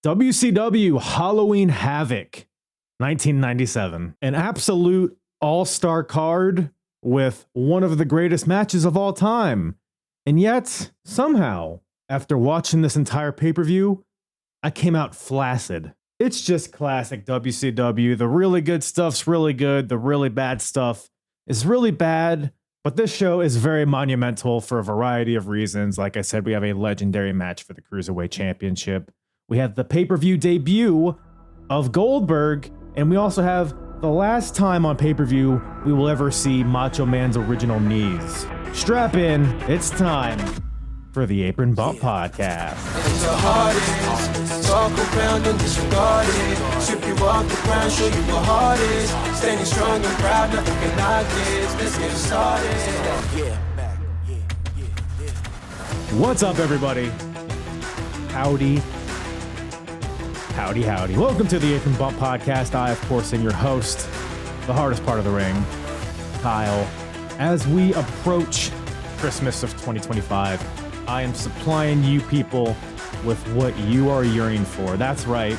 WCW Halloween Havoc, 1997. An absolute all-star card with one of the greatest matches of all time. And yet, somehow, after watching this entire pay-per-view, I came out flaccid. It's just classic WCW. The really good stuff's really good. The really bad stuff is really bad. But this show is very monumental for a variety of reasons. Like I said, we have a legendary match for the Cruiserweight Championship. We have the pay-per-view debut of Goldberg. And we also have the last time on pay-per-view we will ever see Macho Man's original knees. Strap in. It's time for the Apron Bump Podcast. It's the hardest. Talk around and disregard it. Strip you off the ground, show you what heart is. Standing strong and proud, nothing can knock this. Let's get started. What's up, everybody? Howdy. Howdy, howdy. Welcome to the Apron Bump Podcast. I, of course, am your host, the hardest part of the ring, Kyle. As we approach Christmas of 2025, I am supplying you people with what you are yearning for. That's right,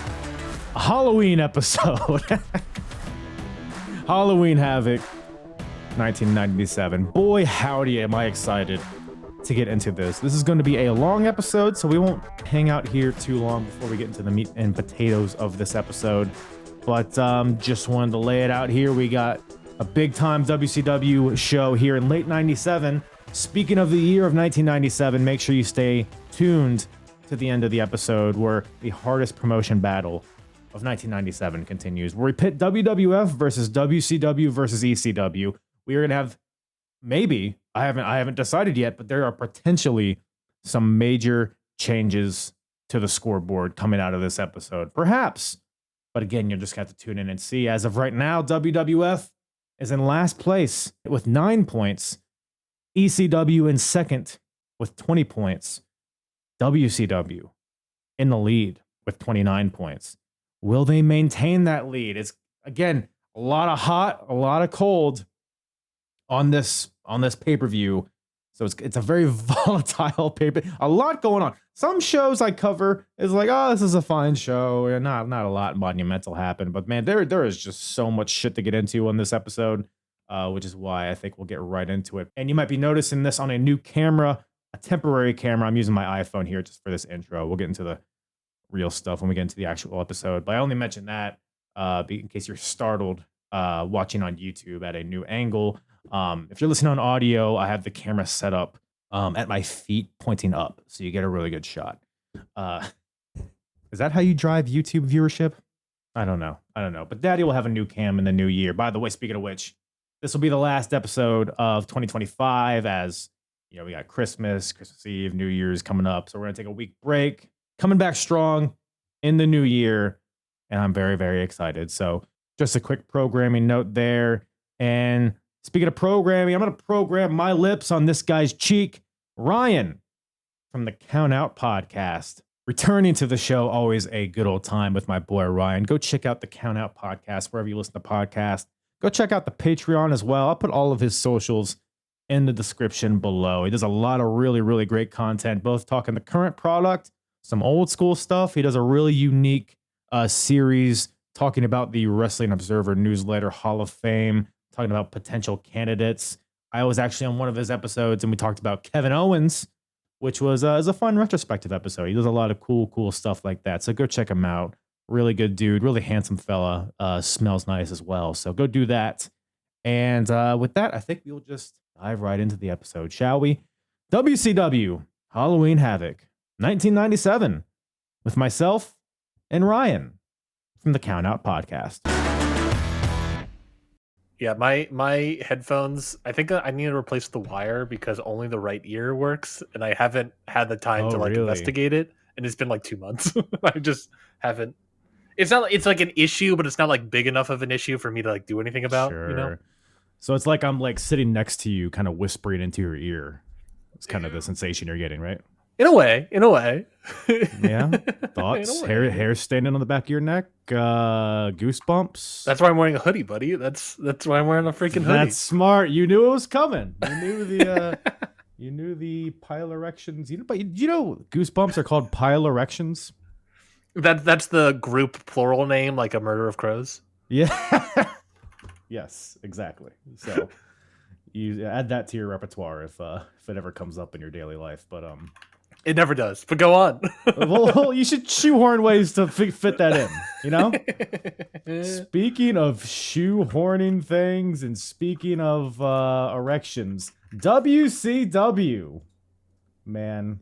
a Halloween episode. Halloween Havoc, 1997. Boy, howdy, am I excited to get into this. This is going to be a long episode, so we won't hang out here too long before we get into the meat and potatoes of this episode. But just wanted to lay it out here. We got a big-time WCW show here in late 97. Speaking of the year of 1997, make sure you stay tuned to the end of the episode where the hardest promotion battle of 1997 continues, where we pit WWF versus WCW versus ECW. We are going to have maybe, I haven't decided yet, but there are potentially some major changes to the scoreboard coming out of this episode. Perhaps. But again, you'll just have to tune in and see. As of right now, WWF is in last place with 9 points. ECW in second with 20 points. WCW in the lead with 29 points. Will they maintain that lead? It's, again, a lot of hot, a lot of cold on this pay-per-view. So it's a very volatile paper. A lot going on. Some shows I cover is like, oh, this is a fine show, and not a lot monumental happened. But man, there is just so much shit to get into on this episode, which is why I think we'll get right into it. And you might be noticing this on a new camera, a temporary camera. I'm using my iPhone here just for this intro. We'll get into the real stuff when we get into the actual episode. But I only mention that in case you're startled watching on YouTube at a new angle. If you're listening on audio, I have the camera set up at my feet pointing up, so you get a really good shot. Is that how you drive YouTube viewership? I don't know. But Daddy will have a new cam in the new year. By the way, speaking of which, this will be the last episode of 2025, as you know, we got Christmas Eve, New Year's coming up. So we're going to take a week break, coming back strong in the new year. And I'm very, very excited. So just a quick programming note there. And speaking of programming, I'm going to program my lips on this guy's cheek, Ryan from the Count Out Podcast. Returning to the show, always a good old time with my boy Ryan. Go check out the Count Out Podcast wherever you listen to podcasts. Go check out the Patreon as well. I'll put all of his socials in the description below. He does a lot of really, really great content, both talking the current product, some old school stuff. He does a really unique series talking about the Wrestling Observer Newsletter Hall of Fame, talking about potential candidates. I was actually on one of his episodes and we talked about Kevin Owens, which was a fun retrospective episode. He does a lot of cool stuff like that. So go check him out. Really good dude, really handsome fella, smells nice as well. So go do that. And with that, I think we'll just dive right into the episode, shall we? WCW Halloween Havoc, 1997, with myself and Ryan from the Count Out Podcast. Yeah, my headphones, I think I need to replace the wire because only the right ear works, and I haven't had the time to really investigate it, and it's been like 2 months. I just haven't. It's like an issue, but it's not like big enough of an issue for me to like do anything about, sure. You know? So it's like I'm like sitting next to you, kind of whispering into your ear. It's kind of the sensation you're getting, right? In a way. Yeah. Thoughts? Hair standing on the back of your neck? Goosebumps? That's why I'm wearing a hoodie, buddy. That's why I'm wearing a freaking hoodie. That's smart. You knew it was coming. You knew the pile erections. But you know goosebumps are called pile erections? That's the group plural name, like a murder of crows. Yeah. Yes, exactly. So you add that to your repertoire if it ever comes up in your daily life. But it never does. But go on. well, you should shoehorn ways to fit that in. You know. Speaking of shoehorning things, and speaking of erections, WCW, man,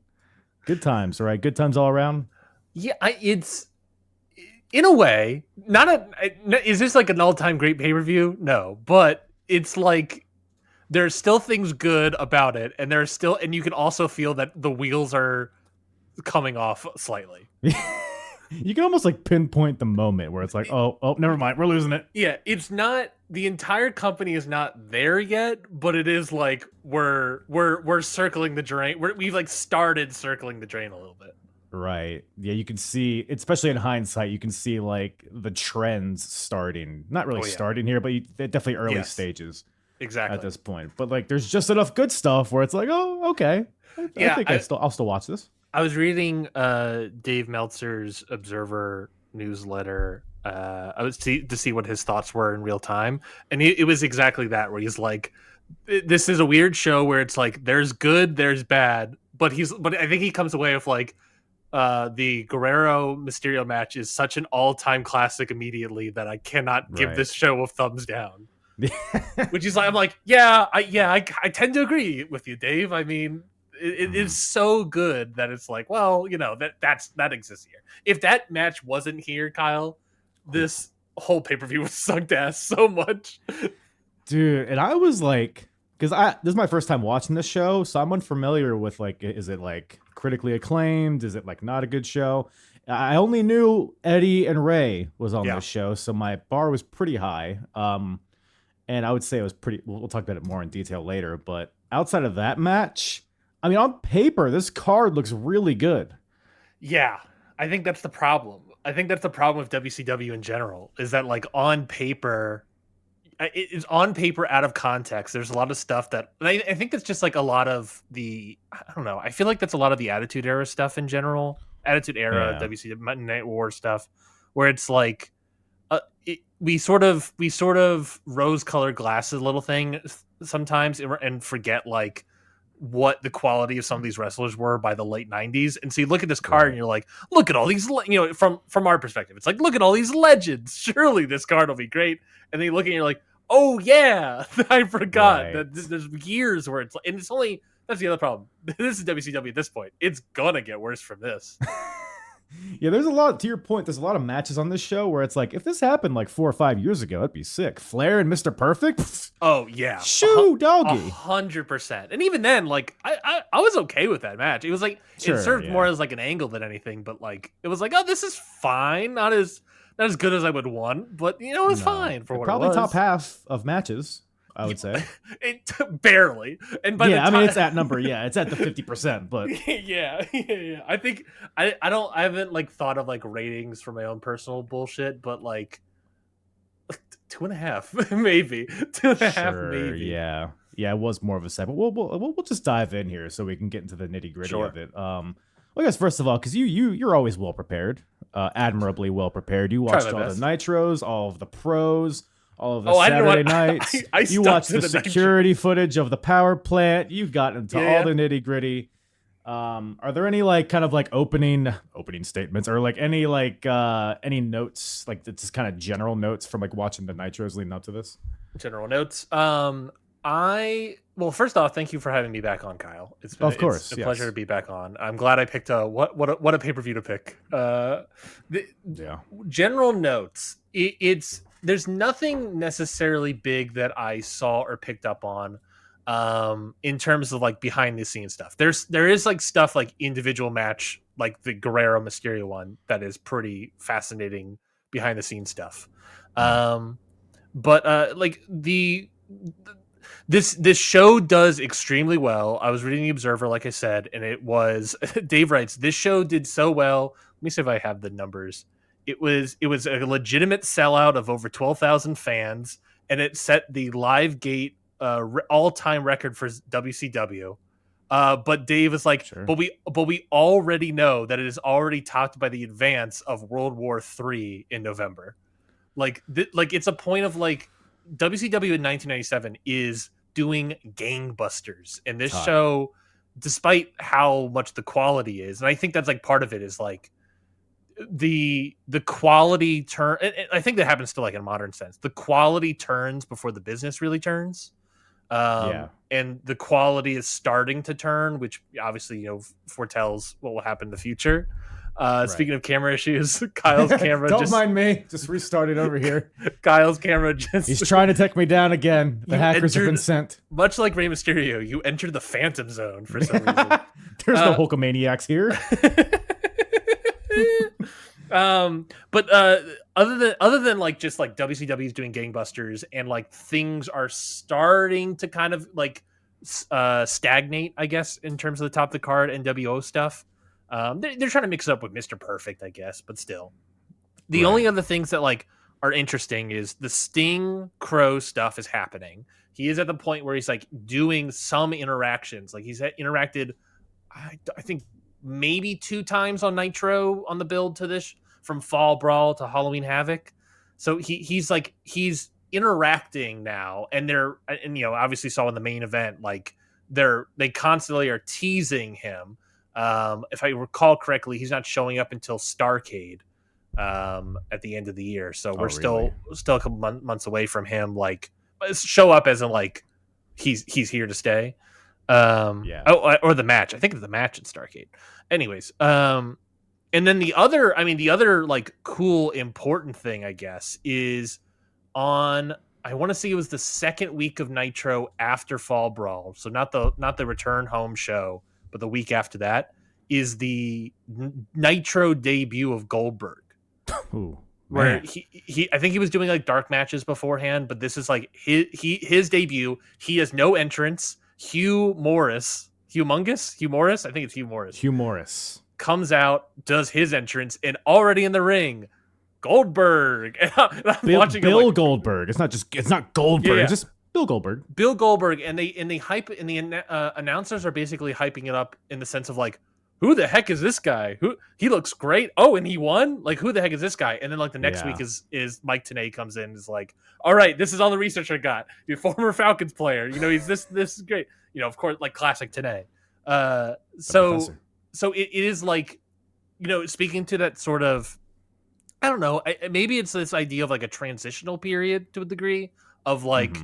good times. All right, good times all around. Yeah, it's in a way not is this like an all-time great pay-per-view? No, but it's like there's still things good about it, and you can also feel that the wheels are coming off slightly. You can almost like pinpoint the moment where it's like, oh, never mind, we're losing it. Yeah, it's not, the entire company is not there yet, but it is like we're circling the drain. We've like started circling the drain a little bit. Right. Yeah, you can see, especially in hindsight, you can see like the trends starting. Not really starting here, but they're definitely early stages. Exactly. At this point. But like there's just enough good stuff where it's like, oh, okay. I think I'll still watch this. I was reading Dave Meltzer's Observer newsletter. I was to see what his thoughts were in real time, and it was exactly that, where he's like, "This is a weird show where it's like there's good, there's bad," but I think he comes away with like, the Guerrero Mysterio match is such an all-time classic immediately that I cannot give this show a thumbs down. Which is like, I'm like, I tend to agree with you, Dave. I mean, it is so good that it's like, well, you know, that exists here. If that match wasn't here, Kyle, this whole pay-per-view was sunk to ass so much. Dude, and I was like, because this is my first time watching this show, so I'm unfamiliar with like, is it like critically acclaimed? Is it like not a good show? I only knew Eddie and Ray was on this show, so my bar was pretty high. And I would say it was pretty, we'll talk about it more in detail later, but outside of that match, I mean, on paper, this card looks really good. Yeah, I think that's the problem. I think that's the problem with WCW in general, is that like on paper, it's on paper out of context. There's a lot of stuff that, I think that's just like a lot of the, I don't know, I feel like that's a lot of the Attitude Era stuff in general. Attitude Era, WCW Monday Night War stuff, where it's like, we sort of rose-colored glasses little thing sometimes, and forget like what the quality of some of these wrestlers were by the late 90s. And so you look at this card and you're like, look at all these, you know, from our perspective, it's like, look at all these legends. Surely this card will be great. And then you look at it and you're like, oh yeah, I forgot that there's years where it's like, and it's only, that's the other problem. This is WCW at this point. It's gonna get worse from this. Yeah, there's a lot, to your point, there's a lot of matches on this show where it's like, if this happened like 4 or 5 years ago, it'd be sick. Flair and Mr. Perfect? Oh, yeah. Shoo, doggy. 100%. And even then, like, I was okay with that match. It was like, it served more as like an angle than anything, but like, it was like, oh, this is fine. Not as good as I would want, but, you know, it was fine for what probably it was. Top half of matches, I would say. It barely. And by I mean, it's that number. Yeah, it's at the 50%. But yeah. I think I haven't like thought of like ratings for my own personal bullshit, but like 2.5 maybe 2.5 maybe. Yeah, it was more of a set. But we'll just dive in here so we can get into the nitty gritty of it. Well, I guess first of all, because you're always well prepared, admirably well prepared. You watched all the Nitros, all of the pros. All of the Saturday nights. You watched the security footage of the power plant. You got into all the nitty gritty. Are there any like kind of like opening statements, or like any notes, like just kind of general notes from like watching the Nitros leading up to this? General notes. Well, first off, thank you for having me back on, Kyle. It's been, it's a pleasure to be back on. I'm glad I picked what a pay-per-view to pick. General notes. There's nothing necessarily big that I saw or picked up on in terms of like behind the scenes stuff. There is like stuff like individual match, like the Guerrero Mysterio one, that is pretty fascinating behind the scenes stuff. But like this show does extremely well. I was reading the Observer, like I said, and it was Dave writes, this show did so well. Let me see if I have the numbers. It was a legitimate sellout of over 12,000 fans, and it set the live gate all-time record for WCW. But Dave is like, Sure. but we already know that it is already topped by the advance of World War III in November. Like it's a point of like WCW in 1997 is doing gangbusters, and this show, despite how much the quality is, and I think that's like part of it is like the quality turn. I think that happens to like in a modern sense. The quality turns before the business really turns. And the quality is starting to turn, which obviously, foretells what will happen in the future. Speaking of camera issues, Kyle's camera don't mind me, just restarted over here. Kyle's camera he's trying to take me down again. The hackers have been sent. Much like Rey Mysterio, you entered the Phantom Zone for some reason. There's no Hulkamaniacs here. But other than like just like WCW is doing gangbusters and like things are starting to kind of like stagnate, I guess, in terms of the top of the card NWO stuff. They're trying to mix it up with Mr. Perfect, I guess, but still. The only other things that like are interesting is the Sting Crow stuff is happening. He is at the point where he's like doing some interactions. Like he's interacted, I think maybe 2 times on Nitro on the build to this, from Fall Brawl to Halloween Havoc. So he's interacting now, and obviously saw in the main event, like they constantly are teasing him. If I recall correctly, he's not showing up until Starrcade at the end of the year. So we're still a couple months away from him, like show up as in like he's here to stay. Or the match. I think it's the match at Starrcade. Anyways, and then the other like cool important thing, I guess, is on, I want to say it was the second week of Nitro after Fall Brawl. So not the return home show, but the week after that is the Nitro debut of Goldberg. Ooh, where he I think he was doing like dark matches beforehand, but this is like his debut. He has no entrance. Hugh Morris, I think it's Hugh Morris comes out, does his entrance, and already in the ring, Goldberg. And I'm watching Bill Goldberg. It's not Goldberg. It's just Bill Goldberg. And they hype, and the announcers are basically hyping it up in the sense of like, who the heck is this guy? He looks great. Oh, and he won? Like, who the heck is this guy? And then like the next week is Mike Tenay comes in and is like, all right, this is all the research I got. You're a former Falcons player. He's this is great. Of course, like classic Tenay. So it is like, speaking to that sort of, I don't know, maybe it's this idea of like a transitional period to a degree of like,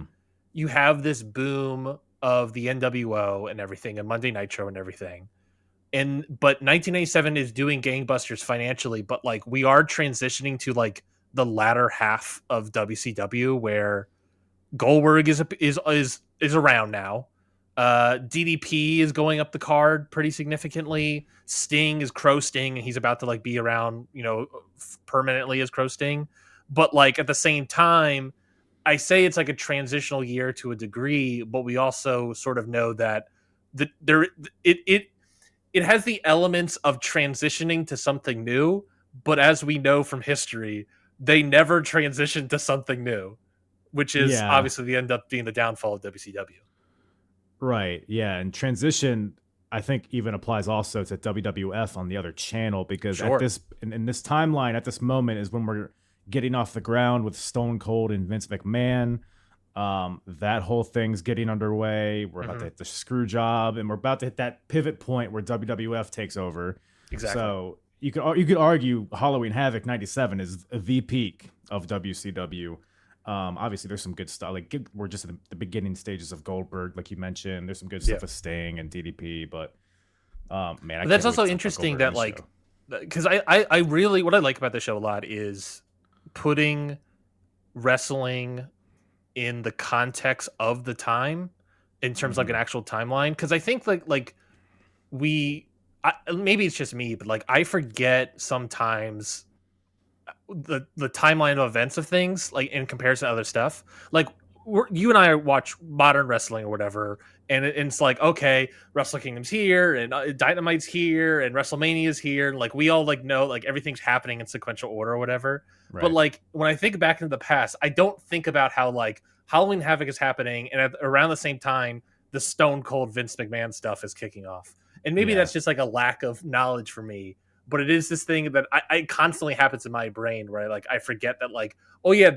you have this boom of the NWO and everything and Monday Nitro and everything. But 1987 is doing gangbusters financially, but like we are transitioning to like the latter half of WCW where Goldberg is around now. DDP is going up the card pretty significantly. Sting is Crow Sting, and he's about to like be around, permanently as Crow Sting. But like at the same time, I say it's like a transitional year to a degree, but we also sort of know that it has the elements of transitioning to something new, but as we know from history, they never transition to something new, which is obviously the end up being the downfall of WCW. Right. Yeah. And transition, I think, even applies also to WWF on the other channel, because at this in this timeline, at this moment, is when we're getting off the ground with Stone Cold and Vince McMahon. That whole thing's getting underway. We're about to hit the screw job, and we're about to hit that pivot point where WWF takes over. Exactly. So you could argue Halloween Havoc '97 is the peak of WCW. Obviously, there's some good stuff. Like we're just at the beginning stages of Goldberg, like you mentioned. There's some good stuff with Sting and DDP, but man, that's also interesting that like, because I really, what I like about the show a lot is putting wrestling in the context of the time in terms of like an actual timeline. Because I think like maybe it's just me, but like I forget sometimes the timeline of events of things, like in comparison to other stuff. Like you and I watch modern wrestling or whatever, and it's like, okay, Wrestle Kingdom's here, and Dynamite's here, and WrestleMania's here, and like we all like know like everything's happening in sequential order or whatever. Right. But like when I think back into the past, I don't think about how like Halloween Havoc is happening, and around the same time the Stone Cold Vince McMahon stuff is kicking off. And maybe that's just like a lack of knowledge for me, but it is this thing that I constantly happens in my brain where I forget that like, oh yeah,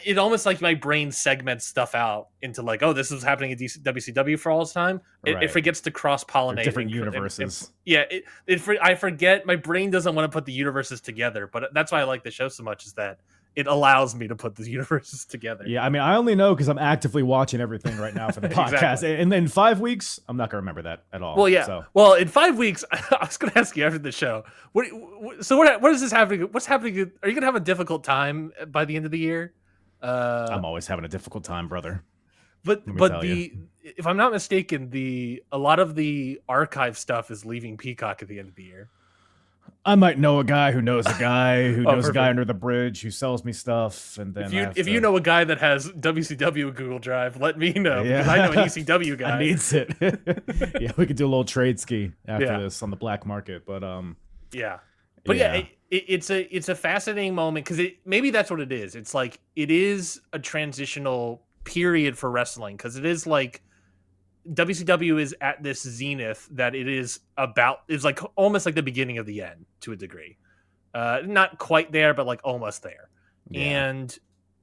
it almost like my brain segments stuff out into like, oh, this is happening at WCW for all this time. It forgets to cross pollinate different universes. I forget. My brain doesn't want to put the universes together, but that's why I like the show so much, is that it allows me to put the universes together. Yeah, I mean, I only know because I'm actively watching everything right now for the podcast. Exactly. And in 5 weeks, I'm not gonna remember that at all. Well, yeah. So. Well, in 5 weeks, I was gonna ask you after the show. What is this happening? What's happening? Are you gonna have a difficult time by the end of the year? I'm always having a difficult time, brother. But if I'm not mistaken, a lot of the archive stuff is leaving Peacock at the end of the year. I might know a guy who knows a guy who knows a guy under the bridge who sells me stuff, and then if you know a guy that has WCW Google Drive, let me know. Yeah. Because I know an ECW guy. Needs it. Yeah, we could do a little trade ski after this on the black market, but it's a fascinating moment because maybe that's what it is. It's like it is a transitional period for wrestling because it is like WCW is at this zenith that it's like almost like the beginning of the end to a degree. Not quite there, but like almost there. Yeah. And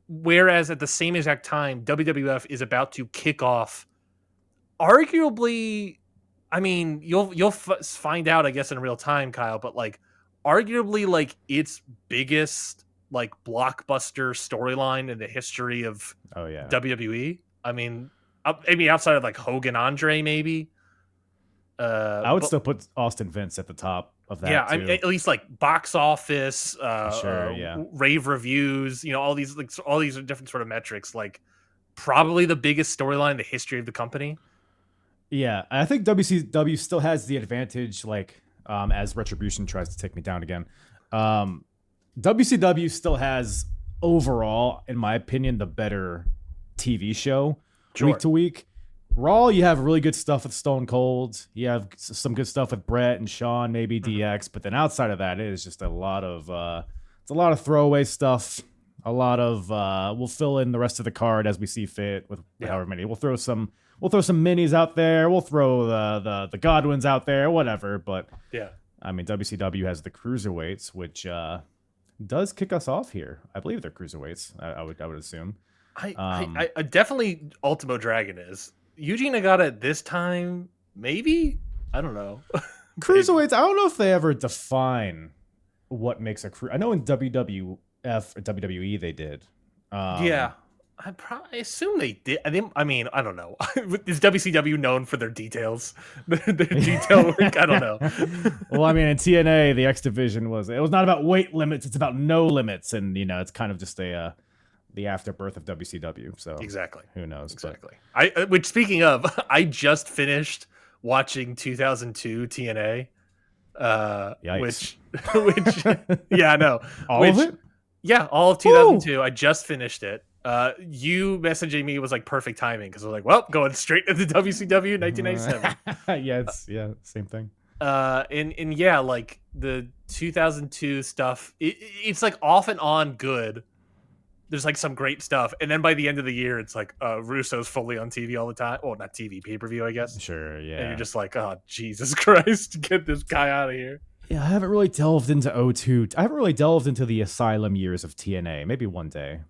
whereas at the same exact time, WWF is about to kick off arguably, I mean, you'll find out, I guess, in real time, Kyle, but like arguably like its biggest like blockbuster storyline in the history of WWE. I mean, maybe outside of like Hogan Andre, maybe. I would still put Austin Vince at the top of that. Yeah, I mean, at least like box office, rave reviews. You know, all these different sort of metrics. Like probably the biggest storyline in the history of the company. Yeah, I think WCW still has the advantage. Like as Retribution tries to take me down again, WCW still has overall, in my opinion, the better TV show. Week to week. Raw, you have really good stuff with Stone Cold. You have some good stuff with Brett and Shawn, maybe DX. But then outside of that, it is just a lot of throwaway stuff. A lot of we'll fill in the rest of the card as we see fit with however many. We'll throw some minis out there. We'll throw the Godwins out there, whatever. But I mean, WCW has the cruiserweights, which does kick us off here. I believe they're cruiserweights. I would assume. I definitely Ultimo Dragon is. Yuji Nagata at this time, maybe? I don't know. Cruiserweights, I don't know if they ever define what makes a cruiser. I know in WWF or WWE they did. I assume they did. I mean, I don't know. Is WCW known for their details? their detail work? I don't know. Well, I mean, in TNA, the X Division it was not about weight limits, it's about no limits. And, it's kind of just the afterbirth of WCW. So exactly, who knows? Exactly. Which speaking of, I just finished watching 2002 TNA. Which yeah, I know. All of it? Yeah, all of 2002. Woo! I just finished it. You messaging me was like perfect timing because I was like, well, going straight into WCW 1997. Same thing. And yeah, like the 2002 stuff, it's like off and on good. There's like some great stuff, and then by the end of the year, it's like Russo's fully on TV all the time. Well, not TV, pay-per-view, I guess. Sure, yeah. And you're just like, oh, Jesus Christ, get this guy out of here. Yeah, I haven't really delved into 02. I haven't really delved into the Asylum years of TNA. Maybe one day.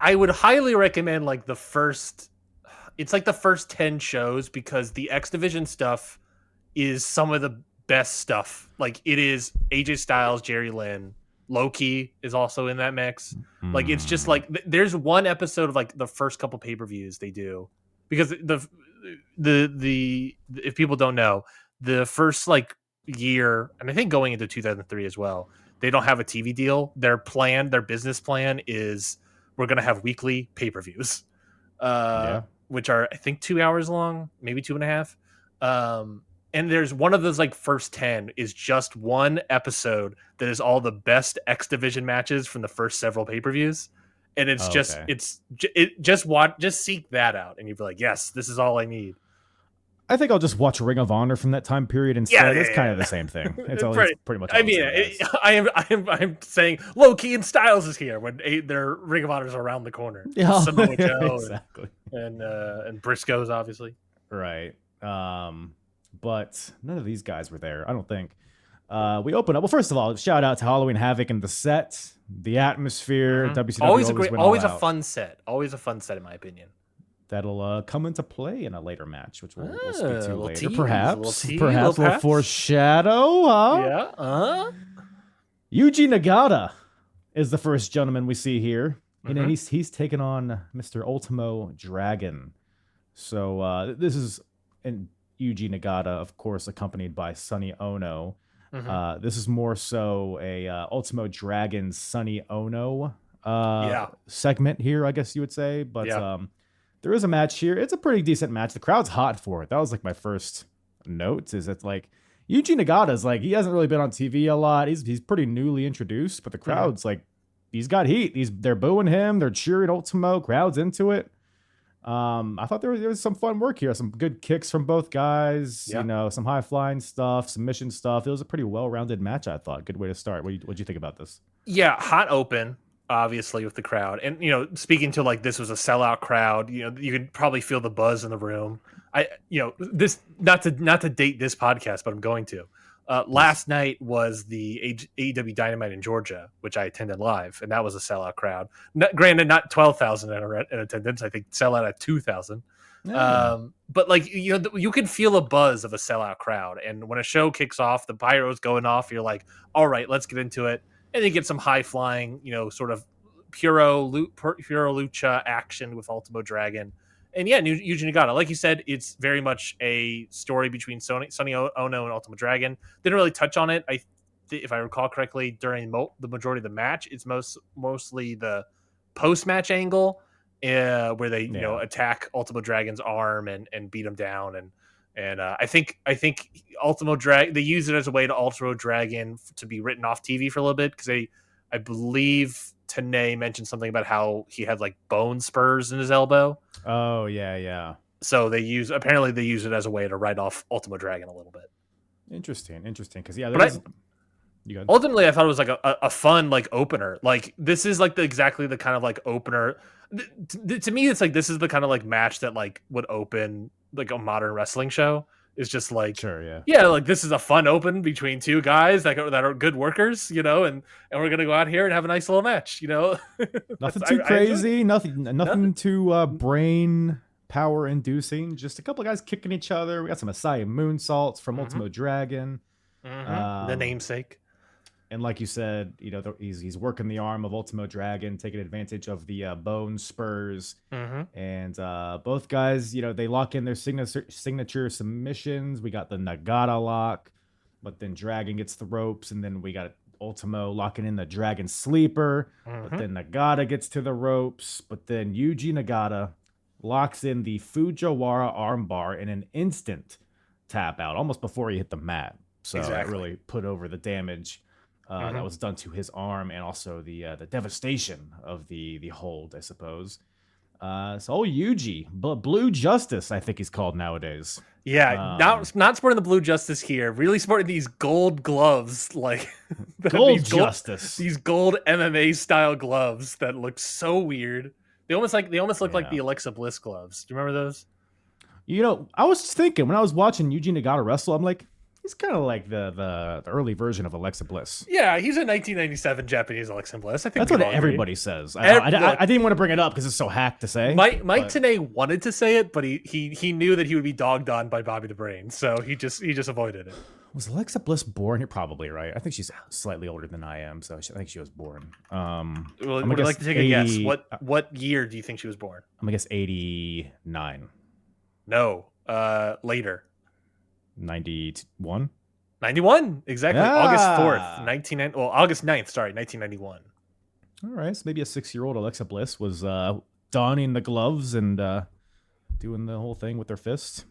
I would highly recommend like the first 10 shows because the X Division stuff is some of the best stuff. Like it is AJ Styles, Jerry Lynn. Loki is also in that mix. Like it's just like there's one episode of like the first couple pay-per-views they do because the if people don't know, the first like year, and I think going into 2003 as well, they don't have a TV deal. Their business plan is we're going to have weekly pay-per-views, which are I think 2 hours long, maybe 2.5. And there's one of those like first 10 is just one episode that is all the best X Division matches from the first several pay-per-views. And it's just seek that out. And you'd be like, yes, this is all I need. I think I'll just watch Ring of Honor from that time period instead. It's kind of the same thing. It's pretty much. I mean, I'm saying Low Key and Styles is here when their Ring of Honors are around the corner. Yeah, Samoa Joe exactly. And Briscoes, obviously. Right. But none of these guys were there, I don't think. We open up. Well, first of all, shout out to Halloween Havoc and the set, the atmosphere. WCW always a fun set. Always a fun set, in my opinion. That'll come into play in a later match, which we'll speak to later. Tease, perhaps a little foreshadow, huh? Yeah. Yuji Nagata is the first gentleman we see here. And he's taken on Mr. Ultimo Dragon. So this is Yuji Nagata, of course, accompanied by Sonny Ono. This is more so a Ultimo Dragon Sonny Ono segment here, I guess you would say. But there is a match here. It's a pretty decent match. The crowd's hot for it. That was like my first note. Is it's like Yuji Nagata's like he hasn't really been on TV a lot. He's pretty newly introduced, but the crowd's like he's got heat. They're booing him. They're cheering Ultimo. Crowd's into it. I thought there was some fun work here. Some good kicks from both guys. You know, some high flying stuff, submission stuff. It was a pretty well rounded match. I thought. Good way to start. What'd you think about this? Yeah, hot open. Obviously with the crowd, and speaking to like this was a sellout crowd, you could probably feel the buzz in the room. This not to date this podcast, but I'm going to. Last night was the AEW Dynamite in Georgia, which I attended live, and that was a sellout crowd. Granted, not 12,000 in attendance. I think sellout at 2,000. But like you can feel a buzz of a sellout crowd, and when a show kicks off, the pyro's going off. You're like, all right, let's get into it. And you get some high flying, sort of puro lucha action with Ultimo Dragon. And yeah, Yuji Nagata, like you said, it's very much a story between Sonny Ono and Ultimo Dragon. Didn't really touch on it. If I recall correctly, during the majority of the match, it's mostly the post-match angle where they attack Ultimo Dragon's arm and beat him down. And I think Ultimo Dragon, they use it as a way to Ultimo Dragon to be written off TV for a little bit, because I believe Tenay mentioned something about how he had like bone spurs in his elbow. Oh yeah. So they use it as a way to write off Ultimo Dragon a little bit. Interesting. Because ultimately, I thought it was like a fun like opener. Like this is like exactly the kind of like opener. To me, it's like this is the kind of like match that like would open like a modern wrestling show. Is just like like this is a fun open between two guys that are good workers, and we're gonna go out here and have a nice little match, Nothing too crazy, nothing too brain power inducing. Just a couple of guys kicking each other. We got some Asai moonsaults from Ultimo Dragon, the namesake. And like you said, he's working the arm of Ultimo Dragon, taking advantage of the bone spurs. And both guys, they lock in their signature submissions. We got the Nagata lock, but then Dragon gets the ropes, and then we got Ultimo locking in the Dragon sleeper. But then Nagata gets to the ropes, but then Yuji Nagata locks in the Fujiwara armbar in an instant tap out, almost before he hit the mat. So that really put over the damage that was done to his arm, and also the devastation of the hold, I suppose. So Yuji, Blue Justice, I think he's called nowadays. Yeah, not sporting the Blue Justice here. Really sporting these gold gloves, like Gold Justice. These gold MMA style gloves that look so weird. They almost look like the Alexa Bliss gloves. Do you remember those? I was just thinking when I was watching Yuji Nagata wrestle, I'm like, he's kind of like the early version of Alexa Bliss. Yeah, he's a 1997 Japanese Alexa Bliss. I think that's what everybody says. I didn't want to bring it up because it's so hack to say. Mike Tenay wanted to say it, but he knew that he would be dogged on by Bobby the Brain, so he just avoided it. Was Alexa Bliss born? You're probably right. I think she's slightly older than I am, so I think she was born. Would you like to take a guess? What year do you think she was born? I'm gonna guess 89. No, later. 91? 91, exactly. August 4th, August 9th, sorry, 1991. All right, so maybe a 6-year-old Alexa Bliss was donning the gloves and doing the whole thing with their fists.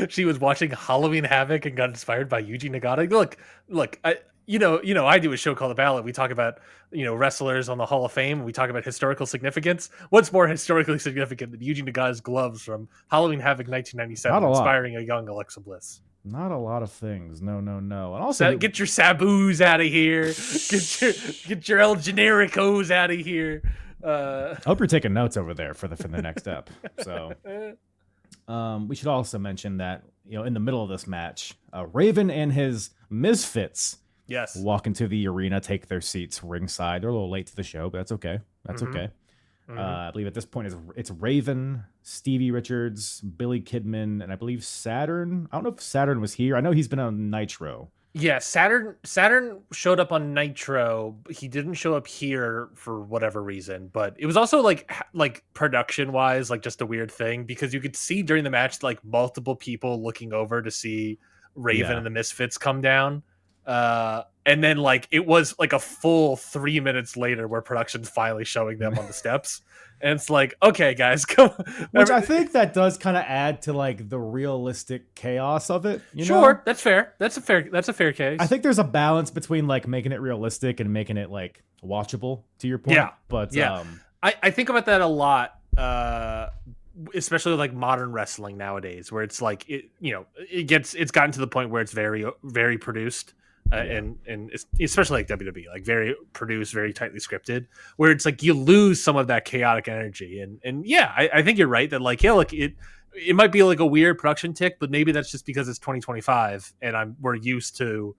She was watching Halloween Havoc and got inspired by Yuji Nagata. Look, I do a show called The Ballot. We talk about, wrestlers on the Hall of Fame. We talk about historical significance. What's more historically significant than Yuji Nagata's gloves from Halloween Havoc 1997, inspiring a young Alexa Bliss? Not a lot of things. No. And also, get your Sabu's out of here. Get your El Genericos out of here. I hope you're taking notes over there for the next step. So, we should also mention that in the middle of this match, Raven and his Misfits walk into the arena, take their seats ringside. They're a little late to the show, but that's okay. Okay. I believe at this point it's Raven, Stevie Richards, Billy Kidman, and I believe Saturn. I don't know if Saturn was here. I know he's been on Nitro. Yeah, Saturn showed up on Nitro. He didn't show up here for whatever reason, but it was also like production wise, like just a weird thing because you could see during the match like multiple people looking over to see Raven and the Misfits come down. And then like it was like a full 3 minutes later where production's finally showing them on the steps. And it's like, okay, guys, come on. Which I think that does kind of add to like the realistic chaos of it. Sure, that's fair. That's a fair case. I think there's a balance between like making it realistic and making it like watchable, to your point. Yeah. But I think about that a lot, especially with like modern wrestling nowadays, where it's like it's gotten to the point where it's very, very produced. And especially like WWE, like very produced, very tightly scripted, where it's like you lose some of that chaotic energy. And I think you're right that like look, it might be like a weird production tick, but maybe that's just because it's 2025 and we're used to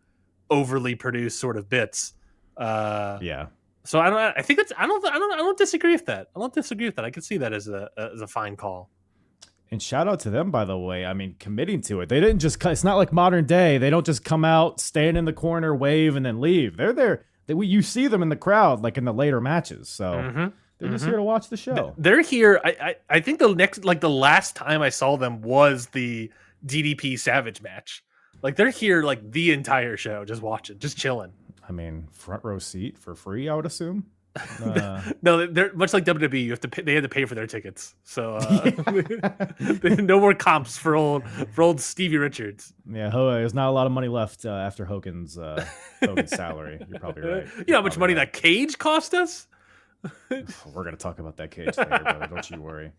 overly produced sort of bits. So I don't disagree with that. I can see that as a fine call. And shout out to them, by the way. I mean, committing to it. They didn't just, it's not like modern day. They don't just come out, stand in the corner, wave, and then leave. They're there. You see them in the crowd, like in the later matches. So they're just here to watch the show. They're here. I think the last time I saw them was the DDP Savage match. Like they're here like the entire show, just watching, just chilling. I mean, front row seat for free, I would assume. No, they're much like WWE. You have to pay, they had to pay for their tickets, so no more comps for old Stevie Richards. Yeah, there's not a lot of money left after Hogan's salary. You're probably right. You know how much money that cage cost us? We're gonna talk about that cage later, brother. Don't you worry.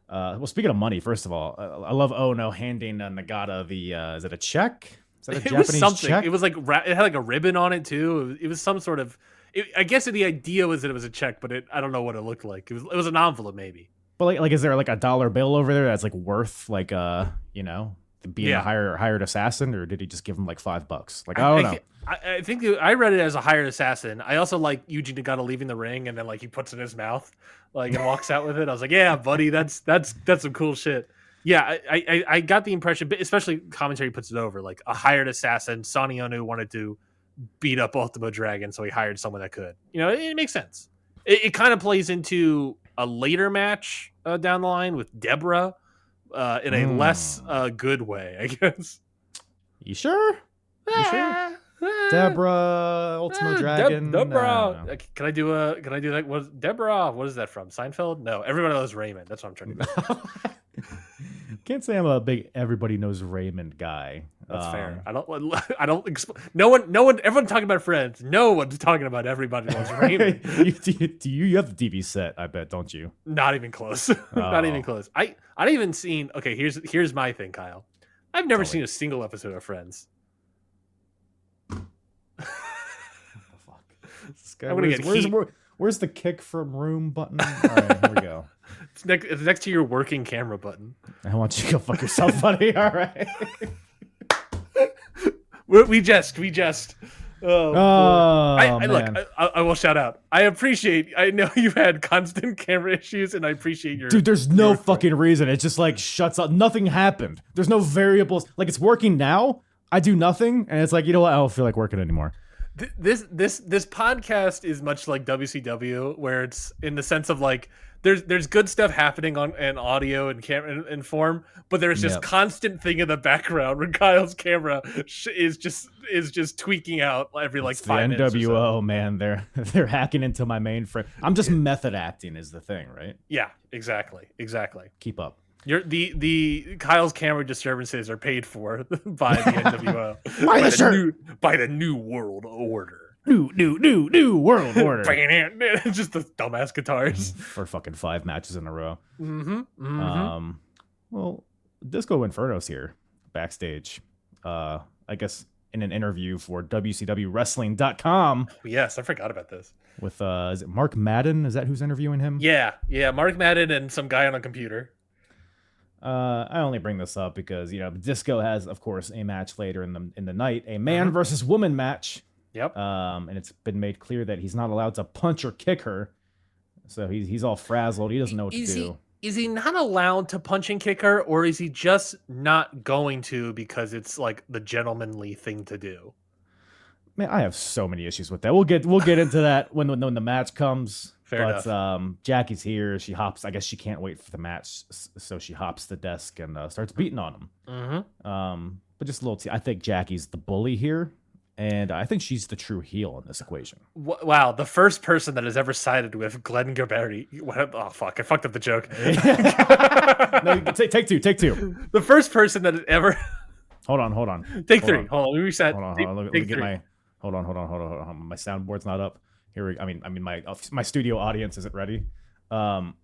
Well, speaking of money, first of all, I love Ono handing Nagata the is it a check? Is that a Japanese was something. check? It was like it had like a ribbon on it too. It was some sort of. I guess the idea was that it was a check, but I don't know what it looked like. It was an envelope maybe. But like, is there like a dollar bill over there that's like worth like being a hired assassin, or did he just give him like $5? Like I don't know. I think I read it as a hired assassin. I also like Yuji Nagata leaving the ring and then like he puts it in his mouth, like and walks out with it. I was like, yeah, buddy, that's some cool shit. Yeah, I got the impression, especially commentary puts it over, like a hired assassin. Sonny Onu wanted to beat up Ultimo Dragon, so he hired someone that could. It makes sense. It kind of plays into a later match down the line with Deborah in a less good way, I guess. You sure? Deborah, Ultimo Dragon. Deborah. Can I do that? What Deborah? What is that from? Seinfeld? No, everybody knows Raymond. That's what I'm trying to do. Can't say I'm a big everybody knows Raymond guy. That's fair. I don't. No one. Everyone talking about Friends. No one's talking about everybody knows Raymond. You have the TV set? I bet, don't you? Not even close. Not even close. I don't even seen. Okay, here's my thing, Kyle. I've never seen a single episode of Friends. What the fuck? Where's the kick from room button? All right, here we go. It's next to your working camera button. I want you to go fuck yourself, buddy. All right. we jest. Look, I will shout out. I know you've had constant camera issues, and I appreciate your. Dude, there's no fucking reason. It just like shuts up. Nothing happened. There's no variables. Like it's working now. I do nothing, and it's like, you know what? I don't feel like working anymore. This podcast is much like WCW, where it's in the sense of like there's good stuff happening in audio and camera and form, but there's just constant thing in the background where Kyle's camera is just tweaking out every like 5 minutes. The NWO, man, they're hacking into my mainframe. I'm just method acting is the thing, right? Yeah, exactly. Keep up. The Kyle's camera disturbances are paid for by the NWO. by the new world order. New world order. Just the dumbass guitars for fucking 5 matches in a row. Mm-hmm. Disco Inferno's here backstage. I guess in an interview for WCW Wrestling.com. Yes, I forgot about this. With is it Mark Madden? Is that who's interviewing him? Yeah, Mark Madden and some guy on a computer. I only bring this up because Disco has, of course, a match later in the night, a man versus woman match. Yep. And it's been made clear that he's not allowed to punch or kick her, so he's all frazzled. He doesn't know what to do. Is he not allowed to punch and kick her, or is he just not going to because it's like the gentlemanly thing to do? Man, I have so many issues with that. We'll get into that when the match comes. Fair enough. Jackie's here. She hops. I guess she can't wait for the match, so she hops the desk and starts beating on him. Mm-hmm. But just a little. I think Jackie's the bully here, and I think she's the true heel in this equation. Wow, the first person that has ever sided with Glenn Gabberty. Oh fuck! I fucked up the joke. No, take two. The first person that has ever. Hold on. Take three. Hold on. Let me reset. Hold on. Let me get my. Hold on. My soundboard's not up. Here we. I mean, my studio audience isn't ready. 1,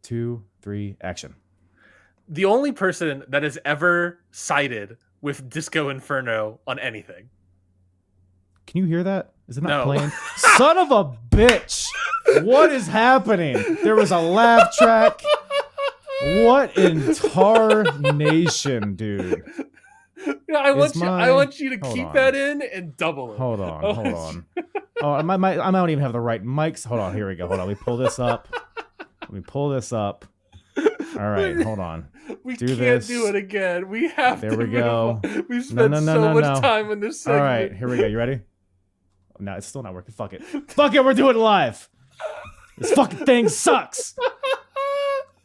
2, 3, action. The only person that has ever sided with Disco Inferno on anything. Can you hear that? Is it not playing? Son of a bitch! What is happening? There was a laugh track. What in tarnation, dude? Yeah, I want you to keep that in and double it. Hold on. Oh, I don't even have the right mics. Hold on, here we go. Hold on, let me pull this up. All right, hold on. We can't do it again. We have there to. There we go. We've spent so much time in this segment. All right, here we go. You ready? No, it's still not working. Fuck it. We're doing it live. This fucking thing sucks.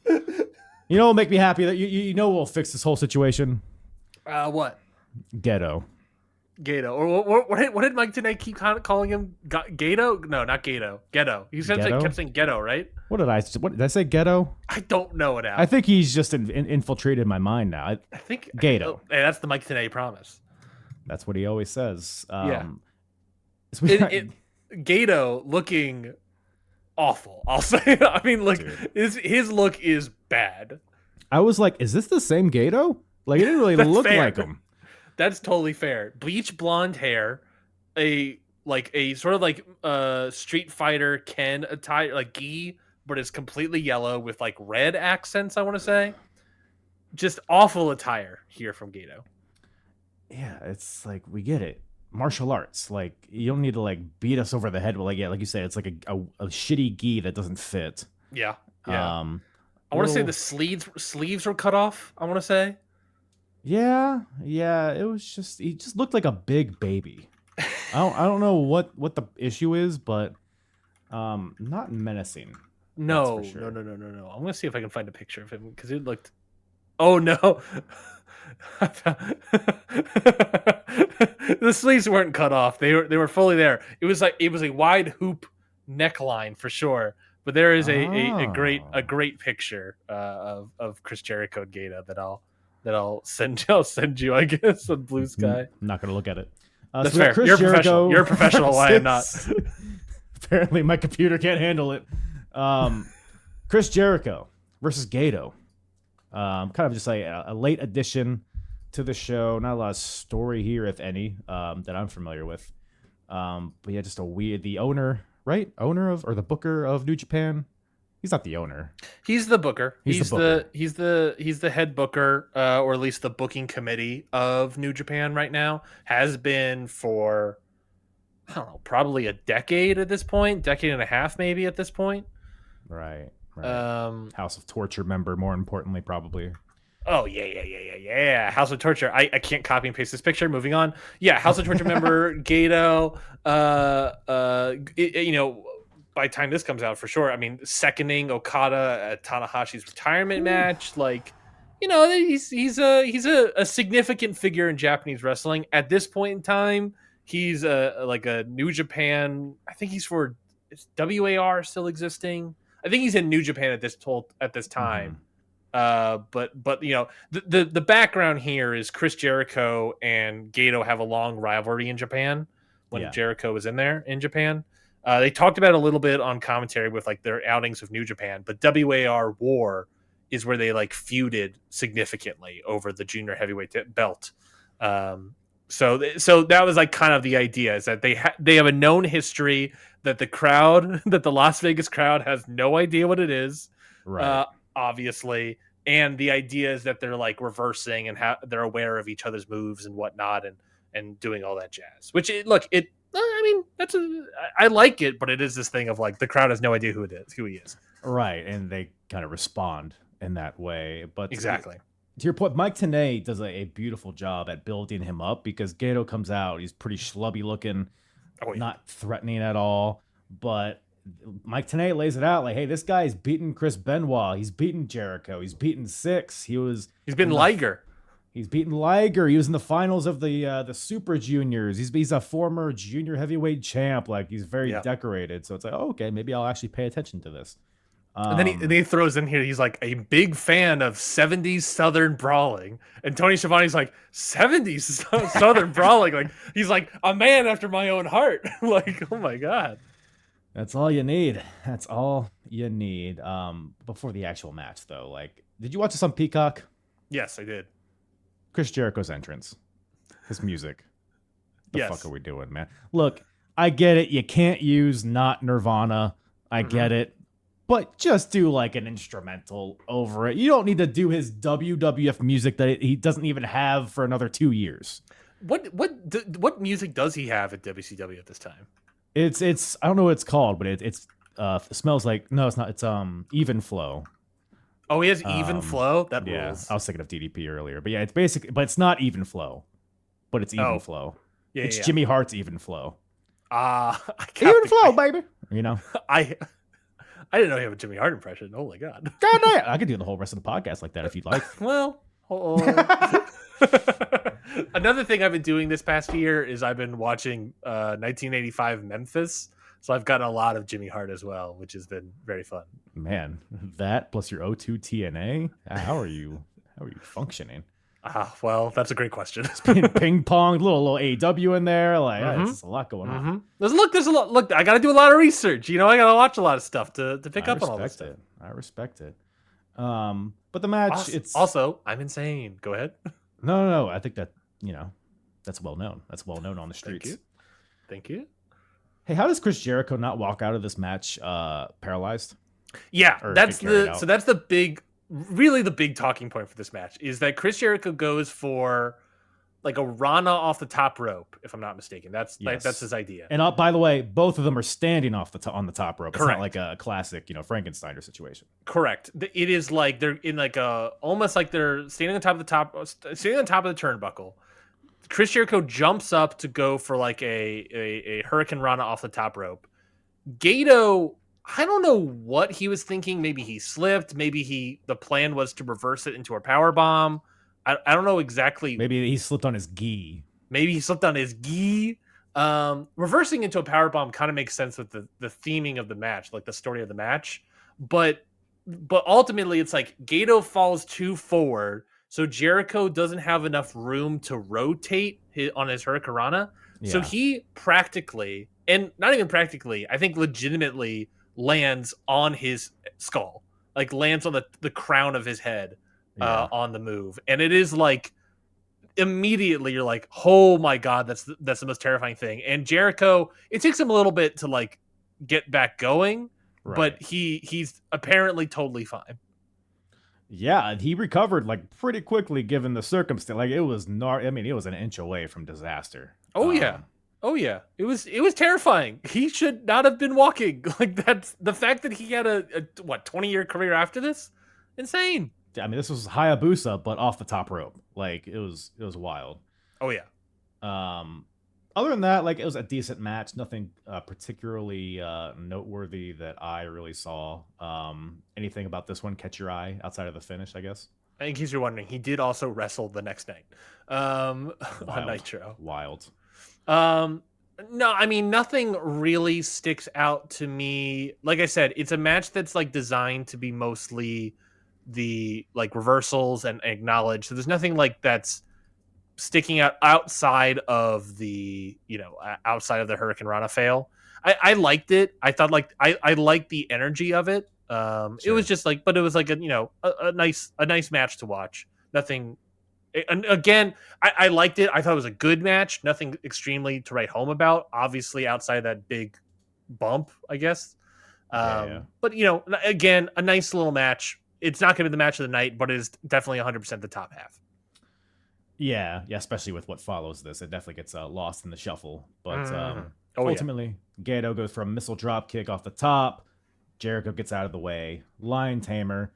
You know what'll make me happy? That you know we'll fix this whole situation. What? Ghetto. Or what did Mike Tenay keep calling him? Gato? No, not Gato. Ghetto. He kept saying ghetto, right? What did I say? Ghetto? I don't know now. I think he's just infiltrated my mind now. I think Gato. Hey, that's the Mike Tenay promise. That's what he always says. Yeah. Gato looking awful. I'll say. I mean, like his look is bad. I was like, is this the same Gato? Like, it didn't really look like him. That's totally fair. Bleach blonde hair, a sort of like Street Fighter Ken attire, like gi, but it's completely yellow with like red accents. I want to say, just awful attire here from Gato. Yeah, it's like we get it. Martial arts, like you don't need to like beat us over the head with like like you say, it's like a shitty gi that doesn't fit. Yeah. I want to say the sleeves were cut off. I want to say. Yeah, it was he just looked like a big baby. I don't know what the issue is, but not menacing. No. I'm gonna see if I can find a picture of him because it looked. Oh no, the sleeves weren't cut off. They were fully there. It was a wide hoop neckline for sure. But there is a great picture of Chris Jericho and Gato that I'll send you, I guess, on Blue Sky. I'm not gonna look at it. That's fair. You're professional. You're a professional. I am not. Apparently, my computer can't handle it. Chris Jericho versus Gato. Kind of just like a late addition to the show. Not a lot of story here, if any, that I'm familiar with. But yeah, just the owner, right? The booker of New Japan. He's not the owner. He's the booker. He's the head booker, or at least the booking committee of New Japan right now. Has been for, I don't know, probably a decade at this point, decade and a half maybe at this point. Right. House of Torture member, more importantly, probably. Oh yeah. House of Torture. I can't copy and paste this picture. Moving on. Yeah, House of Torture member Gato. By the time this comes out, for sure. I mean, seconding Okada at Tanahashi's retirement match. Like, he's a significant figure in Japanese wrestling at this point in time. He's a New Japan. I think he's for WAR still existing. I think he's in New Japan at this time. But the background here is Chris Jericho and Gato have a long rivalry in Japan when Jericho was in Japan. They talked about it a little bit on commentary with like their outings of New Japan, but WAR War is where they like feuded significantly over the junior heavyweight belt. So that was like kind of the idea, is that they have a known history that the Las Vegas crowd has no idea what it is, right? Obviously, and the idea is that they're like reversing and they're aware of each other's moves and whatnot, and doing all that jazz. Which I mean, I like it, but it is this thing of like the crowd has no idea who he is, right? And they kind of respond in that way. But exactly. To your point, Mike Tenay does a beautiful job at building him up, because Gato comes out, he's pretty schlubby looking, not threatening at all. But Mike Tenay lays it out like, hey, this guy's beaten Chris Benoit, he's beaten Jericho, he's beaten Six, he's beaten Liger. He's beaten Liger. He was in the finals of the Super Juniors. He's a former junior heavyweight champ. Like, he's very decorated. So it's like, oh, okay, maybe I'll actually pay attention to this. And then he throws in here, he's like a big fan of 70s Southern brawling. And Tony Schiavone's like, 70s Southern brawling? Like, he's like, a man after my own heart. Like, oh my God. That's all you need. That's all you need. Before the actual match, though, like, did you watch this on Peacock? Yes, I did. Chris Jericho's entrance, his music. The fuck are we doing, man? Look, I get it. You can't use not Nirvana. I get it. But just do like an instrumental over it. You don't need to do his WWF music that he doesn't even have for another 2 years. What music does he have at WCW at this time? It's I don't know what it's called, but it smells like, no, it's not. It's Even Flow. Oh, he has Even Flow? That rules. I was thinking of DDP earlier. But yeah, it's basically, but it's not Even Flow. But it's Even Flow. Yeah, it's Jimmy Hart's Even Flow. Even Flow, baby. You know? I didn't know you have a Jimmy Hart impression. Oh my God. God damn. I could do the whole rest of the podcast like that if you'd like. Well, another thing I've been doing this past year is I've been watching 1985 Memphis. So I've gotten a lot of Jimmy Hart as well, which has been very fun. Man, that plus your O2 TNA, how are you functioning? Well, that's a great question. Ping pong, little AEW in there, like there's a lot going on. There's a lot. Look, I got to do a lot of research. I got to watch a lot of stuff to pick up on all this stuff. I respect it. But the match, also I'm insane. Go ahead. No. I think that that's well known. That's well known on the streets. Thank you. Hey, how does Chris Jericho not walk out of this match paralyzed? Yeah, that's the big talking point for this match is that Chris Jericho goes for like a Rana off the top rope, if I'm not mistaken. That's his idea. And by the way, both of them are standing on the top rope. It's Correct. Not like a classic, Frankensteiner situation. Correct. It is like they're in like almost like they're standing on top of the turnbuckle. Chris Jericho jumps up to go for like a Hurricane Rana off the top rope. Gato, I don't know what he was thinking. Maybe he slipped. Maybe the plan was to reverse it into a power bomb. I don't know exactly. Maybe he slipped on his gi. Reversing into a power bomb kind of makes sense with the theming of the match, like the story of the match. But ultimately, it's like Gato falls too forward. So Jericho doesn't have enough room to rotate on his Hurricanrana. Yeah. So he practically, and not even practically, I think legitimately lands on his skull. Like lands on the crown of his head on the move. And it is like, immediately you're like, oh my God, that's the most terrifying thing. And Jericho, it takes him a little bit to like get back going, but he's apparently totally fine. Yeah, he recovered like pretty quickly given the circumstance. Like it was it was an inch away from disaster. Oh yeah. It was terrifying. He should not have been walking. Like that's the fact that he had a 20-year career after this? Insane. I mean, this was Hayabusa, but off the top rope. Like it was wild. Oh yeah. Other than that, like it was a decent match. Nothing particularly noteworthy that I really saw. Anything about this one catch your eye outside of the finish, I guess? In case you're wondering, he did also wrestle the next night on Nitro. Wild. No, I mean, nothing really sticks out to me. Like I said, it's a match that's like designed to be mostly the like reversals and acknowledge. So there's nothing like that's sticking out outside of the outside of the Hurricane Rana fail. I liked it. I thought like I liked the energy of it. It was just like, but it was like a nice match to watch. Nothing. And again, I liked it. I thought it was a good match. Nothing extremely to write home about. Obviously, outside of that big bump, I guess. But again, a nice little match. It's not going to be the match of the night, but it is definitely 100% the top half. Yeah, especially with what follows this, it definitely gets lost in the shuffle. But ultimately, Gato goes for a missile drop kick off the top. Jericho gets out of the way. Lion Tamer,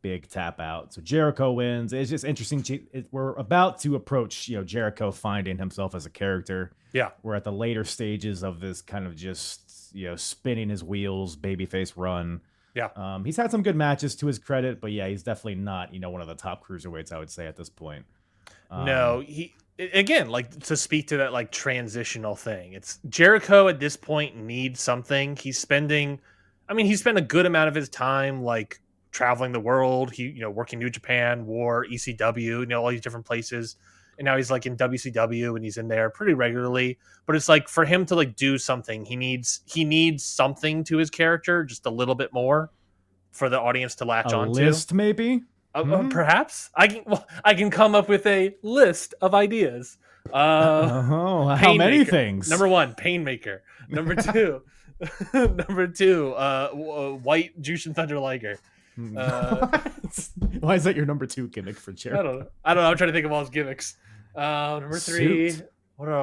big tap out. So Jericho wins. It's just interesting. We're about to approach, Jericho finding himself as a character. Yeah, we're at the later stages of this kind of just spinning his wheels, babyface run. Yeah, he's had some good matches to his credit, but yeah, he's definitely not one of the top cruiserweights, I would say, at this point. No, he again, like, to speak to that like transitional thing. It's Jericho at this point needs something. He spent a good amount of his time like traveling the world. He working New Japan, War, ECW, all these different places. And now he's like in WCW and he's in there pretty regularly. But it's like for him to like do something, he needs something to his character, just a little bit more for the audience to latch on to. A list, maybe? Perhaps I can come up with a list of ideas. How many things? Number 1, Painmaker. Number 2, White Jushin Thunder Liger. Why is that your number 2 gimmick for Jericho? I don't know. I'm trying to think of all his gimmicks. Number 3,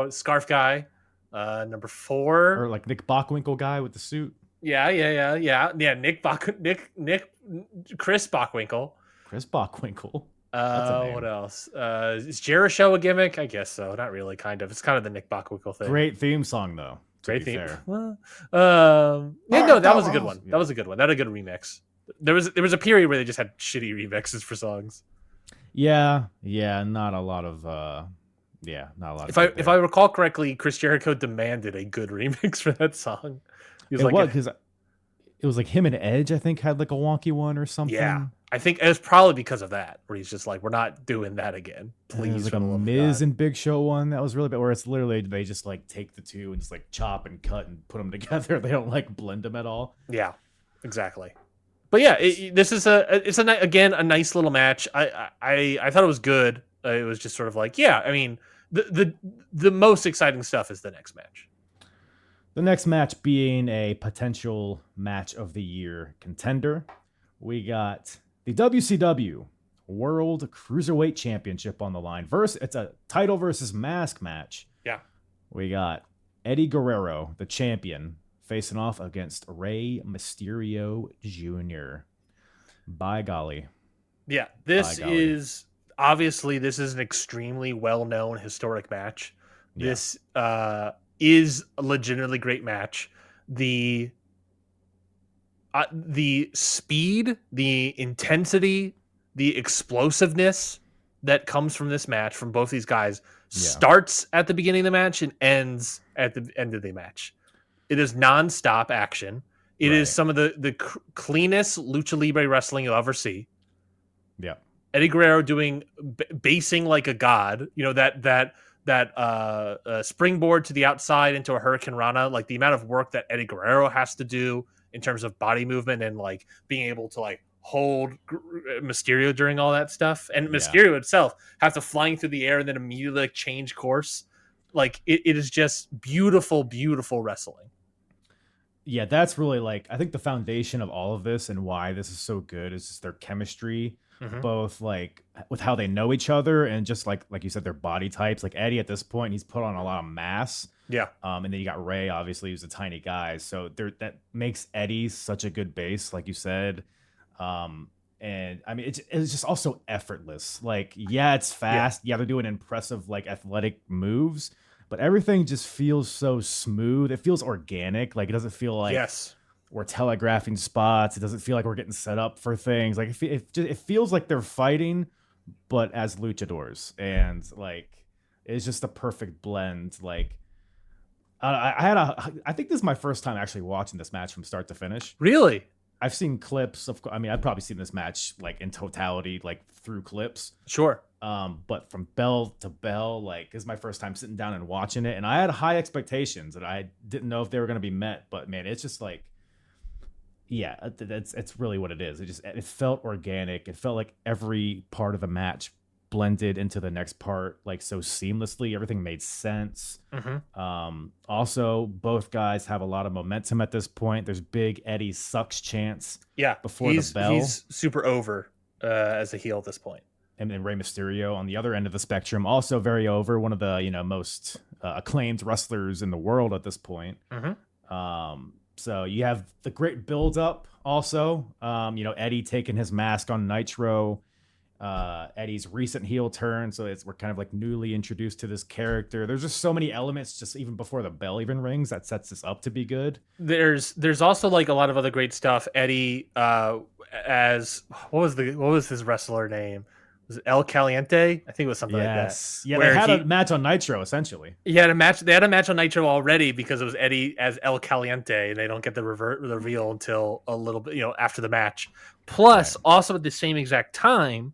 Scarf Guy. Number 4, or like Nick Bockwinkel guy with the suit. Yeah. Chris Bockwinkel. Chris Bockwinkel. What else? Is Jericho a gimmick? I guess so. Not really, kind of. It's kind of the Nick Bockwinkel thing. Great theme song, though. Great theme. That was a good one. That was a good one. That had a good remix. There was a period where they just had shitty remixes for songs. Yeah, not a lot of. Not a lot. If I recall correctly, Chris Jericho demanded a good remix for that song. It was like him and Edge, I think, had like a wonky one or something. Yeah. I think it was probably because of that, where he's just like, we're not doing that again. Please. There's like a Miz and Big Show one that was really bad, where it's literally they just like take the two and just like chop and cut and put them together. They don't like blend them at all. Yeah, exactly. But yeah, this is a nice little match. I thought it was good. It was just sort of like, yeah. I mean, the most exciting stuff is the next match. The next match being a potential match of the year contender. We got the WCW World Cruiserweight Championship on the line. It's a title versus mask match. Yeah. We got Eddie Guerrero, the champion, facing off against Rey Mysterio Jr. By golly. Yeah, this is an extremely well-known historic match. Yeah. This is a legitimately great match. The speed, the intensity, the explosiveness that comes from this match from both these guys starts at the beginning of the match and ends at the end of the match. It is nonstop action. It is some of the cleanest lucha libre wrestling you'll ever see. Yeah, Eddie Guerrero doing basing like a god. That springboard to the outside into a Hurricane Rana. Like the amount of work that Eddie Guerrero has to do in terms of body movement and like being able to like hold Mysterio during all that stuff, and Mysterio itself have to flying through the air and then immediately like change course. Like it is just beautiful, beautiful wrestling. Yeah, that's really like I think the foundation of all of this and why this is so good is just their chemistry, both like with how they know each other and just like you said, their body types. Like Eddie at this point, he's put on a lot of mass. Yeah. And then you got Ray, obviously, who's a tiny guy. So that makes Eddie such a good base, like you said. And I mean, it's just also effortless. Like, yeah, it's fast. Yeah, they're doing impressive, like athletic moves, but everything just feels so smooth. It feels organic. Like it doesn't feel like we're telegraphing spots. It doesn't feel like we're getting set up for things. Like it feels like they're fighting, but as luchadors. And like, it's just a perfect blend. Like, I think this is my first time actually watching this match from start to finish. Really? I've seen clips of. I mean, I've probably seen this match like in totality, like through clips. Sure. But from bell to bell, like this is my first time sitting down and watching it, and I had high expectations, and I didn't know if they were going to be met. But man, it's just like, yeah, it's really what it is. It felt organic. It felt like every part of the match blended into the next part like so seamlessly. Everything made sense. Also, both guys have a lot of momentum at this point. There's big Eddie sucks chants. Yeah, before the bell. He's super over as a heel at this point. And then Rey Mysterio on the other end of the spectrum, also very over. One of the most acclaimed wrestlers in the world at this point. So you have the great build up. Also, Eddie taking his mask on Nitro. Eddie's recent heel turn, so we're kind of like newly introduced to this character. There's just so many elements just even before the bell even rings that sets this up to be good. There's also like a lot of other great stuff. Eddie as what was his wrestler name? Was it El Caliente? I think it was something like that. Yeah, they had a match on Nitro essentially. They had a match on Nitro already because it was Eddie as El Caliente, and they don't get the reveal until a little bit, after the match. Plus, also at the same exact time,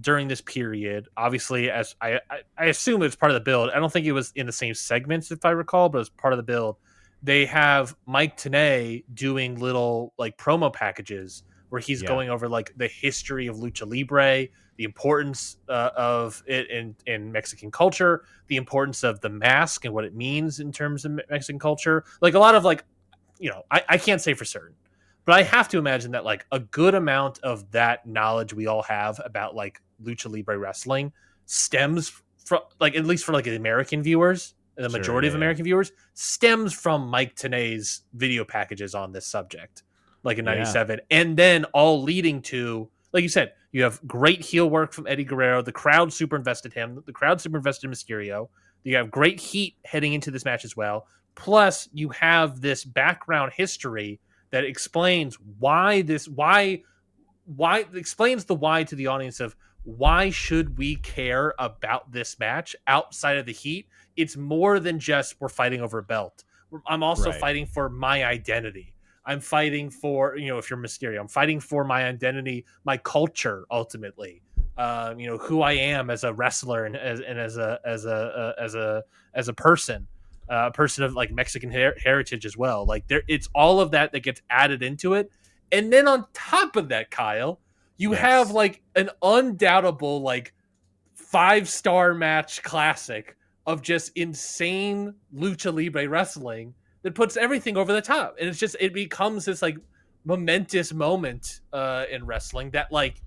during this period, obviously, as I assume it's part of the build. I don't think it was in the same segments if I recall, but it was part of the build. They have Mike Tenay doing little like promo packages where he's going over like the history of lucha libre, the importance of it in Mexican culture, the importance of the mask and what it means in terms of Mexican culture. Like a lot of like, I can't say for certain, but I have to imagine that like a good amount of that knowledge we all have about like lucha libre wrestling stems from like, at least for like American viewers, the majority of American viewers, stems from Mike Tenay's video packages on this subject. Like in 97, and then all leading to, like you said, you have great heel work from Eddie Guerrero. The crowd super invested him. The crowd super invested Mysterio. You have great heat heading into this match as well. Plus, you have this background history that explains explains the why to the audience of why should we care about this match outside of the heat. It's more than just we're fighting over a belt. I'm also fighting for my identity. I'm fighting for, if you're Mysterio, I'm fighting for my identity, my culture, ultimately. Who I am as a wrestler and as a person, a person of like Mexican heritage as well. Like it's all of that gets added into it, and then on top of that, Kyle, you have like an undoubtable like 5-star match classic of just insane lucha libre wrestling that puts everything over the top. And it becomes this like momentous moment in wrestling that like,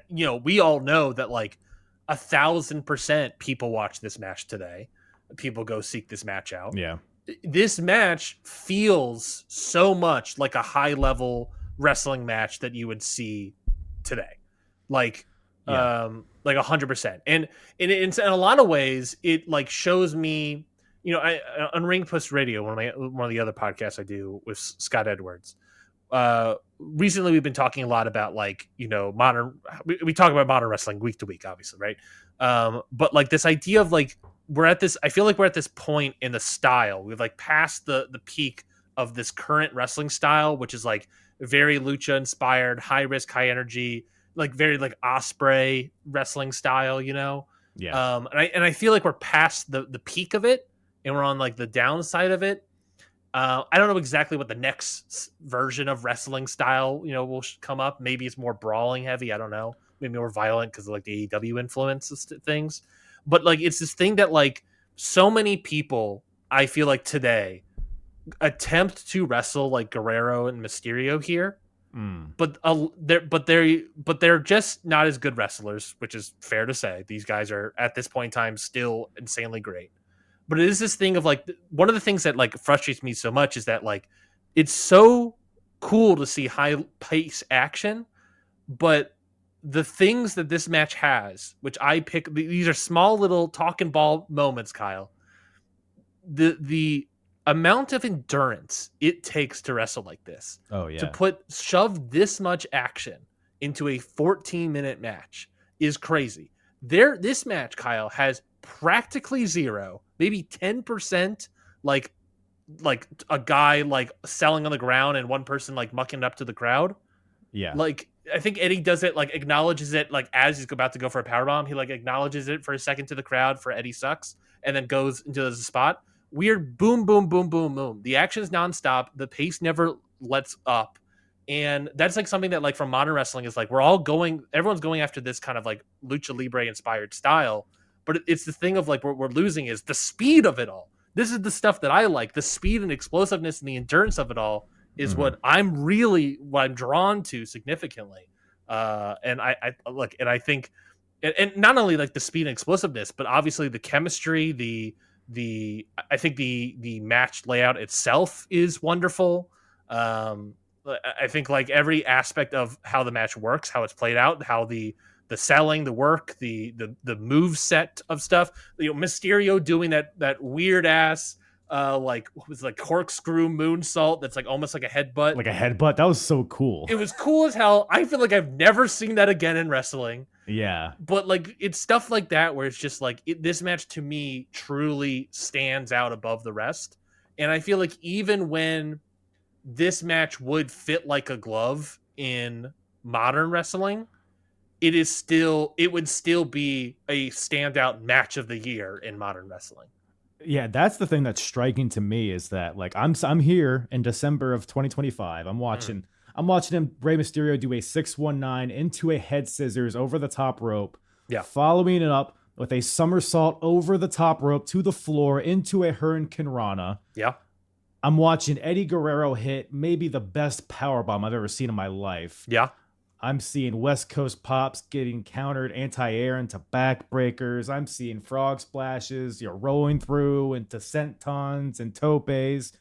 we all know that like 1,000% people watch this match today. People go seek this match out. Yeah. This match feels so much like a high level wrestling match that you would see today. Like 100%. And in a lot of ways, it like shows me, on Ring Post Radio, one of the other podcasts I do with Scott Edwards. Recently, we've been talking a lot about like modern. We talk about modern wrestling week to week, obviously, right? But like this idea of like I feel like we're at this point in the style. We've like passed the peak of this current wrestling style, which is like very lucha inspired, high risk, high energy, like very like Osprey wrestling style, Yeah. And I feel like we're past the peak of it. And we're on like the downside of it. I don't know exactly what the next version of wrestling style, will come up. Maybe it's more brawling heavy. I don't know. Maybe more violent because of like the AEW influence things. But like, it's this thing that like so many people, I feel like today, attempt to wrestle like Guerrero and Mysterio here. But they're just not as good wrestlers, which is fair to say. These guys are at this point in time still insanely great. But it is this thing of like, one of the things that like frustrates me so much is that like, it's so cool to see high pace action, but the things that this match has, which I pick, these are small little talking ball moments, Kyle. The amount of endurance it takes to wrestle like this, to shove this much action into a 14-minute match is crazy. This match, Kyle, has practically zero, maybe 10% like like a guy like selling on the ground and one person like mucking up to the crowd. Yeah. Like I think Eddie does it, like acknowledges it, like as he's about to go for a powerbomb, he like acknowledges it for a second to the crowd for Eddie sucks, and then goes into the spot. Weird boom, boom, boom, boom, boom. The action is nonstop. The pace never lets up. And that's like something that like from modern wrestling is like everyone's going after this kind of like lucha libre inspired style, but it's the thing of like what we're losing is the speed of it all. This is the stuff that I like. The speed and explosiveness and the endurance of it all is what I'm drawn to significantly. And I look, and I think, and not only like the speed and explosiveness, but obviously the chemistry, I think the match layout itself is wonderful. I think like every aspect of how the match works, how it's played out, how the selling, the work, the move set of stuff, Mysterio doing that weird ass like what was like corkscrew moonsault that's like almost like a headbutt. Like a headbutt. That was so cool. It was cool as hell. I feel like I've never seen that again in wrestling. Yeah. But like it's stuff like that where it's just like this match to me truly stands out above the rest. And I feel like even when this match would fit like a glove in modern wrestling, it would still be a standout match of the year in modern wrestling. Yeah, that's the thing that's striking to me is that like I'm here in December of 2025. I'm watching him Rey Mysterio do a 619 into a head scissors over the top rope. Yeah. Following it up with a somersault over the top rope to the floor into a Hurricane Rana. Yeah. I'm watching Eddie Guerrero hit maybe the best powerbomb I've ever seen in my life. Yeah. I'm seeing West Coast pops getting countered anti-air into backbreakers. I'm seeing frog splashes, rolling through into sentons and topes.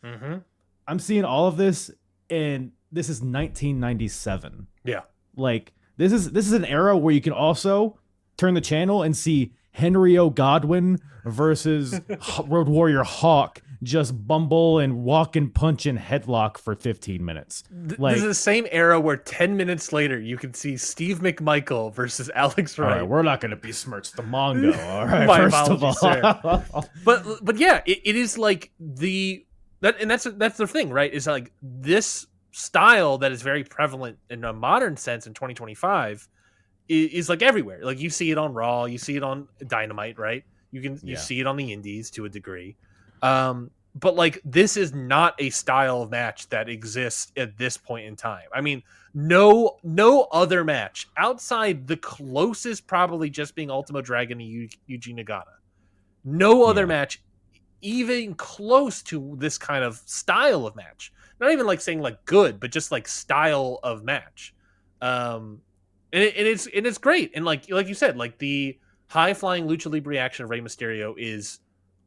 I'm seeing all of this, and this is 1997. Yeah. Like this is an era where you can also turn the channel and see Henry O. Godwin versus Road Warrior Hawk just bumble and walk and punch and headlock for 15 minutes. This is the same era where 10 minutes later you can see Steve McMichael versus Alex Wright. All right, we're not going to besmirch the Mongo. All right, My first of all. apologies, but yeah, it is like that's the thing, right? Is like this style that is very prevalent in a modern sense in 2025 is like everywhere. Like you see it on Raw, you see it on Dynamite, right? You see it on the Indies to a degree. But like this is not a style of match that exists at this point in time. I mean, no other match outside the closest probably just being Ultimo Dragon and Yuji Nagata. No other match even close to this kind of style of match. Not even like saying like good, but just like style of match. And it's great. And like you said, like the high flying lucha libre action of Rey Mysterio is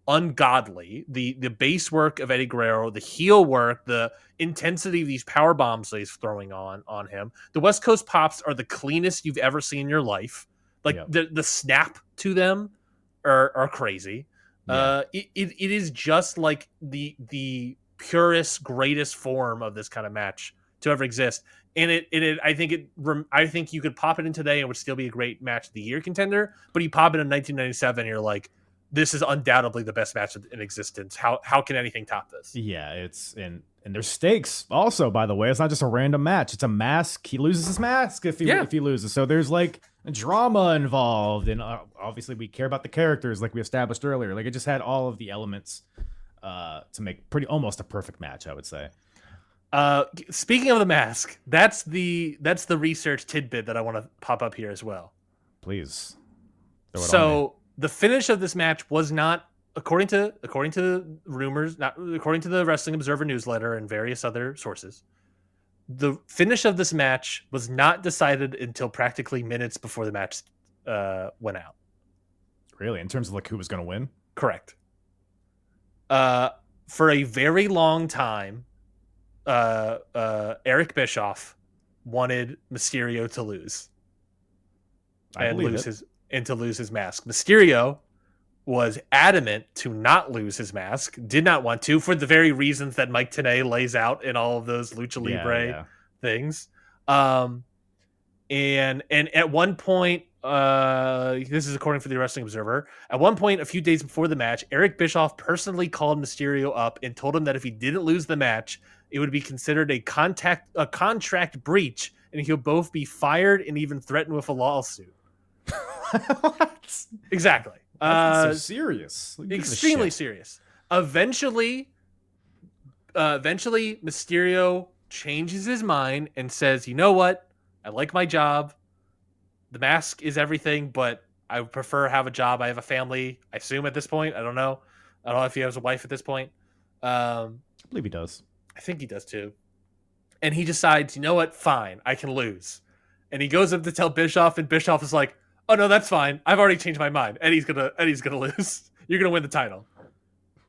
ungodly. The base work of Eddie Guerrero, the heel work, the intensity of these power bombs that he's throwing on him. The West Coast pops are the cleanest you've ever seen in your life. Like the snap to them are crazy. Yeah. It is just like the purest, greatest form of this kind of match to ever exist. And I think you could pop it in today and it would still be a great match of the year contender. But you pop it in 1997, and you're like, this is undoubtedly the best match in existence. How can anything top this? Yeah, it's and there's stakes also, by the way. It's not just a random match. It's a mask. He loses his mask if he loses. So there's like drama involved, and obviously we care about the characters like we established earlier. Like it just had all of the elements to make almost a perfect match, I would say. Speaking of the mask, that's the research tidbit that I want to pop up here as well. Please. So the finish of this match was not, according to rumors, not according to the Wrestling Observer newsletter and various other sources, the finish of this match was not decided until practically minutes before the match went out. Really? In terms of like who was going to win? Correct. For a very long time, Eric Bischoff wanted Mysterio to lose. To lose his mask. Mysterio was adamant to not lose his mask, did not want to, for the very reasons that Mike Tenay lays out in all of those Lucha Libre things. And Eric Bischoff, And at one point, this is according to the Wrestling Observer, at one point a few days before the match, Eric Bischoff personally called Mysterio up and told him that if he didn't lose the match, it would be considered a contract breach, and he'll both be fired and even threatened with a lawsuit. What? Exactly. That's so serious. Extremely serious. Eventually, Mysterio changes his mind and says, "You know what? I like my job. The mask is everything, but I would prefer have a job. I have a family. I assume at this point. I don't know. I don't know if he has a wife at this point. I believe he does. I think he does too. And he decides, you know what? Fine, I can lose. And he goes up to tell Bischoff, and Bischoff is like, "Oh no, that's fine. I've already changed my mind. Eddie's gonna lose. You're gonna win the title."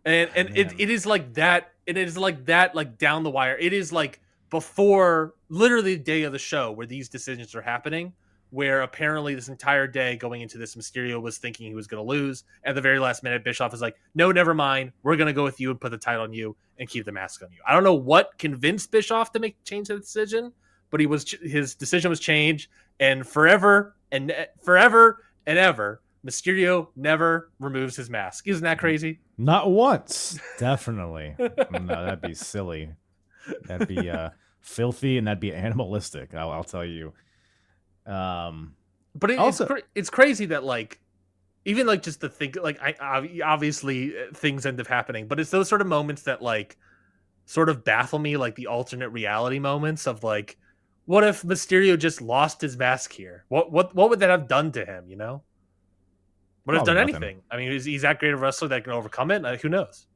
And it is like that. It is like that, like down the wire. It is like before literally the day of the show where these decisions are happening, where apparently this entire day going into this, Mysterio was thinking he was going to lose. At the very last minute, Bischoff is like, "No, never mind. We're going to go with you and put the title on you and keep the mask on you." I don't know what convinced Bischoff to change the decision, but his decision was changed, and forever and ever, Mysterio never removes his mask. Isn't that crazy? Not once. Definitely. No, that'd be silly. That'd be filthy, and that'd be animalistic. I'll tell you. But it's crazy that like, even like just to think like, obviously things end up happening, but it's those sort of moments that like sort of baffle me, like the alternate reality moments of like, what if Mysterio just lost his mask here? What would that have done to him? You know, would have done anything. I mean, he's that great a wrestler that can overcome it. Who knows?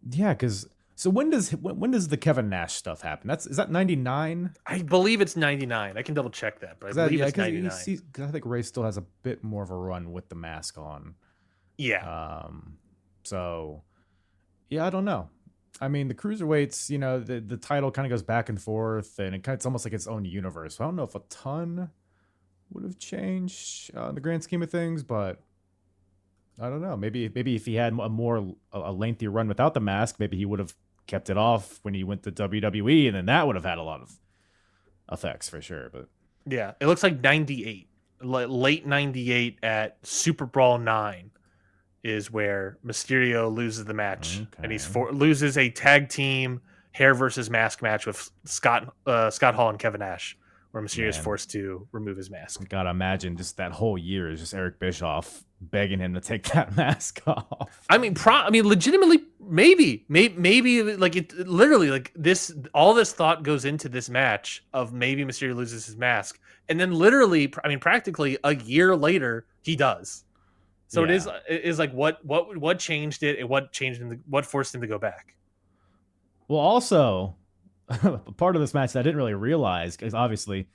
Yeah, because so when does the Kevin Nash stuff happen? Is that 99? I believe it's 99. I can double check that, but I believe it's 99. Because I think Ray still has a bit more of a run with the mask on. Yeah. So yeah, I don't know. I mean, the cruiserweights, you know, the title kind of goes back and forth, and it's almost like its own universe. So I don't know if a ton would have changed in the grand scheme of things, but I don't know. Maybe if he had a lengthy run without the mask, maybe he would have kept it off when he went to WWE, and then that would have had a lot of effects for sure. But yeah, it looks like 98, late 98 at Super Brawl 9 is where Mysterio loses the match, and loses a tag team hair versus mask match with Scott Hall and Kevin Nash, where Mysterio is forced to remove his mask. Gotta imagine just that whole year is just Eric Bischoff begging him to take that mask off. I mean, legitimately, maybe like it literally like this. All this thought goes into this match of maybe Mysterio loses his mask, and then literally, practically a year later, he does. So yeah. It is like what changed it, and what forced him to go back. Well, also, part of this match that I didn't really realize, because obviously,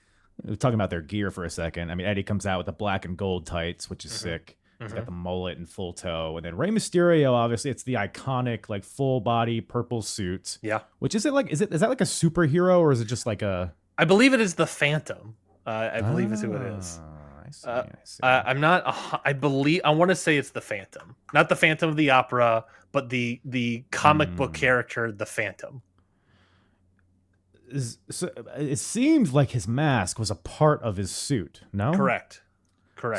we're talking about their gear for a second. I mean, Eddie comes out with the black and gold tights, which is sick. He's got the mullet and full toe. And then Rey Mysterio, obviously, it's the iconic, like, full body purple suit. Yeah. Which is that like a superhero, or is it just like a... I believe it is the Phantom. I believe is who it is. I see. I'm not... I want to say it's the Phantom. Not the Phantom of the Opera, but the comic book character, the Phantom. So it seems like his mask was a part of his suit, no? Correct.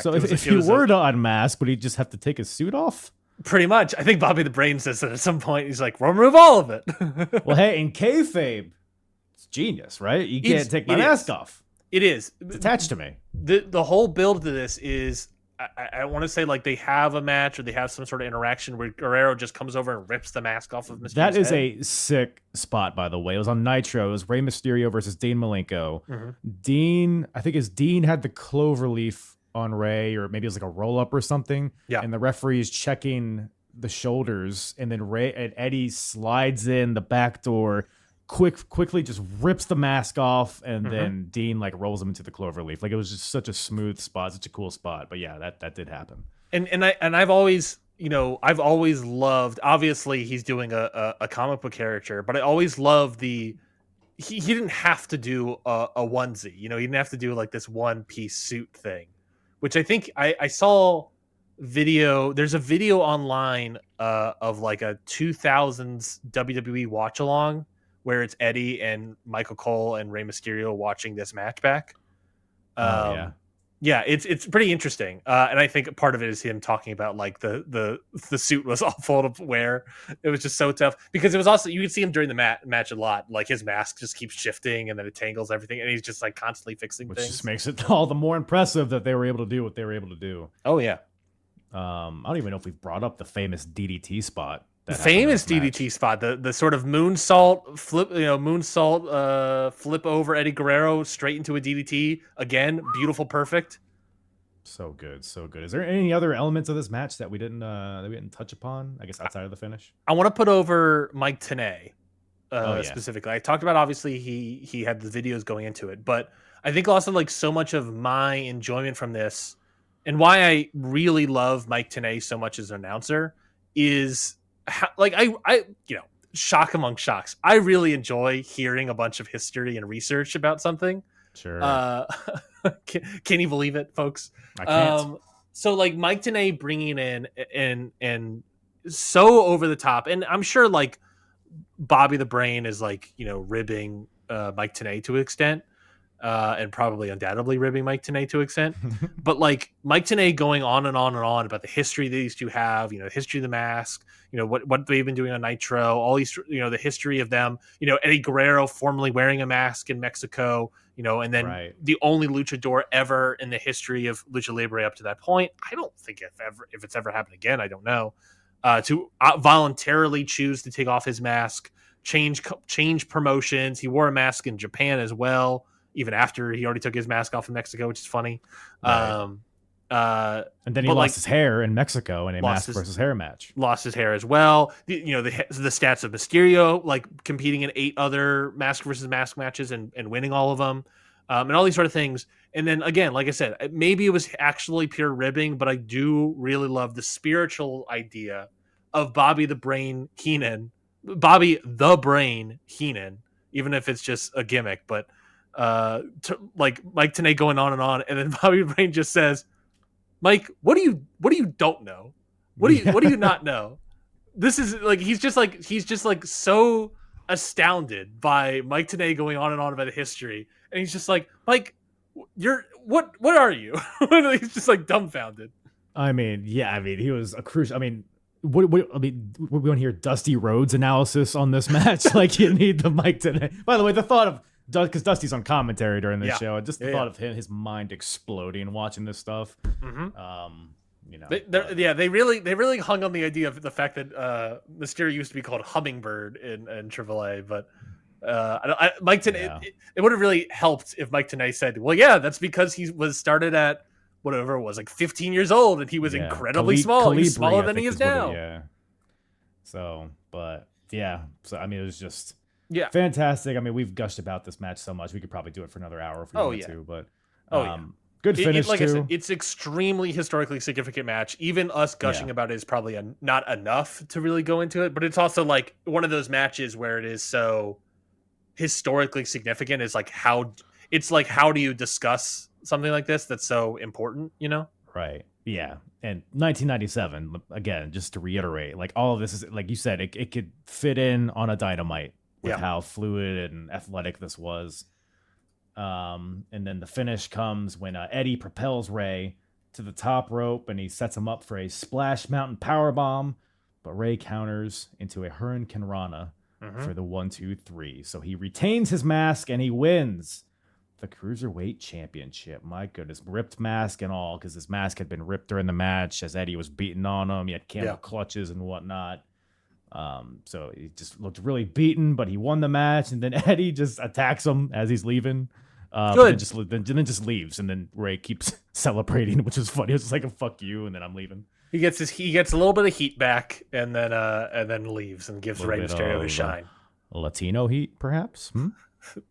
So if he were to unmask, would he just have to take his suit off? Pretty much. I think Bobby the Brain says that at some point. He's like, "We'll remove all of it." Well, hey, in kayfabe, it's genius, right? You can't take my mask off. It is. It's attached to me. The whole build to this is, I want to say, like, they have a match or they have some sort of interaction where Guerrero just comes over and rips the mask off of Mysterio's That is head. a sick spot, by the way. It was on Nitro. It was Rey Mysterio versus Dean Malenko. Dean had the cloverleaf on Rey, or maybe it was like a roll-up or something. Yeah. And the referee is checking the shoulders, and then Eddie slides in the back door, quickly just rips the mask off, and then Dean like rolls him into the cloverleaf. Like, it was just such a smooth spot, such a cool spot. But yeah, that did happen. And I've always loved, obviously he's doing a comic book character, but I always loved he didn't have to do a onesie. He didn't have to do like this one piece suit thing, which I think I saw video. There's a video online of like a 2000s WWE watch along, where it's Eddie and Michael Cole and Rey Mysterio watching this match back. Yeah, it's pretty interesting, and I think part of it is him talking about like the suit was awful to wear. It was just so tough because it was also you could see him during the match a lot. Like his mask just keeps shifting and then it tangles everything, and he's just like constantly fixing which things. Just makes it all the more impressive that they were able to do what they were able to do. Oh yeah. I don't even know if we've brought up the famous DDT spot. The famous DDT spot, the sort of moonsault flip over Eddie Guerrero straight into a DDT. Again, beautiful, perfect. So good, so good. Is there any other elements of this match that we didn't touch upon? I guess outside of the finish. I want to put over Mike Tenay specifically. I talked about obviously he had the videos going into it, but I think also like so much of my enjoyment from this and why I really love Mike Tenay so much as an announcer is. Like I shock among shocks. I really enjoy hearing a bunch of history and research about something. Sure. Can you believe it, folks? I can't. So like Mike Tenay bringing in and so over the top, and I'm sure like Bobby the Brain is like ribbing Mike Tenay to an extent. And probably undoubtedly ribbing Mike Tenay to an extent. But like Mike Tenay going on and on and on about the history these two have, the history of the mask, what they've been doing on Nitro, all these, the history of them, Eddie Guerrero formerly wearing a mask in Mexico, and then the only luchador ever in the history of Lucha Libre up to that point. I don't think if it's ever happened again, I don't know, to voluntarily choose to take off his mask, change promotions. He wore a mask in Japan as well, even after he already took his mask off in Mexico, which is funny. Right. And then he lost his hair in Mexico in a mask versus hair match. Lost his hair as well. The stats of Mysterio, like competing in 8 other mask versus mask matches and winning all of them, and all these sort of things. And then again, like I said, maybe it was actually pure ribbing, but I do really love the spiritual idea of Bobby the Brain Heenan, even if it's just a gimmick, but like Mike Tenay going on, and then Bobby Brain just says, "Mike, what do you don't know? What do you not know?" This is like he's just like so astounded by Mike Tenay going on and on about the history, and he's just like, "Mike, you're what are you?" He's just like dumbfounded. I mean, he was a crucial. I mean, we want to hear Dusty Rhodes analysis on this match. Like you need the Mike Tenay. By the way, the thought of because Dusty's on commentary during this show, and just the thought of his mind exploding watching this stuff. They really hung on the idea of the fact that Mysterio used to be called Hummingbird in AAA, but Mike Tenay, it would have really helped if Mike Tenay said, "Well, yeah, that's because he was started at whatever it was, like 15 years old, and he was incredibly small. He's smaller than he is now." So I mean, it was just. Yeah, fantastic. I mean, we've gushed about this match so much. We could probably do it for another hour if we wanted to. But good finish like too. I said, it's extremely historically significant match. Even us gushing about it is probably not enough to really go into it. But it's also like one of those matches where it is so historically significant. Is like how do you discuss something like this that's so important? Right. Yeah. And 1997 again, just to reiterate, like all of this is like you said, it could fit in on a Dynamite. With how fluid and athletic this was. And then the finish comes when Eddie propels Ray to the top rope and he sets him up for a Splash Mountain powerbomb, but Ray counters into a Hurricane Rana for the 1-2-3. So he retains his mask and he wins the Cruiserweight Championship. My goodness, ripped mask and all, because his mask had been ripped during the match as Eddie was beating on him. He had camel clutches and whatnot. So he just looked really beaten, but he won the match, and then Eddie just attacks him as he's leaving. Then just leaves, and then Ray keeps celebrating, which is funny. It's just like a fuck you, and then I'm leaving. He gets a little bit of heat back, and then leaves and gives Rey Mysterio his shine. Latino heat, perhaps.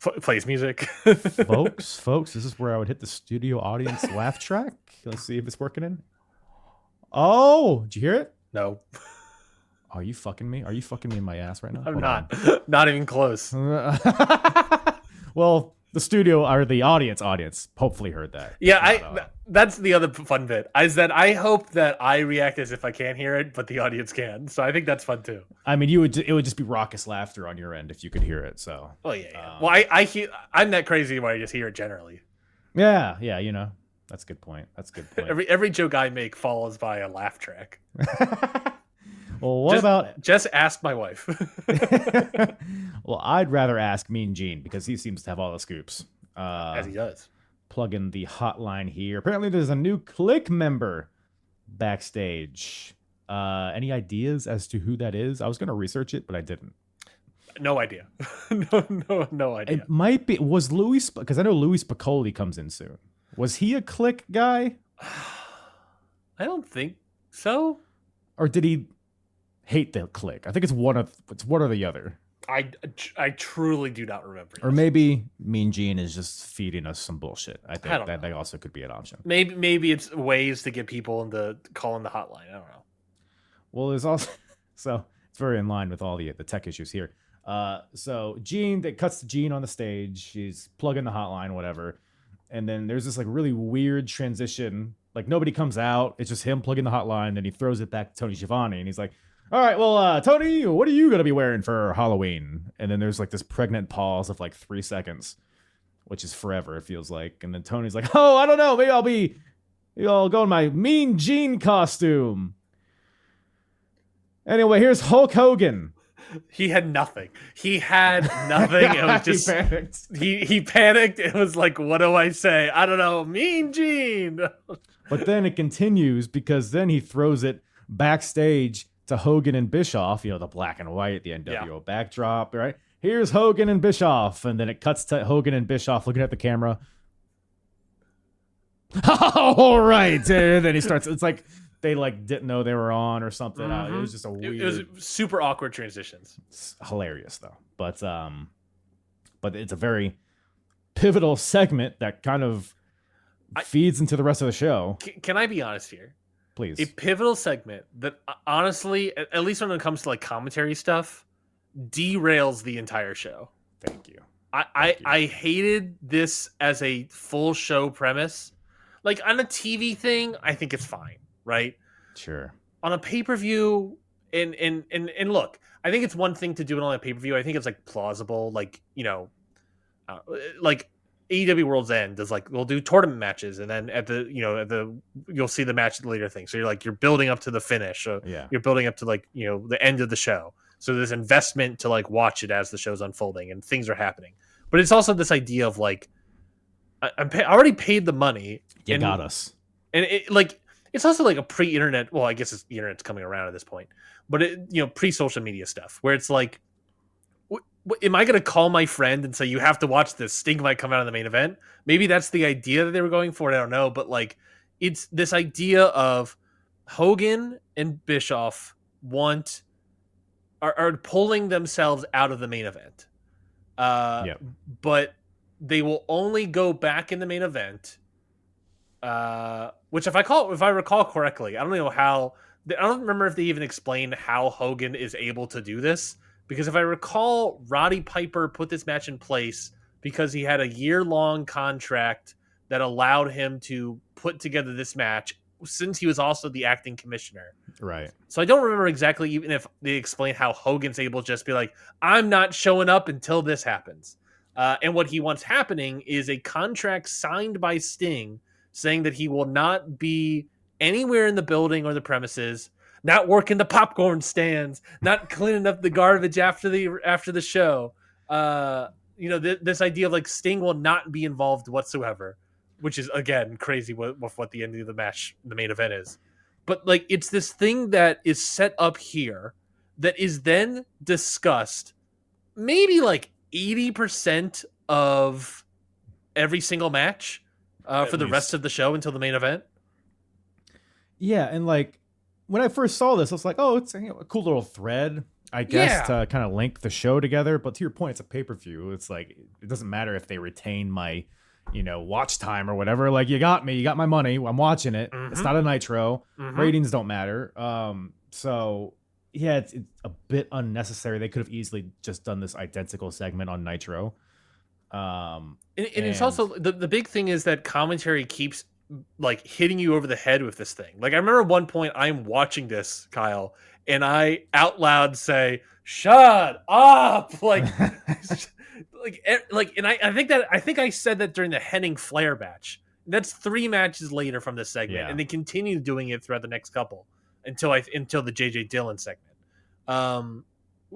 Plays music. folks, this is where I would hit the studio audience laugh track. Let's see if it's working in. Oh, did you hear it? No. Are you fucking me? Are you fucking me in my ass right now? I'm not. Not even close. Well, the studio or the audience hopefully heard that. Yeah, that's the other fun bit. Is that I hope that I react as if I can't hear it, but the audience can. So I think that's fun too. I mean, it would just be raucous laughter on your end if you could hear it. So. Oh yeah. Well, I'm that crazy where I just hear it generally. Yeah, you know, that's a good point. That's a good point. Every joke I make follows by a laugh track. Well, what about just ask my wife? Well, I'd rather ask Mean Gene because he seems to have all the scoops. As he does. Plug in the hotline here. Apparently, there's a new Click member backstage. Any ideas as to who that is? I was going to research it, but I didn't. No idea. no idea. It might be. Was Louis, because I know Louis Piccoli comes in soon. Was he a Click guy? I don't think so. Or did he hate the Click? I think it's one or the other. I truly do not remember. Or maybe Mean Gene is just feeding us some bullshit. I think that also could be an option. Maybe it's ways to get people into calling the hotline. I don't know. Well, there's also so it's very in line with all the tech issues here. So Gene, that cuts to Gene on the stage. She's plugging the hotline, whatever. And then there's this like really weird transition. Like nobody comes out. It's just him plugging the hotline. Then he throws it back to Tony Schiavone, and he's like, "All right, well, Tony, what are you gonna be wearing for Halloween?" And then there's like this pregnant pause of like 3 seconds, which is forever. It feels like. And then Tony's like, "Oh, I don't know. Maybe I'll go in my Mean Gene costume." Anyway, here's Hulk Hogan. He had nothing. It was just he panicked. He panicked. It was like, what do I say? I don't know. Mean Gene. But then it continues because then he throws it backstage to Hogan and Bischoff. You know, the black and white, the NWO backdrop. Right, here's Hogan and Bischoff, and then it cuts to Hogan and Bischoff looking at the camera. All right, and then he starts. It's like they like didn't know they were on or something. Mm-hmm. It was just a weird. It was super awkward transitions. It's hilarious though, but it's a very pivotal segment that kind of feeds into the rest of the show. Can I be honest here? Please. A pivotal segment that honestly, at least when it comes to like commentary stuff, derails the entire show. Thank you. I hated this as a full show premise. Like on a TV thing, I think it's fine, right? Sure. On a pay-per-view, and look, I think it's one thing to do it on a pay-per-view. I think it's like plausible, like, you know, like AEW World's End does, like, we'll do tournament matches, and then you'll see the match at the later thing. So you're building up to the finish. So you're building up to, like, you know, the end of the show. So there's investment to like watch it as the show's unfolding and things are happening. But it's also this idea of like, I already paid the money. You got us. And it's also like a pre-internet. Well, I guess the internet's coming around at this point, but pre-social media stuff where it's like, am I going to call my friend and say, you have to watch this? Sting might come out in the main event. Maybe that's the idea that they were going for. I don't know. But like, it's this idea of Hogan and Bischoff are pulling themselves out of the main event. But they will only go back in the main event. Which if I recall correctly, I don't know how. I don't remember if they even explained how Hogan is able to do this. Because if I recall, Roddy Piper put this match in place because he had a year-long contract that allowed him to put together this match since he was also the acting commissioner. Right. So I don't remember exactly even if they explain how Hogan's able to just be like, I'm not showing up until this happens. And what he wants happening is a contract signed by Sting saying that he will not be anywhere in the building or the premises, not working the popcorn stands, not cleaning up the garbage after the show. This idea of like Sting will not be involved whatsoever, which is again crazy with what the end of the match, the main event is. But like, it's this thing that is set up here that is then discussed maybe like 80% of every single match for the rest of the show until the main event. Yeah, and like, when I first saw this, I was like, oh, it's a cool little thread, I guess, to kind of link the show together. But to your point, it's a pay-per-view. It's like, it doesn't matter if they retain my, watch time or whatever. Like, you got me. You got my money. I'm watching it. Mm-hmm. It's not a Nitro. Mm-hmm. Ratings don't matter. So, yeah, it's a bit unnecessary. They could have easily just done this identical segment on Nitro. And it's also, the big thing is that commentary keeps like hitting you over the head with this thing. Like I remember at one point I'm watching this, Kyle, and I out loud say, "Shut up!" Like, and I think I said that during the Henning Flair match. That's 3 matches later from this segment, and they continue doing it throughout the next couple until the JJ Dillon segment.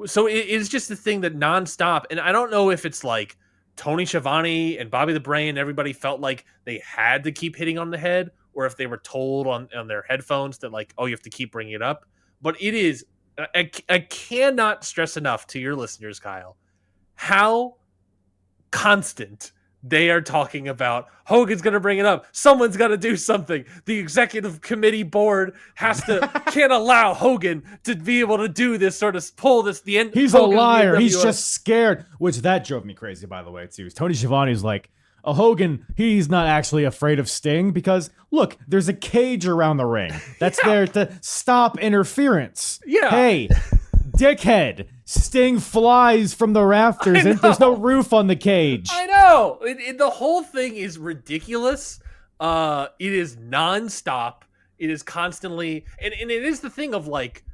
So it's just the thing that nonstop, and I don't know if it's like Tony Schiavone and Bobby the Brain, everybody felt like they had to keep hitting on the head, or if they were told on their headphones that like, oh, you have to keep bringing it up. But it is, I cannot stress enough to your listeners, Kyle, how constant they are talking about. Hogan's going to bring it up. Someone's got to do something. The executive committee board can't allow Hogan to be able to do this sort of pull this. The end. He's Hogan, a liar. He's just scared, which that drove me crazy, by the way, too. Tony Schiavone's like, Hogan, he's not actually afraid of Sting because, look, there's a cage around the ring. That's there to stop interference. Yeah. Hey, dickhead, Sting flies from the rafters and there's no roof on the cage. I know. The whole thing is ridiculous. It is nonstop. It is constantly, and it is the thing of like,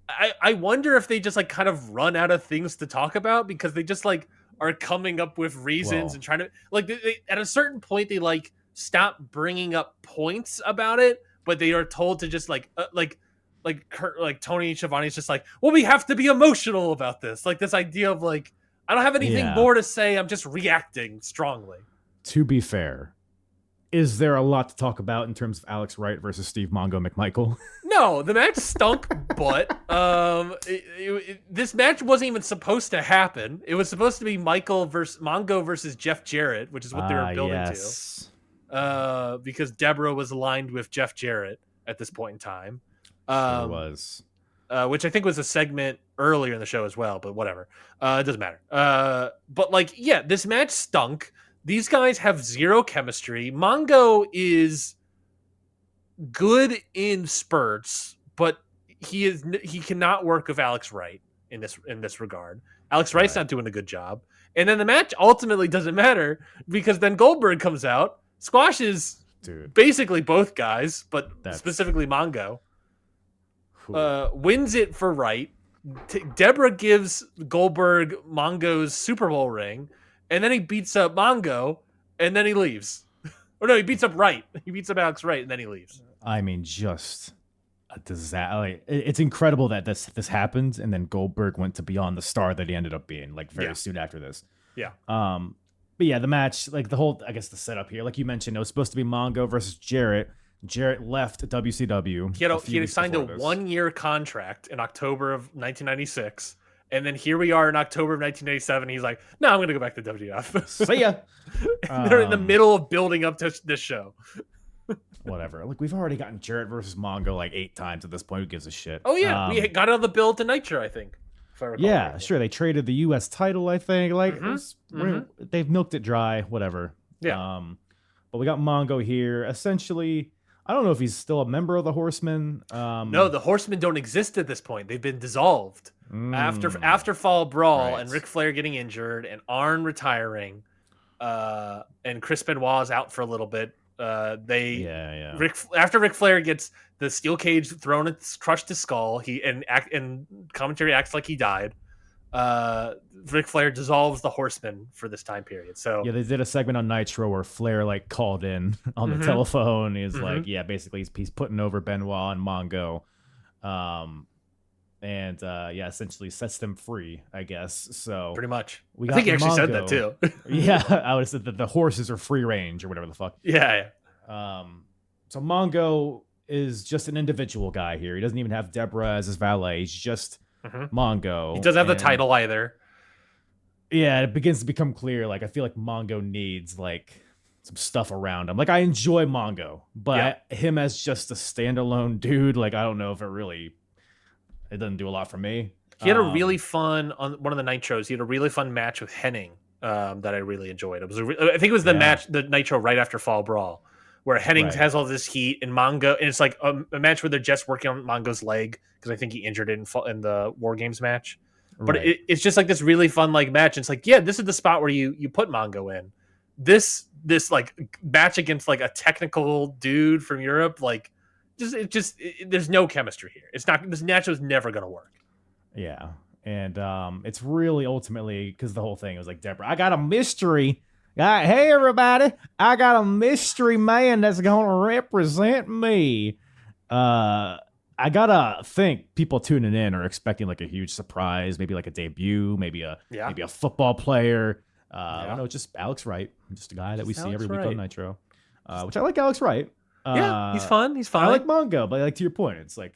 I wonder if they just like kind of run out of things to talk about because they just like are coming up with reasons and trying to like they, at a certain point they like stop bringing up points about it, but they are told to just like Tony Schiavone's just like, well, we have to be emotional about this. Like this idea of like, I don't have anything more to say. I'm just reacting strongly. To be fair, is there a lot to talk about in terms of Alex Wright versus Steve Mongo McMichael? No, the match stunk, but this match wasn't even supposed to happen. It was supposed to be Mongo versus Jeff Jarrett, which is what they were building to. Because Deborah was aligned with Jeff Jarrett at this point in time. Sure was. Which I think was a segment earlier in the show as well, but whatever. It doesn't matter. But like, yeah, this match stunk. These guys have zero chemistry. Mongo is good in spurts, but he cannot work with Alex Wright in this regard. Alex Wright's not doing a good job. And then the match ultimately doesn't matter because then Goldberg comes out, squashes basically both guys, but specifically Mongo. Wins it for Wright. Deborah gives Goldberg Mongo's Super Bowl ring, and then he beats up Mongo, and then he leaves. Or no, he beats up Wright. He beats up Alex Wright, and then he leaves. I mean, just a disaster. Like, it's incredible that this happened, and then Goldberg went to beyond the star that he ended up being, like very soon after this. Yeah. But yeah, the match, like the whole, I guess the setup here, like you mentioned, it was supposed to be Mongo versus Jarrett. Jarrett left WCW. He had signed a 1-year contract in October of 1996. And then here we are in October of 1997. He's like, no, I'm going to go back to WWF. See ya. They're in the middle of building up to this show. Whatever. Like, we've already gotten Jarrett versus Mongo like 8 times at this point. Who gives a shit? Oh, yeah. We got it on the bill to Nitro, I think. If I recall correctly. Sure. They traded the U.S. title, I think. Like, they've milked it dry. Whatever. Yeah. But we got Mongo here. Essentially, I don't know if he's still a member of the Horsemen. No, the Horsemen don't exist at this point. They've been dissolved. After Fall Brawl and Ric Flair getting injured and Arn retiring, and Chris Benoit's out for a little bit. After Ric Flair gets the steel cage thrown and crushed his skull, and commentary acts like he died. Ric Flair dissolves the Horsemen for this time period. So yeah, they did a segment on Nitro where Flair like called in on the telephone. He's like, basically he's putting over Benoit and Mongo, and essentially sets them free, I guess. So pretty much. I think he actually said that too. Yeah, I would have said that the horses are free range or whatever the fuck. Yeah. So Mongo is just an individual guy here. He doesn't even have Deborah as his valet. He's just Mongo. He doesn't have the title either. Yeah, it begins to become clear. Like, I feel like Mongo needs like some stuff around him. Like, I enjoy Mongo, but him as just a standalone dude, like, I don't know if it doesn't do a lot for me. He had a really fun on one of the Nitros. He had a really fun match with Henning that I really enjoyed. It was I think it was the match, the Nitro right after Fall Brawl, where Henning has all this heat and Mongo, and it's like a match where they're just working on Mongo's leg because I think he injured it in the War Games match. But it's just like this really fun like match. And it's like, yeah, this is the spot where you put Mongo in. This like match against like a technical dude from Europe, like there's no chemistry here. It's not. This match was never going to work. Yeah, And it's really ultimately because the whole thing was like, Deborah, I got a mystery. Hey, everybody, I got a mystery man that's going to represent me. I gotta think people tuning in are expecting like a huge surprise, maybe like a debut, maybe a football player. No, just Alex Wright, just a guy that we see every week on Nitro, which I like Alex Wright. Yeah, he's fun. He's fine. I like Mongo, but like to your point, it's like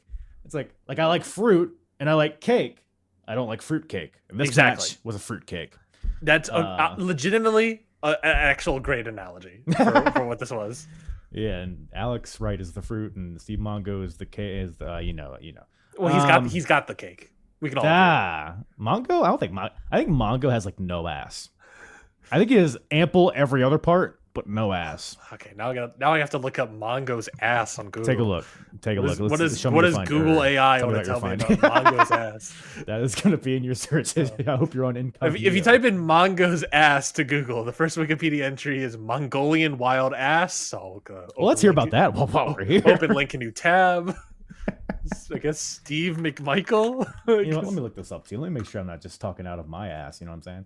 I like fruit and I like cake. I don't like fruit cake. And this match was a fruit cake. That's legitimately an actual great analogy for what this was. Yeah, and Alex Wright is the fruit, and Steve Mongo is the cake. Well, he's got the cake. We can all Mongo. I think Mongo has like no ass. I think he has ample every other part, but no ass. Okay, now I have to look up Mongo's ass on Google. Take a look. What does Google AI want to tell me about Mongo's ass? That is going to be in your search. I hope you're on income. If you type in Mongo's ass to Google, the first Wikipedia entry is Mongolian wild ass. So let's hear about that while we're here. Open link a new tab. I guess Steve McMichael. Let me look this up too. Let me make sure I'm not just talking out of my ass. You know what I'm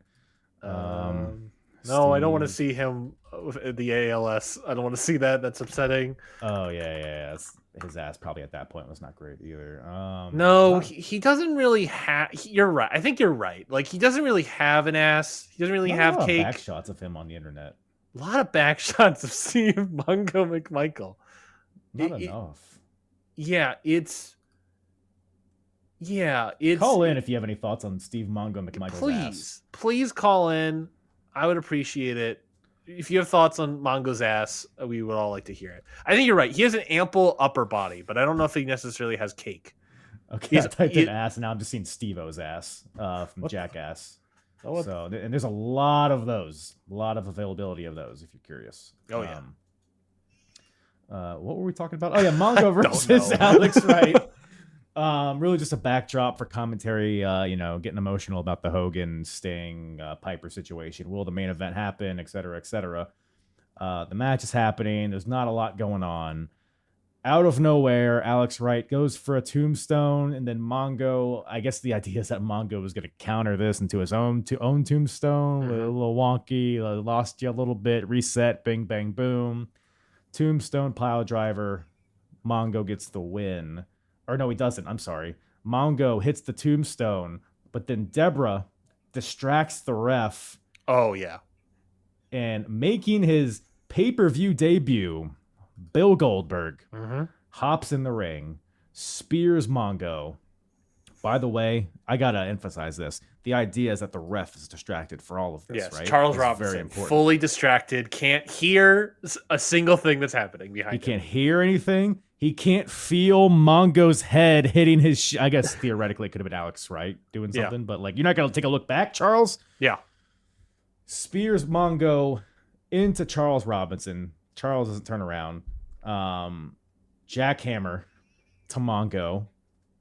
saying? No, I don't want to see him with the ALS. I don't want to see that. That's upsetting. Oh yeah. His ass probably at that point was not great either. No, he doesn't really have. You're right. I think you're right. Like he doesn't really have an ass. He doesn't really have cake. Back shots of him on the internet. A lot of back shots of Steve Mongo McMichael. Not enough. It's call in if you have any thoughts on Steve Mongo McMichael's ass. Please call in. I would appreciate it. If you have thoughts on Mongo's ass, we would all like to hear it. I think you're right. He has an ample upper body, but I don't know if he necessarily has cake. Okay, I typed in ass, and now I'm just seeing Steve-O's ass from Jackass. So, and there's a lot of those. A lot of availability of those, if you're curious. Oh, yeah. What were we talking about? Oh, yeah, Mongo versus Alex Wright. Really just a backdrop for commentary, getting emotional about the Hogan Sting Piper situation. Will the main event happen, et cetera, et cetera. The match is happening. There's not a lot going on. Out of nowhere, Alex Wright goes for a tombstone, and then Mongo, I guess the idea is that Mongo was going to counter this into his own tombstone. A little wonky, lost you a little bit, reset, bing, bang, boom. Tombstone pile driver. Mongo gets the win. Or no, he doesn't. I'm sorry. Mongo hits the tombstone, but then Deborah distracts the ref. Oh, yeah. And making his pay-per-view debut, Bill Goldberg hops in the ring, spears Mongo. By the way, I got to emphasize this. The idea is that the ref is distracted for all of this, right? Charles Robinson, very important. Fully distracted, can't hear a single thing that's happening behind him. He can't hear anything. He can't feel Mongo's head hitting his... I guess theoretically it could have been Alex Wright doing something, but like, you're not going to take a look back, Charles? Yeah. Spears Mongo into Charles Robinson. Charles doesn't turn around. Jackhammer to Mongo.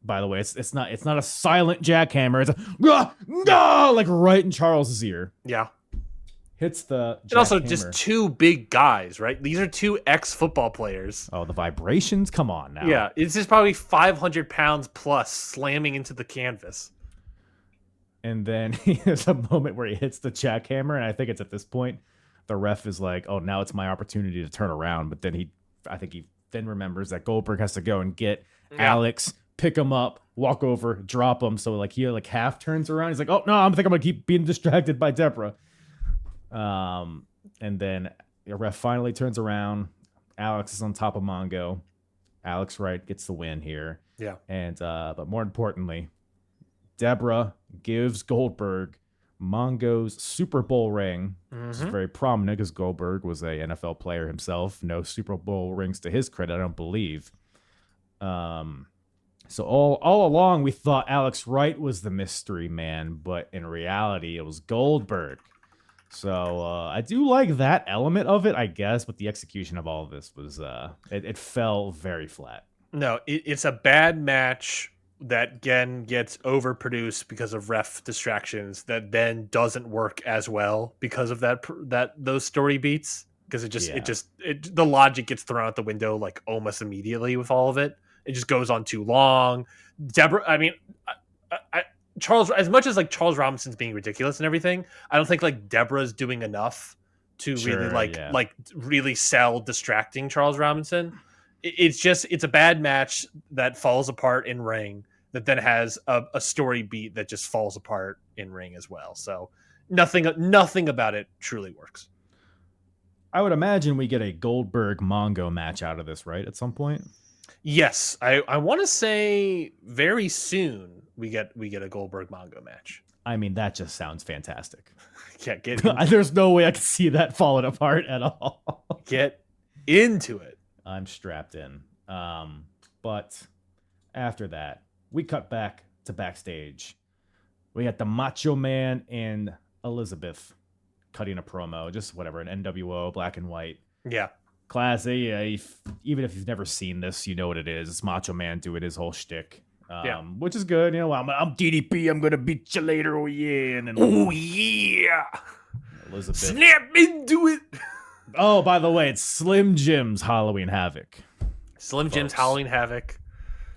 By the way, it's not a silent jackhammer. It's a like right in Charles's ear. Yeah. Hits the and also just two big guys, right? These are two ex-football players. Oh, the vibrations? Come on now. Yeah, it's just probably 500 pounds plus slamming into the canvas. And then there's a moment where he hits the jackhammer, and I think it's at this point the ref is like, "Oh, now it's my opportunity to turn around." But then I think he then remembers that Goldberg has to go and get Alex, pick him up, walk over, drop him. So like he like half turns around. He's like, "Oh no, I think I'm gonna keep being distracted by Deborah." And then the ref finally turns around. Alex is on top of Mongo. Alex Wright gets the win here. Yeah. And but more importantly, Deborah gives Goldberg Mongo's Super Bowl ring. This is very prominent because Goldberg was a NFL player himself. No Super Bowl rings to his credit, I don't believe. So all along we thought Alex Wright was the mystery man, but in reality it was Goldberg. So I do like that element of it, I guess, but the execution of all of this was it fell very flat. No, it's a bad match that again gets overproduced because of ref distractions that then doesn't work as well because of those story beats, because the logic gets thrown out the window like almost immediately with all of it. It just goes on too long. Deborah, I mean, Charles, as much as like Charles Robinson's being ridiculous and everything, I don't think like Deborah's doing enough to really like really sell distracting Charles Robinson. It's a bad match that falls apart in ring that then has a story beat that just falls apart in ring as well. So nothing about it truly works. I would imagine we get a Goldberg Mongo match out of this, right? At some point. Yes, I want to say very soon we get a Goldberg Mongo match. I mean, that just sounds fantastic. Yeah, there's no way I can see that falling apart at all. Get into it. I'm strapped in. But after that, we cut back to backstage. We got the Macho Man and Elizabeth cutting a promo, just whatever, an NWO black and white. Yeah. Classy. Yeah, even if you've never seen this, you know what it is. It's Macho Man doing his whole shtick. Which is good. You know, I'm DDP. I'm gonna beat you later. Oh yeah. And then, oh yeah. Elizabeth. Snap into it. Oh, by the way, it's Slim Jim's Halloween Havoc. Slim Jim's Halloween Havoc.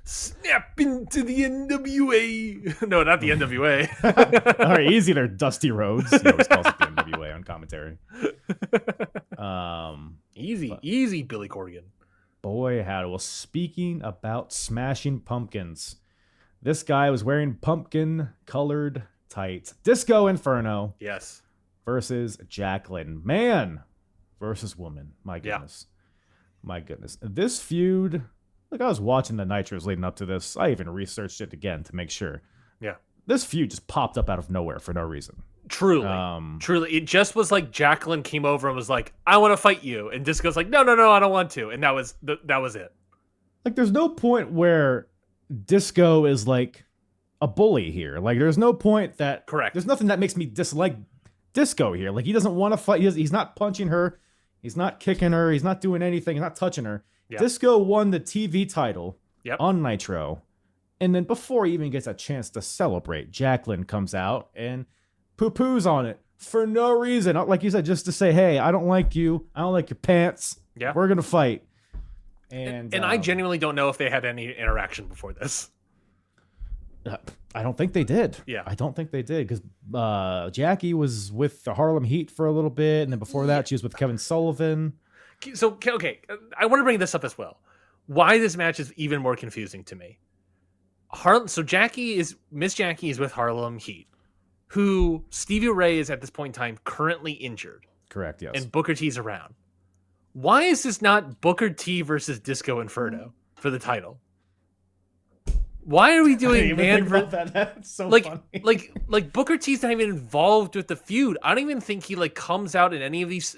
Snap into the NWA. No, not the NWA. All right, easy there, Dusty Rhodes. He always calls it the NWA on commentary. Easy, Billy Corgan. Boy, howdy. Well, speaking about smashing pumpkins, this guy was wearing pumpkin-colored tights. Disco Inferno. Yes. Versus Jacqueline. Man versus woman. My goodness. Yeah. My goodness. This feud... Like, I was watching the Nitros leading up to this. I even researched it again to make sure. Yeah. This feud just popped up out of nowhere for no reason. Truly. It just was like Jacqueline came over and was like, I want to fight you. And Disco's like, no, I don't want to. And that was it. Like, there's no point where Disco is like a bully here. Like, there's no point that... Correct. There's nothing that makes me dislike Disco here. Like, he doesn't want to fight. He's not punching her. He's not kicking her. He's not doing anything. He's not touching her. Yep. Disco won the TV title on Nitro. And then before he even gets a chance to celebrate, Jacqueline comes out and poo-poos on it for no reason. Like you said, just to say, hey, I don't like you. I don't like your pants. Yeah. We're going to fight. And I genuinely don't know if they had any interaction before this. I don't think they did. Yeah. I don't think they did because Jackie was with the Harlem Heat for a little bit. And then before that, she was with Kevin Sullivan. So, okay, I want to bring this up as well. Why this match is even more confusing to me. So Miss Jackie is with Harlem Heat, who Stevie Ray is at this point in time currently injured. Correct, yes. And Booker T's around. Why is this not Booker T versus Disco Inferno for the title? Why are we doing That's so funny. Like Booker T's not even involved with the feud. I don't even think he like comes out in any of these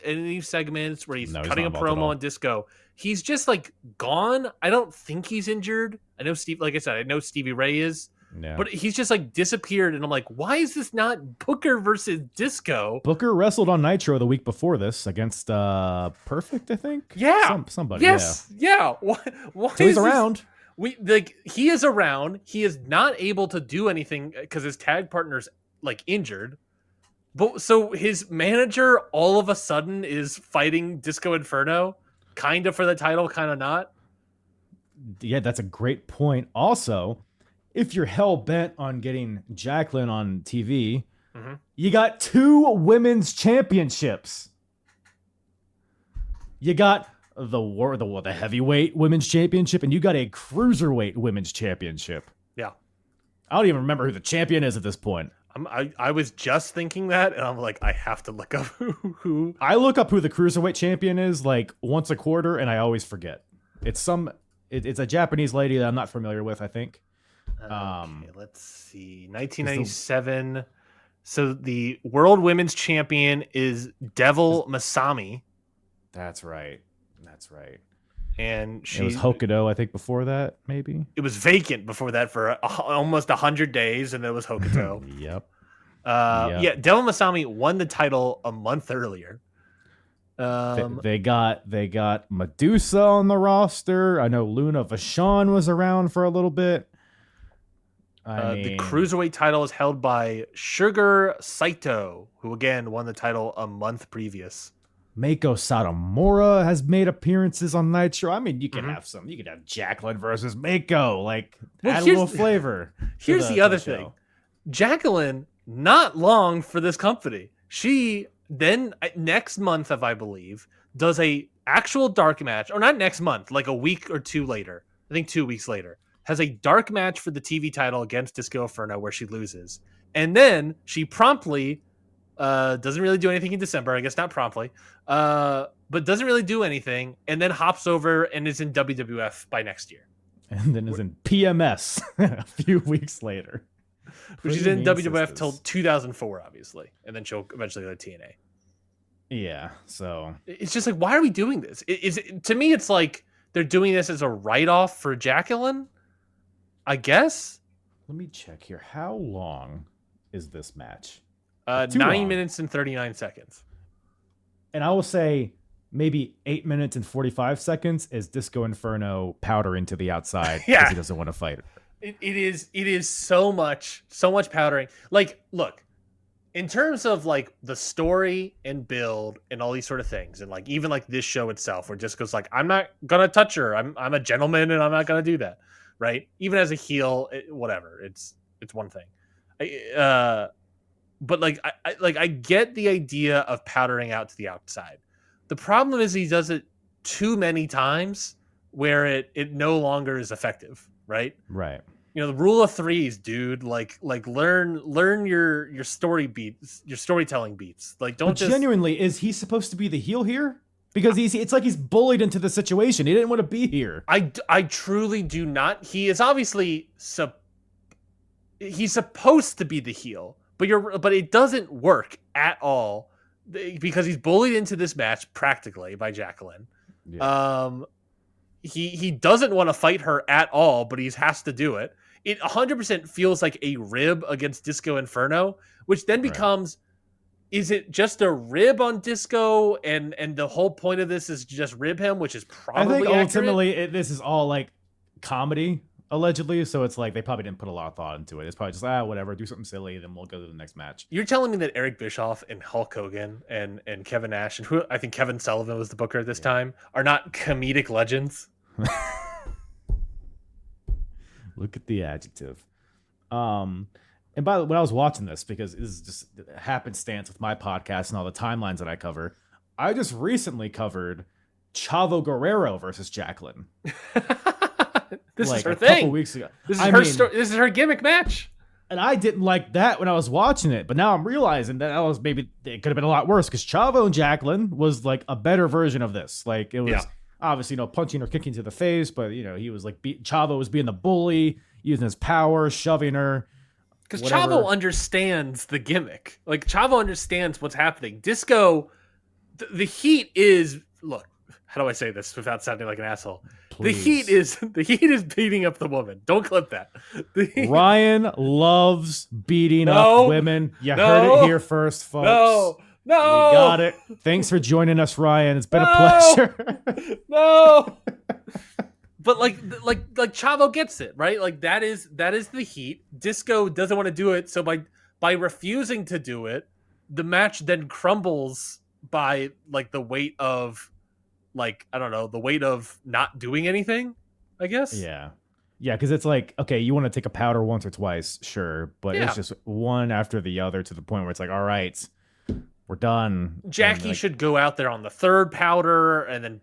segments where he's cutting a promo on Disco. He's just like gone. I don't think he's injured. I know I know Stevie Ray is. Yeah. But he's just like disappeared, and I'm like, why is this not Booker versus Disco? Booker wrestled on Nitro the week before this against Perfect, I think. Yeah, somebody. Yes, yeah. Why so he's around. He is around. He is not able to do anything because his tag partner's like injured. But so his manager all of a sudden is fighting Disco Inferno, kind of for the title, kind of not. Yeah, that's a great point. Also, if you're hell bent on getting Jacqueline on TV, you got 2 women's championships. You got the heavyweight women's championship, and you got a cruiserweight women's championship. Yeah, I don't even remember who the champion is at this point. I was just thinking that, and I'm like, I have to look up who. I look up who the cruiserweight champion is like once a quarter, and I always forget. It's a Japanese lady that I'm not familiar with, I think. Okay, let's see. 1997. So the world women's champion is Devil Masami. That's right. And it was Hokuto, I think, before that, maybe. It was vacant before that for almost 100 days, and it was Hokuto. Yep. Yeah, Devil Masami won the title a month earlier. They got Medusa on the roster. I know Luna Vachon was around for a little bit. The cruiserweight title is held by Sugar Saito, who again won the title a month previous. Mako Satomura has made appearances on Nitro. I mean, you can have some. You could have Jacqueline versus Mako. Like, add a little flavor. Here's the other thing. Jacqueline, not long for this company. She then next month, if I believe, does a actual dark match, or not next month, like a week or two later. I think 2 weeks later, has a dark match for the TV title against Disco Inferno where she loses, and then she promptly doesn't really do anything in December. I guess not promptly, but doesn't really do anything, and then hops over and is in WWF by next year, and then is in PMS a few weeks later. Which is in WWF till 2004, obviously, and then she'll eventually go to TNA. Yeah, so it's just like, why are we doing this? To me, it's like they're doing this as a write-off for Jacqueline, I guess. Let me check here. How long is this match? 9 minutes and 39 seconds. And I will say maybe 8 minutes and 45 seconds is Disco Inferno powdering to the outside because he doesn't want to fight. It is so much powdering. Like, look, in terms of like the story and build and all these sort of things, and like even like this show itself, where Disco's like, I'm not gonna touch her. I'm a gentleman and I'm not gonna do that. Right? Even as a heel, whatever. It's one thing. But like I get the idea of powdering out to the outside. The problem is he does it too many times where it no longer is effective. Right. You know, the rule of threes, dude. Like learn your story beats, your storytelling beats. Like, don't just genuinely, is he supposed to be the heel here? Because it's like he's bullied into the situation. He didn't want to be here. I truly do not. He is obviously he's supposed to be the heel, but it doesn't work at all because he's bullied into this match practically by Jacqueline. Yeah. He doesn't want to fight her at all, but he has to do it. It 100% feels like a rib against Disco Inferno, which then becomes, is it just a rib on Disco, and the whole point of this is just rib him, which is probably I think accurate? ultimately this is all like comedy, allegedly, so it's like they probably didn't put a lot of thought into it. It's probably just whatever, do something silly, then we'll go to the next match. You're telling me that Eric Bischoff and Hulk Hogan and Kevin Nash, and who I think Kevin Sullivan was the booker at this time, are not comedic legends? Look at the adjective. And by the way, when I was watching this, because this is just happenstance with my podcast and all the timelines that I cover, I just recently covered Chavo Guerrero versus Jacqueline. This is her a thing. Couple weeks ago. This is her story. This is her gimmick match. And I didn't like that when I was watching it, but now I'm realizing that maybe it could have been a lot worse, because Chavo and Jacqueline was like a better version of this. Like, it was obviously punching or kicking to the face, but he was like Chavo was being the bully, using his power, shoving her. Because Chavo understands the gimmick. Like, Chavo understands what's happening. Disco, the heat is, look, how do I say this without sounding like an asshole? Please. The heat is beating up the woman. Don't clip that. Ryan loves beating up women. You heard it here first, folks. No. We got it. Thanks for joining us, Ryan. It's been a pleasure. No. But like Chavo gets it, right? Like, that is the heat. Disco doesn't want to do it, so by refusing to do it, the match then crumbles by like the weight of, like, I don't know, the weight of not doing anything, I guess. Yeah, because it's like, okay, you want to take a powder once or twice, sure, but it's just one after the other to the point where it's like, all right, we're done. Jackie should go out there on the third powder and then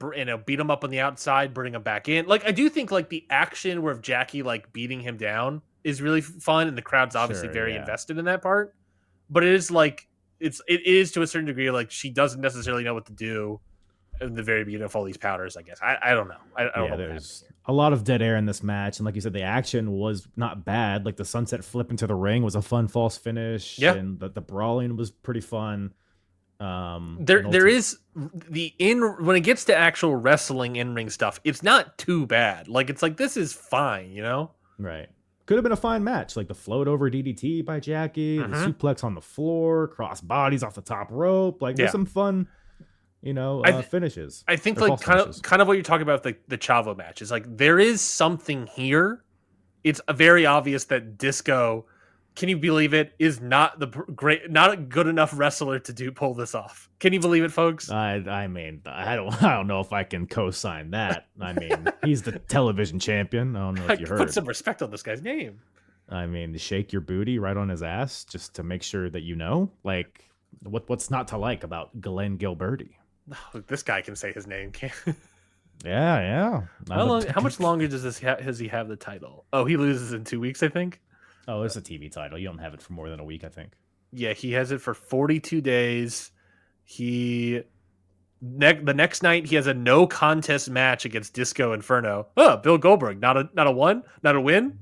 beat him up on the outside, bring him back in. Like, I do think like the action where Jackie like beating him down is really fun, and the crowd's obviously very invested in that part. But it is like it is to a certain degree like she doesn't necessarily know what to do in the very beginning of all these powders, I guess. I don't know. I don't know. There's a lot of dead air in this match, and like you said, the action was not bad. Like, the sunset flip into the ring was a fun false finish, and the brawling was pretty fun. There is when it gets to actual wrestling in-ring stuff, it's not too bad. Like, it's like, this is fine, Right. Could have been a fine match, like the float over DDT by Jackie, the suplex on the floor, cross bodies off the top rope. Like, there's some fun, finishes. I think like kind of what you're talking about, the Chavo match is like, there is something here. It's very obvious that Disco, can you believe it, is not not a good enough wrestler to pull this off. Can you believe it, folks? I mean, I don't know if I can co-sign that. I mean, he's the television champion. I don't know if you heard. Put some respect on this guy's name. I mean, shake your booty right on his ass just to make sure that you know. Like, what's not to like about Glenn Gilberti? Look, this guy can say his name. Can't. Yeah. How much longer does he have the title? Oh, he loses in 2 weeks, I think. Oh, it's a TV title. You don't have it for more than a week, I think. Yeah, he has it for 42 days. The next night he has a no contest match against Disco Inferno. Oh, Bill Goldberg, not a win,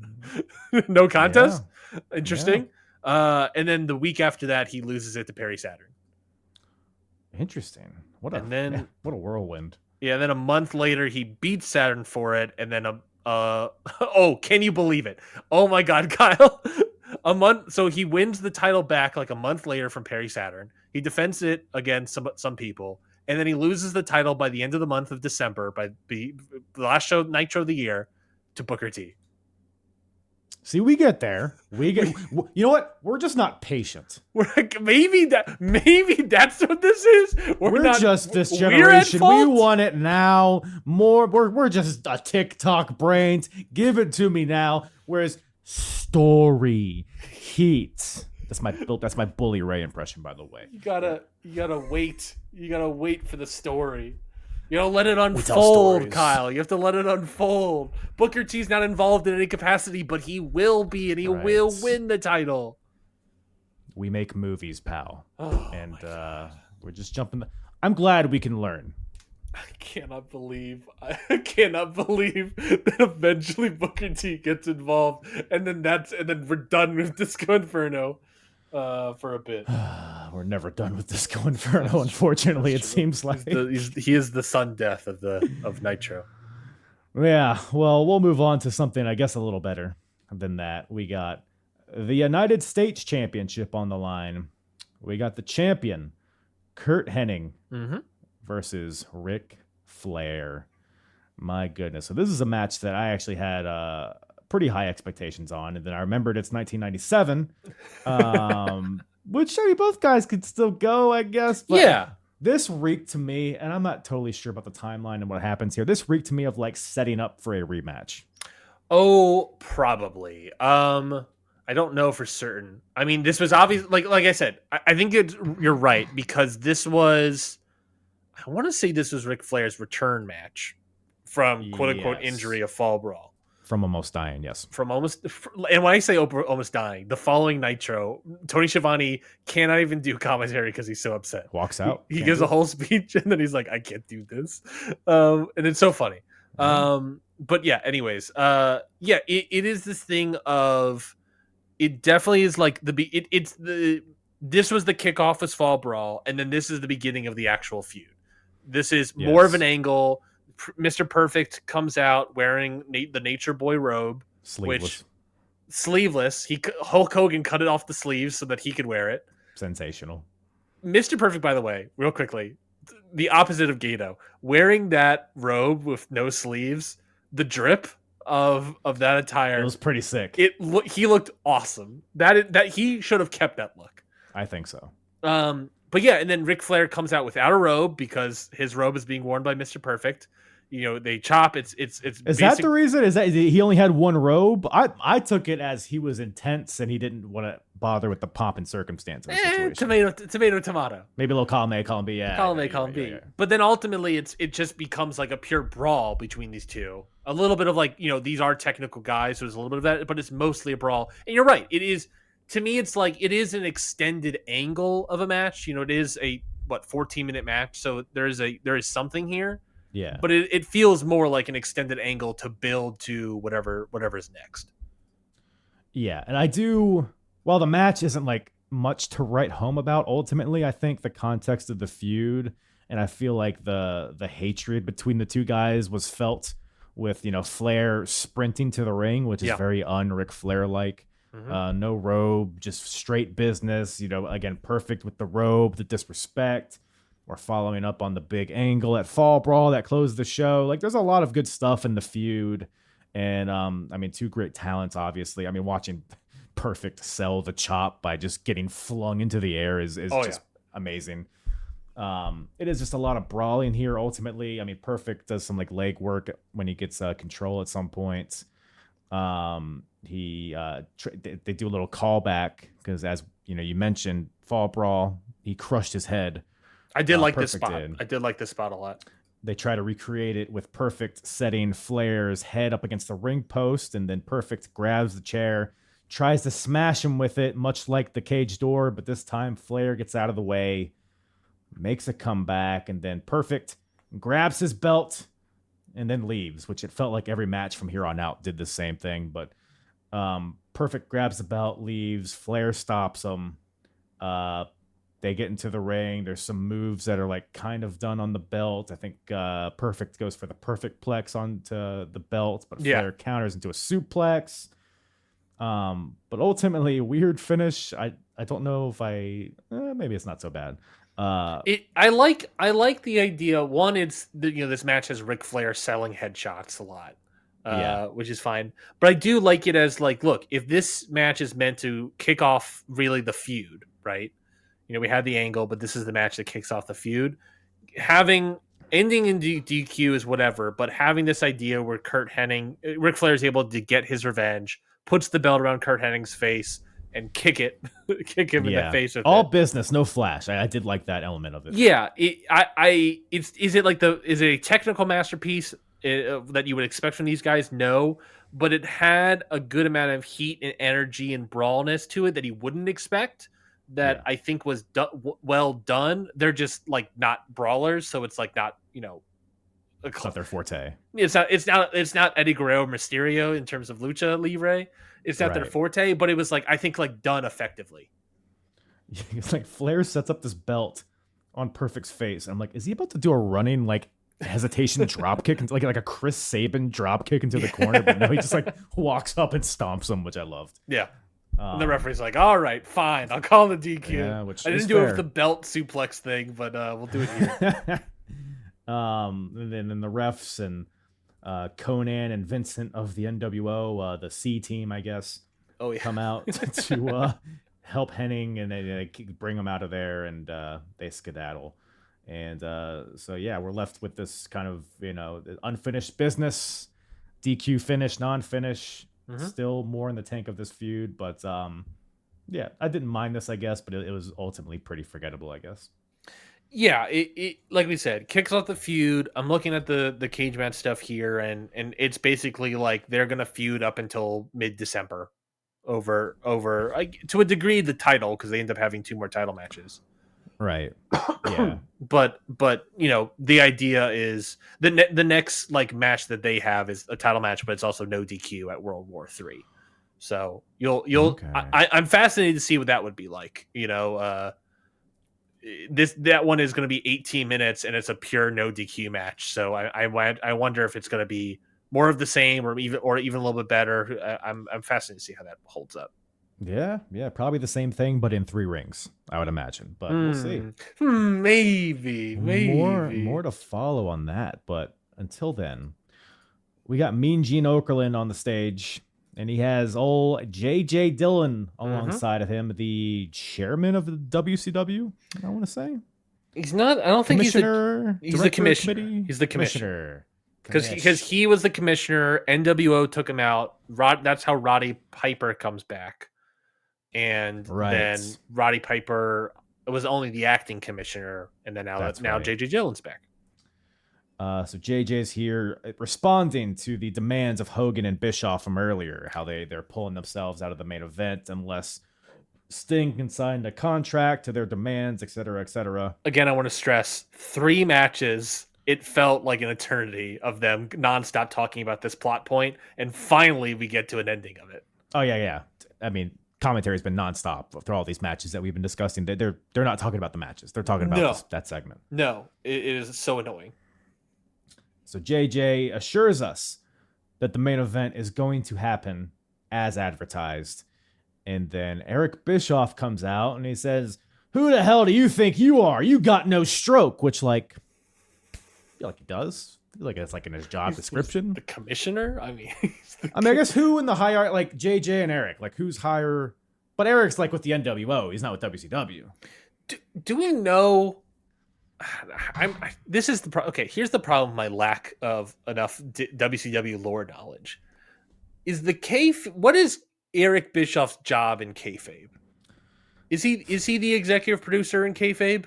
no contest. Yeah. Interesting. Yeah. And then the week after that, he loses it to Perry Saturn. Interesting. What a whirlwind. Yeah, and then a month later he beats Saturn for it, and then oh, can you believe it? Oh my God, Kyle. So he wins the title back like a month later from Perry Saturn. He defends it against some people, and then he loses the title by the end of the month of December, by the last Nitro of the year, to Booker T. See, we get there. You know what? We're just not patient. We're like, maybe that's what this is. We're just this generation. We want it now. We're just a TikTok brains. Give it to me now. Whereas story heat. That's my Bully Ray impression, by the way. You gotta wait. You gotta wait for the story. You don't let it unfold, Kyle. You have to let it unfold. Booker T's not involved in any capacity, but he will be, and he will win the title. We make movies, pal. And we're just jumping. I'm glad we can learn. I cannot believe that eventually Booker T gets involved, and then we're done with Disco Inferno for a bit. We're never done with Disco Inferno, unfortunately. It seems like he is the sun death of Nitro. Yeah, well, we'll move on to something I guess a little better than that. We got the United States Championship on the line. We got the champion, Kurt Hennig, versus Ric Flair. My goodness. So this is a match that I actually had pretty high expectations on, and then I remembered it's 1997, which I mean, both guys could still go, I guess. But yeah. This reeked to me, and I'm not totally sure about the timeline and what happens here. This reeked to me of like setting up for a rematch. Oh, probably. I don't know for certain. I mean, this was obvious. Like I said, I think you're right, because this was, I want to say this was Ric Flair's return match from quote unquote injury, a fall brawl. From almost dying, yes. And when I say almost dying, the following Nitro, Tony Schiavone cannot even do commentary because he's so upset. Walks out. He gives a whole speech, and then he's like, "I can't do this," and it's so funny. But yeah, anyways, it is this thing of, it definitely is like this was the kickoff as Fall Brawl, and then this is the beginning of the actual feud. This is more of an angle. Mr. Perfect comes out wearing the Nature Boy robe, sleeveless. Hulk Hogan cut it off the sleeves so that he could wear it. Sensational. Mr. Perfect, by the way, real quickly, the opposite of Gato, wearing that robe with no sleeves, the drip of that attire, it was pretty sick. He looked awesome. That he should have kept that look. I think so. But yeah, and then Ric Flair comes out without a robe because his robe is being worn by Mr. Perfect. You know, they chop. Is that the reason? Is that he only had one robe? I took it as he was intense and he didn't want to bother with the pomp and circumstance of the situation. Tomato. Maybe a little column A, column B. Yeah, column B. Yeah. But then ultimately, it just becomes like a pure brawl between these two. A little bit of like, you know, these are technical guys, so there's a little bit of that, but it's mostly a brawl. And you're right. It is, to me, it's like it is an extended angle of a match. You know, it is a 14-minute match, so there is something here. Yeah, but it feels more like an extended angle to build to whatever's next. Yeah, and I do. While the match isn't like much to write home about, ultimately, I think the context of the feud, and I feel like the hatred between the two guys was felt with, you know, Flair sprinting to the ring, which is very un-Ric Flair like. No robe, just straight business. You know, again, Perfect with the robe, the disrespect. We're following up on the big angle at Fall Brawl that closed the show. Like, there's a lot of good stuff in the feud. And, I mean, two great talents, obviously. I mean, watching Perfect sell the chop by just getting flung into the air is just amazing. It is just a lot of brawling here, ultimately. I mean, Perfect does some, like, leg work when he gets control at some points. They do a little callback because, as you know, you mentioned Fall Brawl. He crushed his head. I did like this Perfect spot. did. I did like this spot a lot. They try to recreate it with Perfect setting Flair's head up against the ring post, and then Perfect grabs the chair, tries to smash him with it, much like the cage door, but this time Flair gets out of the way, makes a comeback, and then Perfect grabs his belt and then leaves, which it felt like every match from here on out did the same thing. But Perfect grabs the belt, leaves, Flair stops him. They get into the ring. There's some moves that are like kind of done on the belt. I think Perfect goes for the Perfect Plex onto the belt, but Flair counters into a suplex. But ultimately, a weird finish. I don't know if maybe it's not so bad. I like the idea. One, it's this match has Ric Flair selling headshots a lot, which is fine. But I do like it as like, look, if this match is meant to kick off really the feud, right? We had the angle, but this is the match that kicks off the feud. Ending in DQ is whatever, but having this idea where Ric Flair is able to get his revenge, puts the belt around Kurt Henning's face, and kick him in the face with all it. Business, no flash. I did like that element of it. Yeah, is it a technical masterpiece that you would expect from these guys? No, but it had a good amount of heat and energy and brawlness to it that you wouldn't expect. That I think was well done. They're just like not brawlers, so it's like not it's not their forte. It's not Eddie Guerrero, Mysterio in terms of lucha libre. It's not their forte, but it was like I think like done effectively. It's like Flair sets up this belt on Perfect's face. I'm like, is he about to do a running like hesitation drop kick, like a Chris Sabin drop kick into the corner? But no, he just like walks up and stomps him, which I loved. Yeah. And the referee's like, all right, fine, I'll call the DQ. Yeah, which I didn't do it with the belt suplex thing, but we'll do it here. And then the refs and Conan and Vincent of the NWO, the C team, I guess, come out to help Henning, and they bring him out of there, and they skedaddle. And so, yeah, we're left with this kind of, unfinished business, DQ finish, non-finish. Mm-hmm. Still more in the tank of this feud, but yeah, I didn't mind this, I guess, but it was ultimately pretty forgettable, I guess. Yeah, it like we said, kicks off the feud. I'm looking at the cage match stuff here, and it's basically like they're gonna feud up until mid-December over to a degree the title, because they end up having 2 more title matches. Right. Yeah. but the idea is the next like match that they have is a title match, but it's also no DQ at World War III. So you'll okay. I'm fascinated to see what that would be like. That one is going to be 18 minutes and it's a pure no DQ match. So I wonder if it's going to be more of the same or even a little bit better. I'm fascinated to see how that holds up. Yeah, probably the same thing, but in 3 rings, I would imagine. But we'll see. Maybe. More to follow on that. But until then, we got Mean Gene Okerlund on the stage, and he has old J.J. Dillon alongside of him, the chairman of the WCW, I want to say. He's not. I don't think he's the commissioner. He's the commissioner. Because he was the commissioner. NWO took him out. That's how Roddy Piper comes back. And then Roddy Piper was only the acting commissioner, and then now JJ Dillon's back. So JJ's here responding to the demands of Hogan and Bischoff from earlier, how they're pulling themselves out of the main event unless Sting can sign a contract to their demands, etc., etc. Again, I want to stress 3 matches. It felt like an eternity of them nonstop talking about this plot point, and finally we get to an ending of it. Oh yeah. I mean, commentary's been nonstop through all these matches that we've been discussing. They're not talking about the matches. They're talking about that segment. No, it is so annoying. So JJ assures us that the main event is going to happen as advertised. And then Eric Bischoff comes out and he says, "Who the hell do you think you are? You got no stroke," which I feel like he does. I feel like it's like in his job description. The commissioner? I mean, I guess who in the hierarchy, like JJ and Eric, like who's higher? But Eric's like with the NWO. He's not with WCW. Do we know? This is the okay. Here's the problem: my lack of enough WCW lore knowledge. is what is Eric Bischoff's job in kayfabe? Is he the executive producer in kayfabe?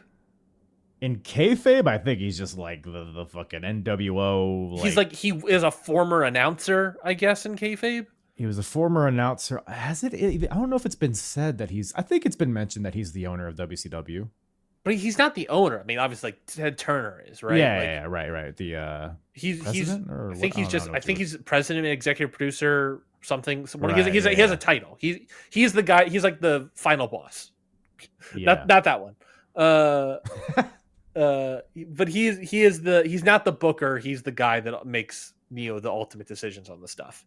In kayfabe, I think he's just like the fucking NWO. He is a former announcer, I guess, in kayfabe. He was a former announcer. Has it? I don't know if it's been said that he's. I think it's been mentioned that he's the owner of WCW. But he's not the owner. I mean, obviously, like Ted Turner is, right? Yeah, right. The he's or I think what? he's just. I think he's president and executive producer. Something. Right, he has a title. He's the guy. He's like the final boss. Yeah. Not that one. But he's not the booker. He's the guy that makes the ultimate decisions on the stuff.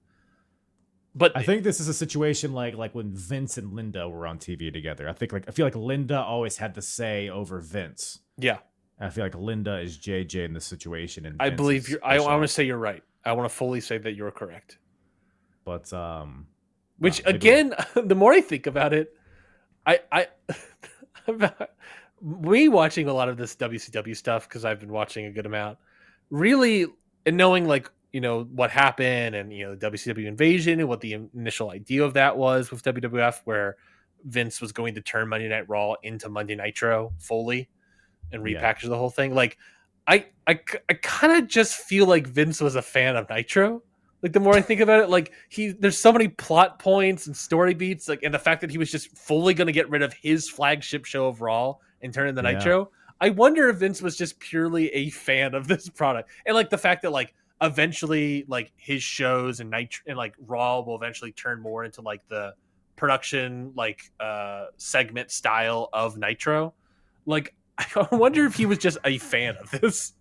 But I think this is a situation like when Vince and Linda were on TV together. I feel like Linda always had the say over Vince. Yeah. And I feel like Linda is JJ in this situation, and I Vince believe is I want to Bischoff. say you're right. I want to fully say that you're correct. But which again, the more I think about it, I me watching a lot of this WCW stuff because I've been watching a good amount, really, and knowing what happened and the WCW invasion and what the initial idea of that was with WWF, where Vince was going to turn Monday Night Raw into Monday Nitro fully and repackage the whole thing. Like, I kind of just feel like Vince was a fan of Nitro. Like, the more I think about it, like there's so many plot points and story beats, like, and the fact that he was just fully going to get rid of his flagship show of Raw and turn it into Nitro. I wonder if Vince was just purely a fan of this product, and like the fact that like eventually like his shows and Nitro and like Raw will eventually turn more into like the production segment style of Nitro. Like, I wonder if he was just a fan of this.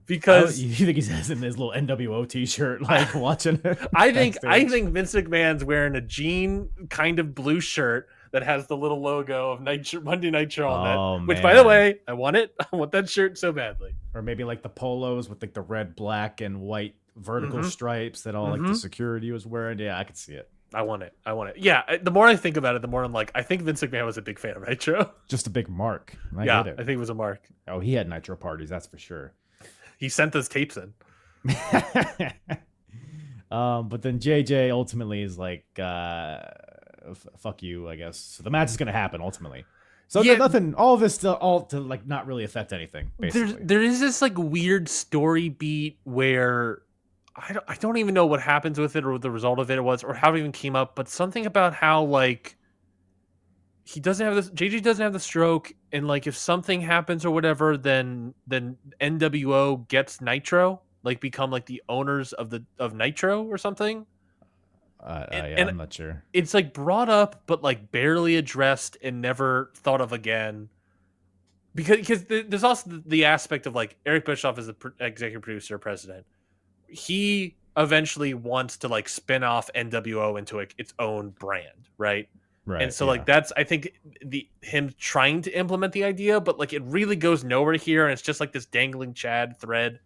Because you think he has in his little NWO t-shirt, like watching it. I think Vince McMahon's wearing a jean kind of blue shirt that has the little logo of Monday Nitro on it. Which, by the way, I want it. I want that shirt so badly. Or maybe like the polos with like the red, black, and white vertical stripes that all like the security was wearing. Yeah, I could see it. I want it. Yeah, the more I think about it, the more I'm like, I think Vince McMahon was a big fan of Nitro. Just a big mark. I get it. I think it was a mark. Oh, he had Nitro parties, that's for sure. He sent those tapes in. But then JJ ultimately is like, fuck you, I guess. So the match is going to happen ultimately. So nothing, all of this to like not really affect anything, basically. There is this like weird story beat where I don't even know what happens with it or what the result of it was or how it even came up, but something about how like he doesn't have this. JJ doesn't have the stroke, and like if something happens or whatever, then NWO gets Nitro, like become like the owners of Nitro or something. And I'm not sure. It's like brought up, but like barely addressed and never thought of again. Because there's also the aspect of like Eric Bischoff is the executive producer, president. He eventually wants to like spin off NWO into like its own brand, right? Right. And so like that's I think him trying to implement the idea, but like it really goes nowhere here, and it's just like this dangling Chad thread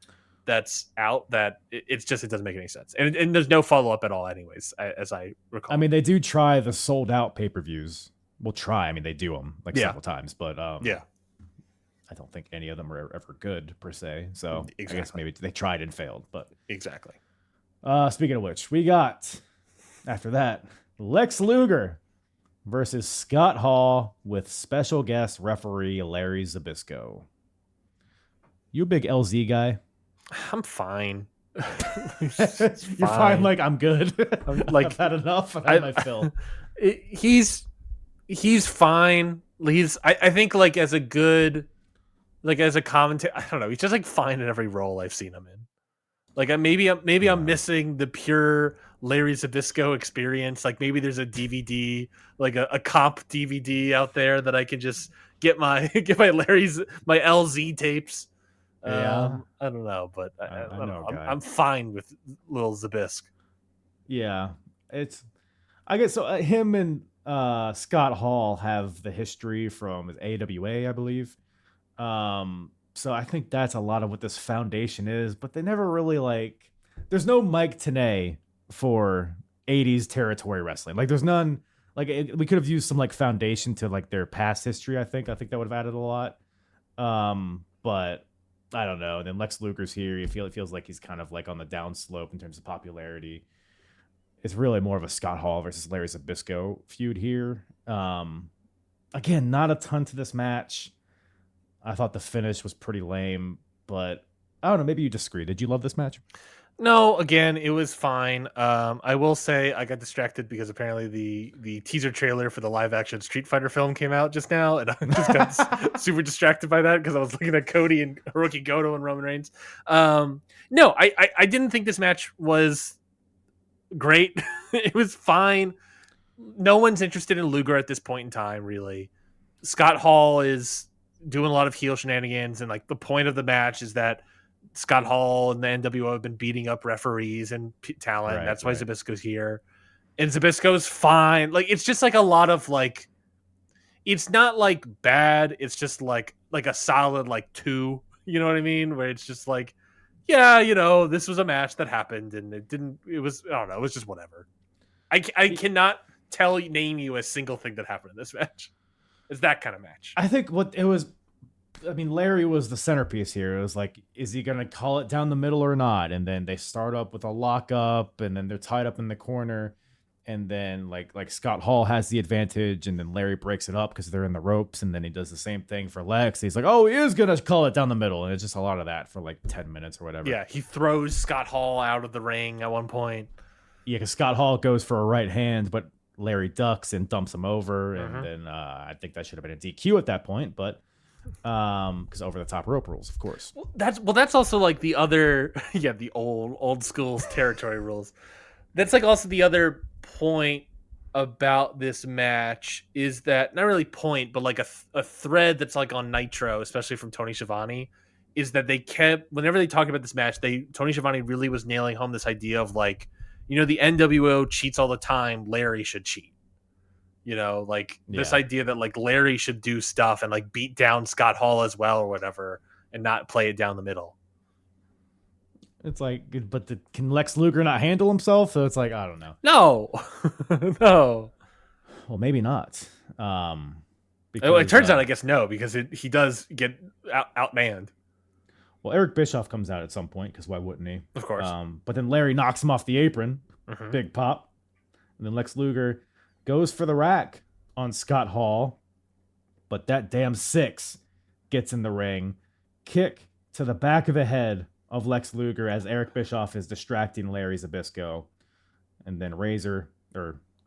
that's out that it doesn't make any sense, and there's no follow up at all, anyways, as I recall. I mean, they do try the sold out pay-per-views. We'll try. I mean, they do them like several times, but I don't think any of them are ever good per se. So I guess maybe they tried and failed, but exactly. Speaking of which, we got after that Lex Luger versus Scott Hall with special guest referee Larry Zbyszko. You a big LZ guy? I'm fine. You're fine. Like I'm good. Like I've had enough. I've had my fill. He's fine. I think like as a good, like as a commentator, I don't know. He's just like fine in every role I've seen him in. Like maybe I'm missing the pure Larry Zbyszko experience. Like maybe there's a DVD, like a comp DVD out there that I can just get my LZ tapes. I don't know, but I don't know. I'm fine with little Zbyszko. Yeah, I guess so. Him and Scott Hall have the history from AWA, I believe. So I think that's a lot of what this foundation is, but they never really like. There's no Mike Tenay for 80s territory wrestling. Like there's none. Like we could have used some like foundation to like their past history. I think that would have added a lot. But I don't know. And then Lex Luger's here. It feels like he's kind of like on the downslope in terms of popularity. it's really more of a Scott Hall versus Larry Zbyszko feud here. Again, not a ton to this match. I thought the finish was pretty lame, but I don't know. Maybe you disagree. Did you love this match? No, again, it was fine. I will say I got distracted because apparently the teaser trailer for the live action Street Fighter film came out just now, and I just got super distracted by that because I was looking at Cody and Hiroki Goto and Roman Reigns. No, I didn't think this match was great. It was fine. No one's interested in Luger at this point in time, really. Scott Hall is doing a lot of heel shenanigans, and like the point of the match is that Scott Hall and the NWO have been beating up referees and talent. Right, That's why Zbyszko's here. And Zbyszko's fine. Like, it's just like a lot of like, it's not like bad. It's just like a solid like 2. You know what I mean? Where it's just like, yeah, this was a match that happened and it was, I don't know. It was just whatever. I cannot name you a single thing that happened in this match. It's that kind of match. I think Larry was the centerpiece here. It was like, is he going to call it down the middle or not? And then they start up with a lockup, and then they're tied up in the corner. And then like Scott Hall has the advantage, and then Larry breaks it up because they're in the ropes. And then he does the same thing for Lex. He's like, oh, he is going to call it down the middle. And it's just a lot of that for like 10 minutes or whatever. Yeah, he throws Scott Hall out of the ring at one point. Yeah, because Scott Hall goes for a right hand, but Larry ducks and dumps him over. And then I think that should have been a DQ at that point, but because over the top rope rules, of course. That's also like the other the old school territory rules. That's like also the other point about this match is that, not really point, but like a thread that's like on Nitro, especially from Tony Schiavone, is that they kept, whenever they talk about this match, Tony Schiavone really was nailing home this idea of like, the NWO cheats all the time, Larry should cheat. This idea that like Larry should do stuff and like beat down Scott Hall as well or whatever, and not play it down the middle. It's like, but can Lex Luger not handle himself? So it's like, I don't know. No, no. Well, maybe not. Because, it turns out, I guess no, because he does get outmanned. Well, Eric Bischoff comes out at some point, because why wouldn't he? Of course. But then Larry knocks him off the apron. Big pop. And then Lex Luger goes for the rack on Scott Hall. But that damn 6 gets in the ring. Kick to the back of the head of Lex Luger as Eric Bischoff is distracting Larry Zbyszko. And then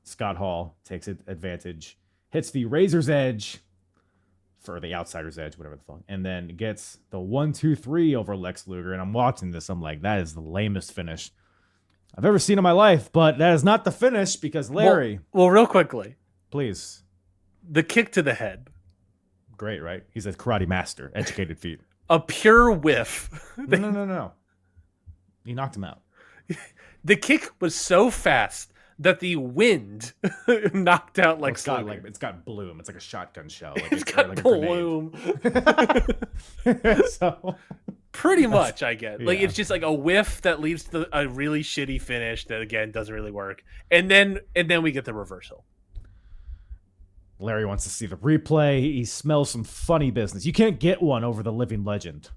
Scott Hall takes advantage. Hits the Razor's Edge. For the Outsider's Edge, whatever the fuck. And then gets the 1-2-3 over Lex Luger. And I'm watching this. I'm like, that is the lamest finish I've ever seen in my life. But that is not the finish because Larry. Well, real quickly. Please. The kick to the head. Great, right? He's a karate master. Educated feet. A pure whiff. No. He knocked him out. The kick was so fast that the wind knocked out Lex Luger. It's got bloom. It's like a shotgun shell. It's got bloom. So pretty much, I get. Like, it's just like a whiff that leads to a really shitty finish that again doesn't really work. And then we get the reversal. Larry wants to see the replay. He smells some funny business. You can't get one over the living legend.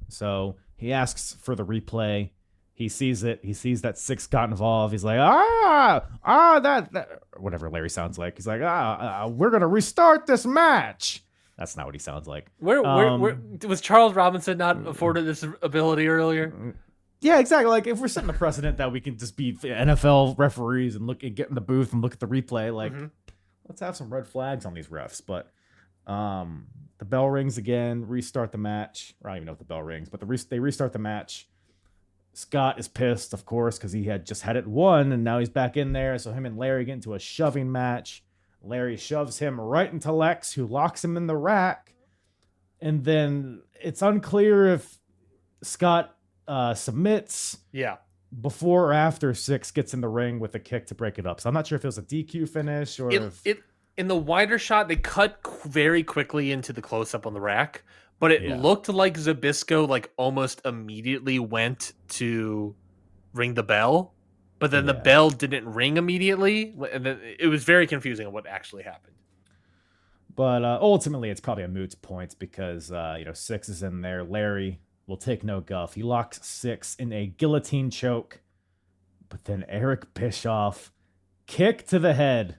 So he asks for the replay. He sees it. He sees that 6 got involved. He's like, that whatever Larry sounds like. He's like, we're going to restart this match. That's not what he sounds like. Where was Charles Robinson not afforded this ability earlier? Yeah, exactly. Like, if we're setting a precedent that we can just be NFL referees and get in the booth and look at the replay, like, let's have some red flags on these refs. But the bell rings again, restart the match. I don't even know if the bell rings, but they restart the match. Scott is pissed, of course, because he had just had it won, and now he's back in there. So him and Larry get into a shoving match. Larry shoves him right into Lex, who locks him in the rack. And then it's unclear if Scott submits. Yeah. Before or after 6 gets in the ring with a kick to break it up. So I'm not sure if it was a DQ finish or in the wider shot, they cut very quickly into the close-up on the rack. But it looked like Zbyszko like almost immediately went to ring the bell, but then the bell didn't ring immediately, and then it was very confusing on what actually happened. But ultimately, it's probably a moot point because 6 is in there. Larry will take no guff. He locks 6 in a guillotine choke. But then Eric Bischoff kick to the head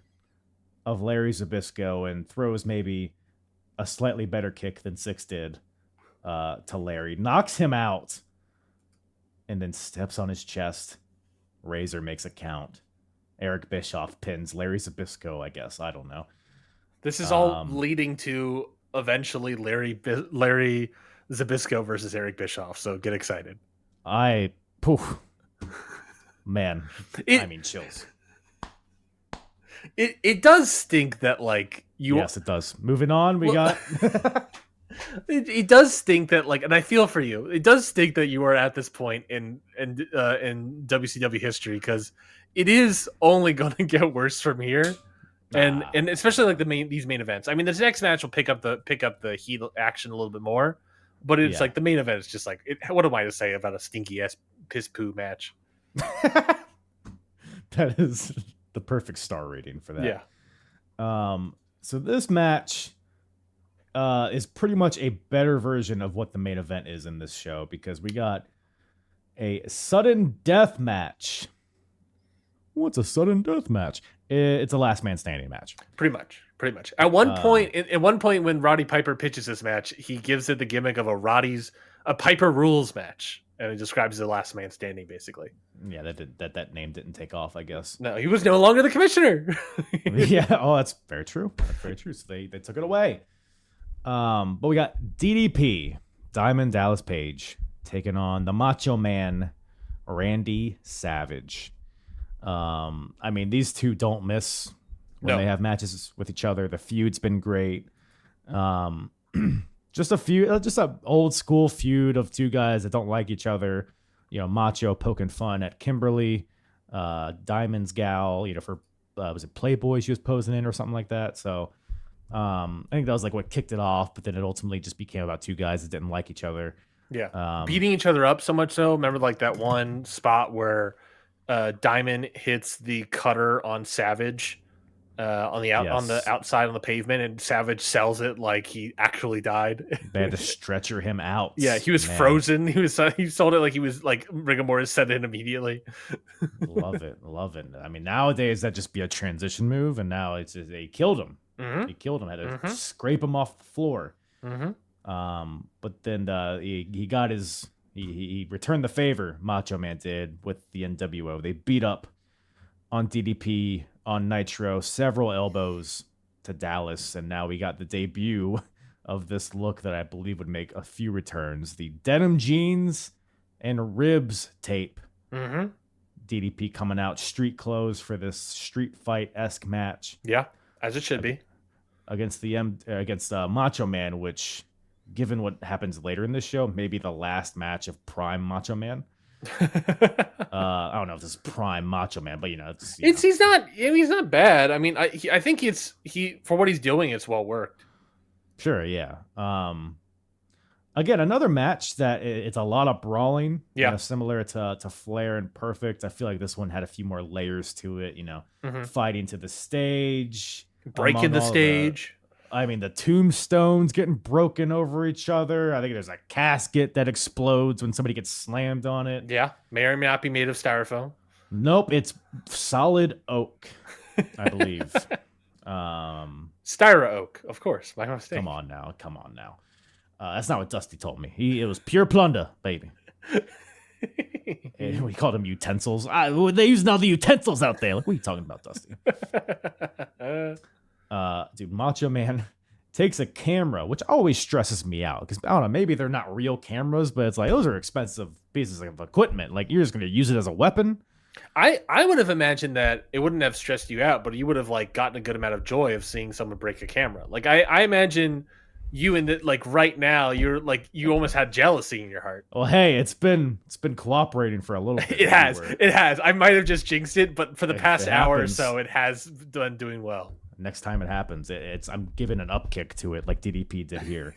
of Larry Zbyszko and throws maybe a slightly better kick than Six did to Larry. Knocks him out and then steps on his chest. Razor makes a count. Eric Bischoff pins Larry Zbyszko, I guess. I don't know. This is all leading to eventually Larry Zbyszko versus Eric Bischoff. So get excited. Man, chills. It does stink that like you. Yes, it does. Moving on, we got. It does stink that like, and I feel for you. It does stink that you are at this point in WCW history because it is only going to get worse from here, and especially like these main events. I mean, this next match will pick up the heat action a little bit more, but it's like the main event is just like, what am I to say about a stinky ass piss poo match? That is the perfect star rating for that. Yeah. So this match is pretty much a better version of what the main event is in this show because we got a sudden death match. What's a sudden death match? It's a last man standing match. Pretty much. At one point, when Roddy Piper pitches this match, he gives it the gimmick of a Piper rules match, and he describes the last man standing, basically. Yeah, that name didn't take off, I guess. No, he was no longer the commissioner. Yeah, that's very true. So they took it away. But we got DDP, Diamond Dallas Page, taking on the Macho Man, Randy Savage. I mean, these two don't miss when they have matches with each other. The feud's been great. Just a old school feud of two guys that don't like each other. Macho poking fun at Kimberly, Diamond's gal, for was it Playboy she was posing in or something like that. So I think that was like what kicked it off, but then it ultimately just became about two guys that didn't like each other. Yeah, beating each other up so much so. Remember like that one spot where Diamond hits the cutter on Savage on the outside on the pavement, and Savage sells it like he actually died. They had to stretcher him out. Yeah, he was frozen. He sold it like he was like rigor mortis set in immediately. Love it. I mean, nowadays that'd just be a transition move, and now it's just, they killed him. Mm-hmm. He killed him. Had to scrape him off the floor. Mm-hmm. But then he got his. He returned the favor, Macho Man did, with the NWO. They beat up on DDP, on Nitro, several elbows to Dallas, and now we got the debut of this look that I believe would make a few returns. The denim jeans and ribs tape. Mm-hmm. DDP coming out street clothes for this street fight-esque match. Yeah, as it should be. Against Macho Man, which, given what happens later in this show, maybe the last match of Prime Macho Man. I don't know if this is Prime Macho Man, but he's not bad. I mean, I think for what he's doing, it's well worked. Sure, yeah. Again, another match that it's a lot of brawling. Yeah, similar to Flair and Perfect. I feel like this one had a few more layers to it. Fighting to the stage, breaking the stage. The tombstones getting broken over each other. I think there's a casket that explodes when somebody gets slammed on it. Yeah, may or may not be made of styrofoam. Nope, it's solid oak, I believe. Styro oak, of course. My mistake. Come on now. That's not what Dusty told me. It was pure plunder, baby. We called them utensils. They use now the utensils out there. Like, what are you talking about, Dusty? Dude, Macho Man takes a camera, which always stresses me out because I don't know, maybe they're not real cameras, but it's like those are expensive pieces of equipment. Like you're just going to use it as a weapon. I would have imagined that it wouldn't have stressed you out, but you would have like gotten a good amount of joy of seeing someone break a camera. Like I imagine you like right now you almost had jealousy in your heart. Well, hey, it's been cooperating for a little bit. It has. I might have just jinxed it, but for the past hour or so, it has done doing well. Next time it happens, I'm giving an upkick to it like DDP did here.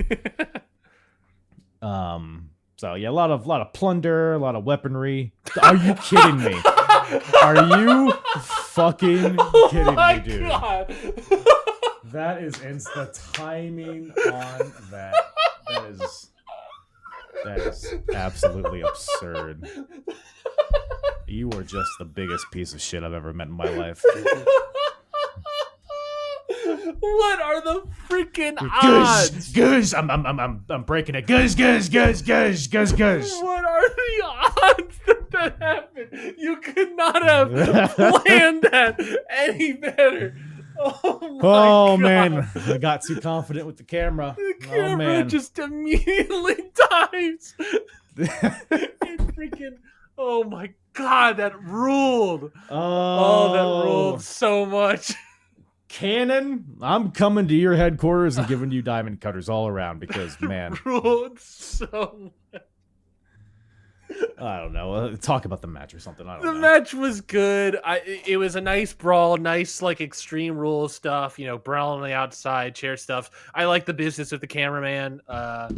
So yeah, a lot of plunder, a lot of weaponry. Are you kidding me? Are you fucking kidding me, dude? God. That is the timing on that. That is absolutely absurd. You are just the biggest piece of shit I've ever met in my life. What are the freaking odds? Guz, I'm breaking it. Guz. What are the odds that happened? You could not have planned that any better. Oh God. Man, I got too confident with the camera. The camera just immediately dies. It freaking. Oh my God, that ruled. Oh, that ruled so much. Cannon, I'm coming to your headquarters and giving you diamond cutters all around because, man. Ruled so much. I don't know. Talk about the match or something. I don't know. The match was good. It was a nice brawl, nice like extreme rules stuff. You know, brawl on the outside, chair stuff. I like the business with the cameraman. What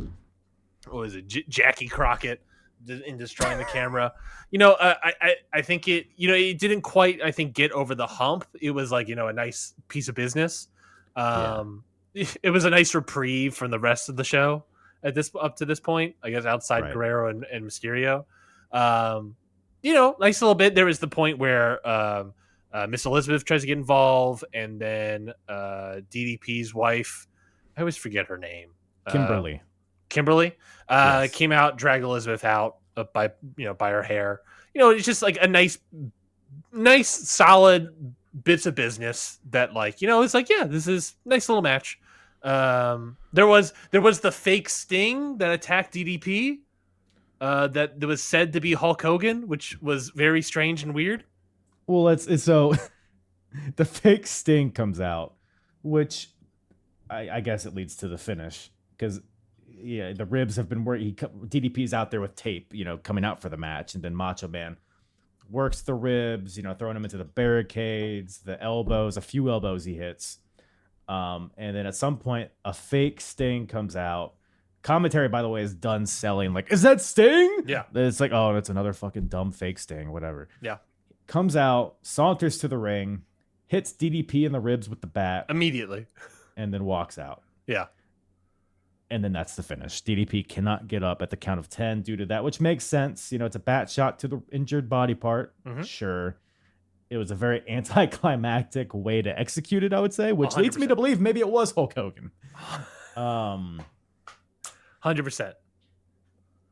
was it, Jackie Crockett, in destroying the camera. You know, I think it. You know, it didn't quite. I think get over the hump. It was like, you know, a nice piece of business. It was a nice reprieve from the rest of the show up to this point. I guess outside Right. Guerrero and Mysterio. You know, nice little bit. There was the point where Miss Elizabeth tries to get involved, and then DDP's wife, I always forget her name, Kimberly, yes. Came out, dragged Elizabeth out by her hair. You know, it's just like a nice solid bits of business that, like, you know, it's like, yeah, this is a nice little match. There was the fake Sting that attacked DDP. That was said to be Hulk Hogan, which was very strange and weird. Well, it's so the fake Sting comes out, which I guess it leads to the finish because the ribs have been DDP's out there with tape, you know, coming out for the match, and then Macho Man works the ribs, you know, throwing them into the barricades, the elbows, a few elbows he hits, and then at some point a fake Sting comes out. Commentary, by the way, is done selling. Like, is that Sting? Yeah. It's like, oh, that's another fucking dumb fake Sting, whatever. Yeah. Comes out, saunters to the ring, hits DDP in the ribs with the bat. Immediately. And then walks out. Yeah. And then that's the finish. DDP cannot get up at the count of 10 due to that, which makes sense. You know, it's a bat shot to the injured body part. Mm-hmm. Sure. It was a very anticlimactic way to execute it, I would say, which 100%. Leads me to believe maybe it was Hulk Hogan. 100%.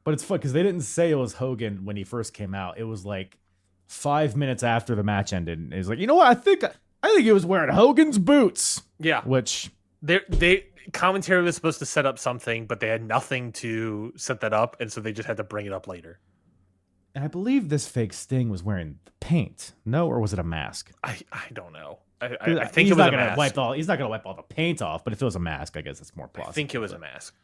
But it's fun because they didn't say it was Hogan when he first came out. It was like 5 minutes after the match ended. And it was like, you know what? I think he was wearing Hogan's boots. Yeah. Which they commentary was supposed to set up something, but they had nothing to set that up, and so they just had to bring it up later. And I believe this fake Sting was wearing paint. No, or was it a mask? I don't know. I think it was a mask. He's not gonna wipe all the paint off, but if it was a mask, I guess it's more plausible. I think it was a mask.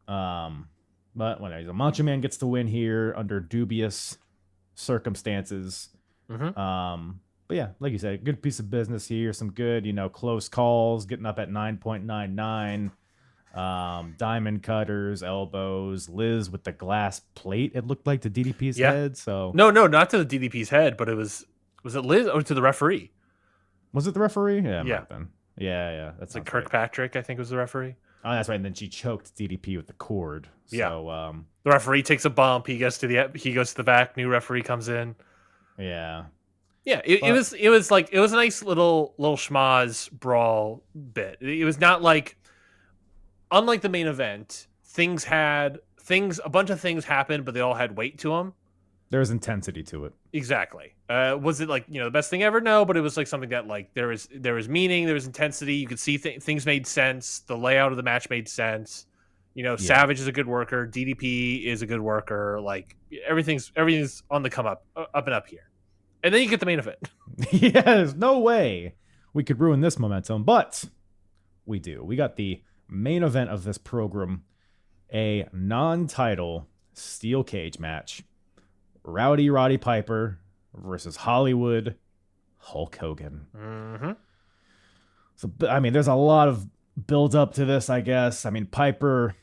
But whatever. Macho Man gets the win here under dubious circumstances. Mm-hmm. But yeah, like you said, good piece of business here. Some good, you know, close calls, getting up at 9.99. Diamond cutters, elbows, Liz with the glass plate, it looked like, to DDP's head. So no, not to the DDP's head, but was it Liz or to the referee? Was it the referee? Yeah. Yeah. That's like Kirkpatrick, right. I think was the referee. Oh, that's right. And then she choked DDP with the cord. So, the referee takes a bump. He goes to the back. New referee comes in. Yeah. Yeah. It was a nice little schmaz brawl bit. It was not like, unlike the main event, a bunch of things happened, but they all had weight to them. There was intensity to it. Exactly. Was it like, you know, the best thing ever? No, but it was like something that, like, there was meaning, there was intensity. You could see things made sense. The layout of the match made sense. You know, Savage is a good worker. DDP is a good worker. Like, everything's on the come up and up here. And then you get the main event. Yeah, there's no way we could ruin this momentum, but we do. We got the main event of this program, a non-title steel cage match. Rowdy Roddy Piper versus Hollywood Hulk Hogan. Mm-hmm. So, I mean, there's a lot of build up to this, I guess. I mean, Piper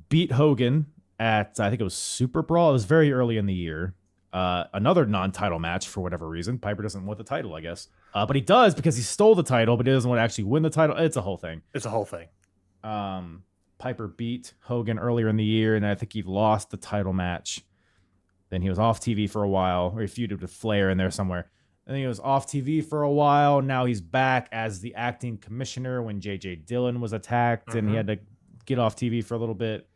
beat Hogan at, I think it was Super Brawl. It was very early in the year. Another non-title match for whatever reason. Piper doesn't want the title, I guess. But he does because he stole the title, but he doesn't want to actually win the title. It's a whole thing. Piper beat Hogan earlier in the year, and I think he lost the title match Then he was off TV for a while, or he feuded with Flair in there somewhere. And then he was off TV for a while. Now he's back as the acting commissioner when J.J. Dillon was attacked, and he had to get off TV for a little bit.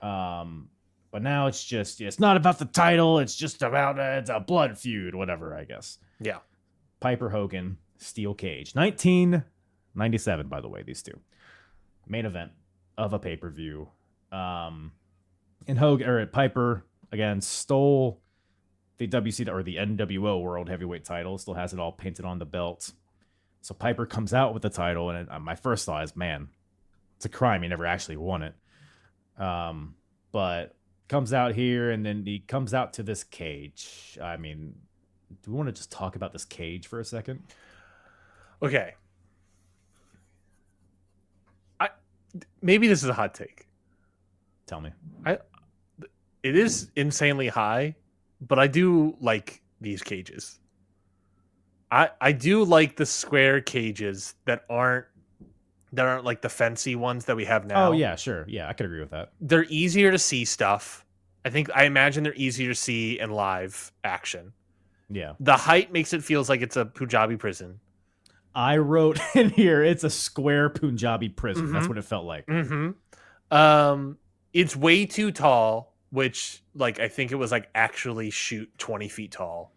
But now it's not about the title. It's just about it's a blood feud, whatever, I guess. Yeah. Piper Hogan, Steel Cage. 1997, by the way, these two. Main event of a pay-per-view. And Piper, again, stole the WCW or the NWO World Heavyweight title. Still has it all painted on the belt. So Piper comes out with the title, and my first thought is, man, it's a crime he never actually won it. But comes out here, and then he comes out to this cage. I mean, do we want to just talk about this cage for a second? Okay. Maybe this is a hot take. Tell me. It is insanely high, but I do like these cages. I do like the square cages that aren't like the fancy ones that we have now. Oh yeah, sure. Yeah, I could agree with that. They're easier to see stuff. I imagine they're easier to see in live action. Yeah. The height makes it feels like it's a Punjabi prison. I wrote in here, it's a square Punjabi prison. That's what it felt like. It's way too tall, which like I think it was like actually shoot 20 feet tall,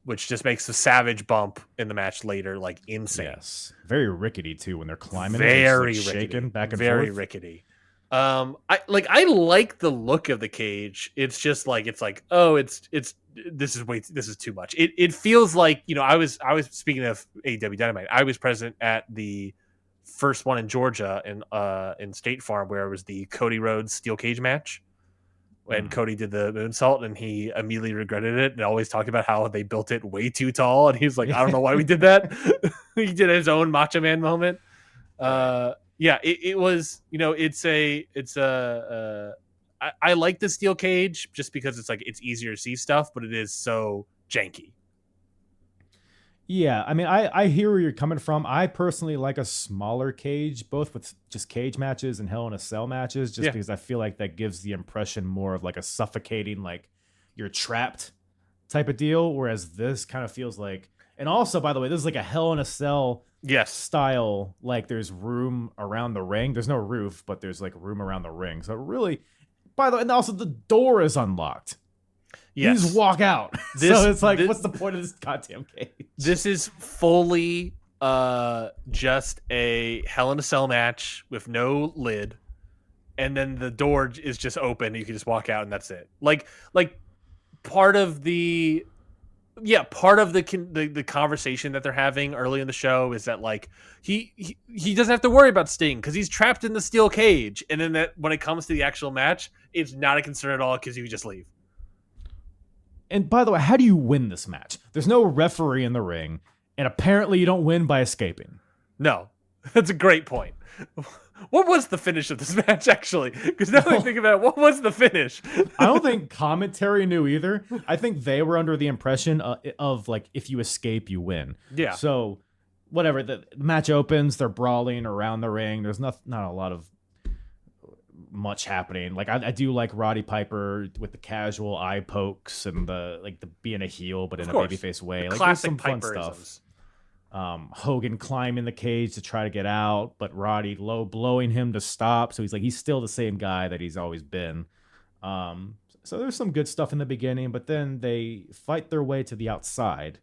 which just makes the savage bump in the match later like insane. Yes, very rickety too when they're climbing. Very it, like, shaking back and very forth. rickety. I like the look of the cage. It's just like oh, this is too much. It feels like, you know, I was speaking of AEW Dynamite. I was present at the first one in Georgia in State Farm where it was the Cody Rhodes steel cage match. When Cody did the moonsault and he immediately regretted it and always talked about how they built it way too tall. And he was like, I don't know why we did that. He did his own Macho Man moment. Yeah, it was, you know, I like the steel cage just because it's easier to see stuff, but it is so janky. Yeah, I mean, I hear where you're coming from. I personally like a smaller cage, both with just cage matches and Hell in a Cell matches, just because I feel like that gives the impression more of like a suffocating, like you're trapped type of deal, whereas this kind of feels like, and also, by the way, this is like a Hell in a Cell style, like there's room around the ring. There's no roof, but there's like room around the ring. So really, by the way, and also the door is unlocked. You just walk out. So it's like, what's the point of this goddamn cage? This is fully just a Hell in a Cell match with no lid, and then the door is just open. You can just walk out, and that's it. Like part of the conversation that they're having early in the show is that like he doesn't have to worry about Sting because he's trapped in the steel cage, and then that when it comes to the actual match, it's not a concern at all because you can just leave. And by the way, how do you win this match? There's no referee in the ring, and apparently you don't win by escaping. No, that's a great point. What was the finish of this match, actually? Because now I think about it, what was the finish? I don't think commentary knew either. I think they were under the impression of like, if you escape, you win. Yeah. So, whatever. The match opens, they're brawling around the ring. There's not a lot of much happening. Like I do like Roddy Piper with the casual eye pokes and the being a heel but in a babyface way. Like there's some fun stuff. Hogan climbing the cage to try to get out, but Roddy low blowing him to stop. So he's still the same guy that he's always been. So there's some good stuff in the beginning, but then they fight their way to the outside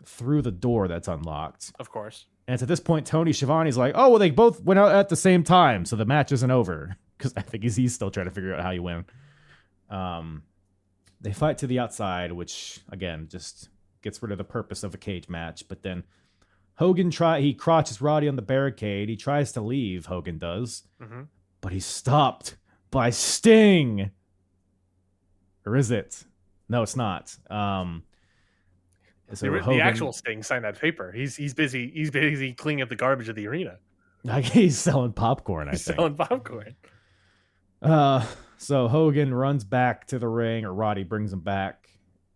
through the door that's unlocked. Of course. And it's at this point Tony Schiavone's like, oh well, they both went out at the same time, so the match isn't over. Because I think he's still trying to figure out how you win. They fight to the outside, which, again, just gets rid of the purpose of a cage match. But then Hogan he crotches Roddy on the barricade. He tries to leave, Hogan does. But he's stopped by Sting. Or is it? No, it's not. So the actual Sting signed that paper. He's busy cleaning up the garbage of the arena. Like he's selling popcorn, I think. Selling popcorn. So Hogan runs back to the ring, or Roddy brings him back,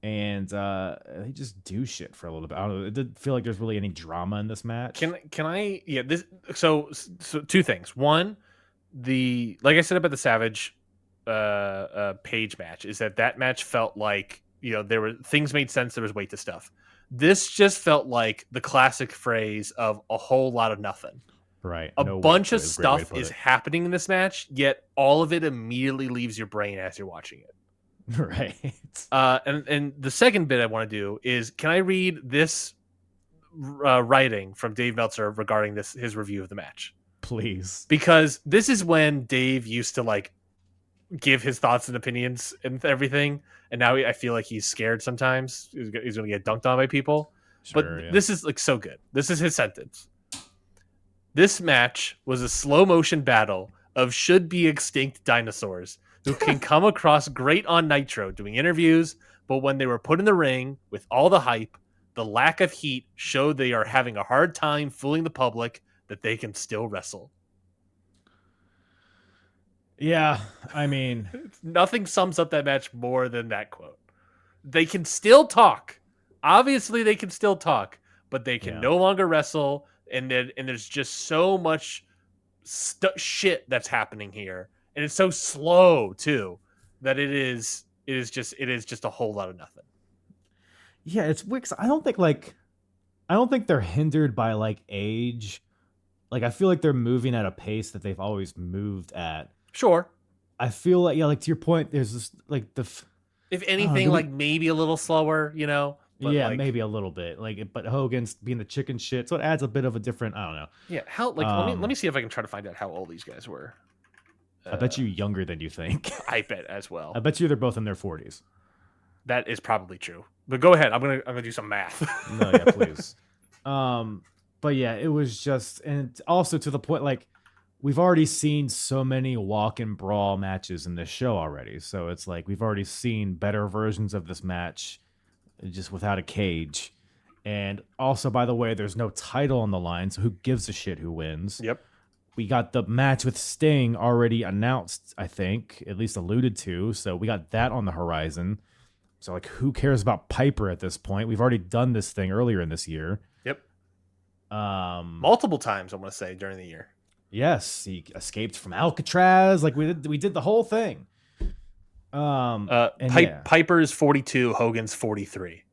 and they just do shit for a little bit. I don't know. It didn't feel like there's really any drama in this match. Can I? Yeah. This. So two things. One, like I said about the Savage, Page match is that match felt like, there were things made sense. There was weight to stuff. This just felt like the classic phrase of a whole lot of nothing. Right. A bunch of stuff is happening in this match, yet all of it immediately leaves your brain as you're watching it. Right. And the second bit I want to do is, can I read this writing from Dave Meltzer regarding his review of the match? Please. Because this is when Dave used to like give his thoughts and opinions and everything, and now I feel like he's scared sometimes. He's going to get dunked on by people. Sure, but this is like so good. This is his sentence. This match was a slow motion battle of should be extinct dinosaurs who can come across great on Nitro doing interviews, but when they were put in the ring with all the hype, the lack of heat showed they are having a hard time fooling the public that they can still wrestle. Yeah, I mean, nothing sums up that match more than that quote. They can still talk. Obviously, they can still talk, but they can no longer wrestle. And there's just so much shit that's happening here, and it's so slow too that it is just a whole lot of nothing. Yeah, it's weird. I don't think they're hindered by like age. Like I feel like they're moving at a pace that they've always moved at. Sure. I feel like like to your point, there's this like if anything, like maybe a little slower, But yeah, maybe a little bit. But Hogan's being the chicken shit, so it adds a bit of a different. I don't know. Yeah, let me see if I can try to find out how old these guys were. I bet you younger than you think. I bet as well. I bet you they're both in their 40s. That is probably true. But go ahead. I'm gonna do some math. No, yeah, please. But yeah, it was just, and also to the point, like we've already seen so many walk and brawl matches in this show already, so it's like we've already seen better versions of this match. Just without a cage. And also, by the way, there's no title on the line, so who gives a shit who wins? Yep. We got the match with Sting already announced, I think, at least alluded to, so we got that on the horizon. So, like, who cares about Piper at this point? We've already done this thing earlier in this year. Yep. Multiple times, I want to say, during the year. Yes, he escaped from Alcatraz. Like, we did the whole thing. Piper's 42, Hogan's 43.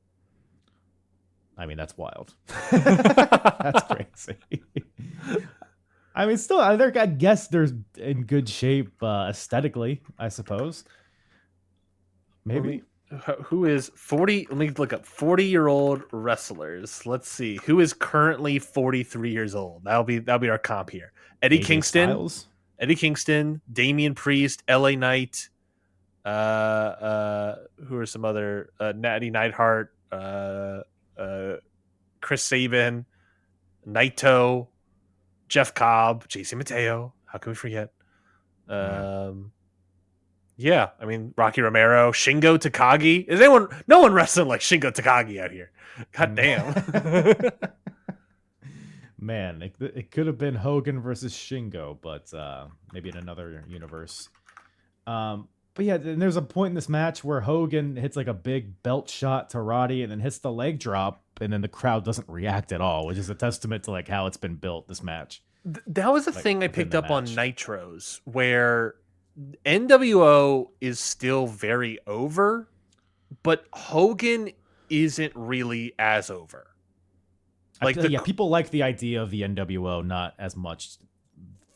I mean, that's wild. That's crazy. I mean, still, I guess they're in good shape aesthetically, I suppose. Maybe. Who is 40? Let me look up 40-year-old wrestlers. Let's see. Who is currently 43 years old? That'll be our comp here. Eddie Kingston, Damian Priest, LA Knight. Who are some other Natty Neidhart, Chris Sabin, Naito, Jeff Cobb, JC Mateo. How can we forget? Yeah, I mean Rocky Romero, Shingo Takagi. Is no one wrestling like Shingo Takagi out here? God damn. Man, it could have been Hogan versus Shingo, but maybe in another universe. But yeah, and there's a point in this match where Hogan hits like a big belt shot to Roddy and then hits the leg drop, and then the crowd doesn't react at all, which is a testament to like how it's been built, this match. That was a thing I picked up on Nitros, where NWO is still very over, but Hogan isn't really as over. Like people like the idea of the NWO, not as much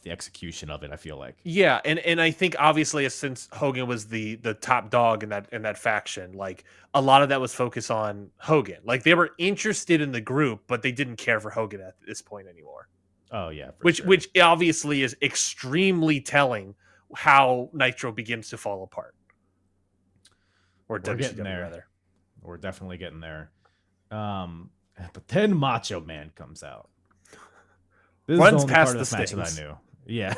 the execution of it, I feel like. Yeah, and I think obviously since Hogan was the top dog in that faction, like a lot of that was focused on Hogan. Like they were interested in the group, but they didn't care for Hogan at this point anymore. Oh yeah, which obviously is extremely telling how Nitro begins to fall apart. Or WCW rather. We're definitely getting there. But then Macho Man comes out. This runs past the Stings. That I knew. Yeah.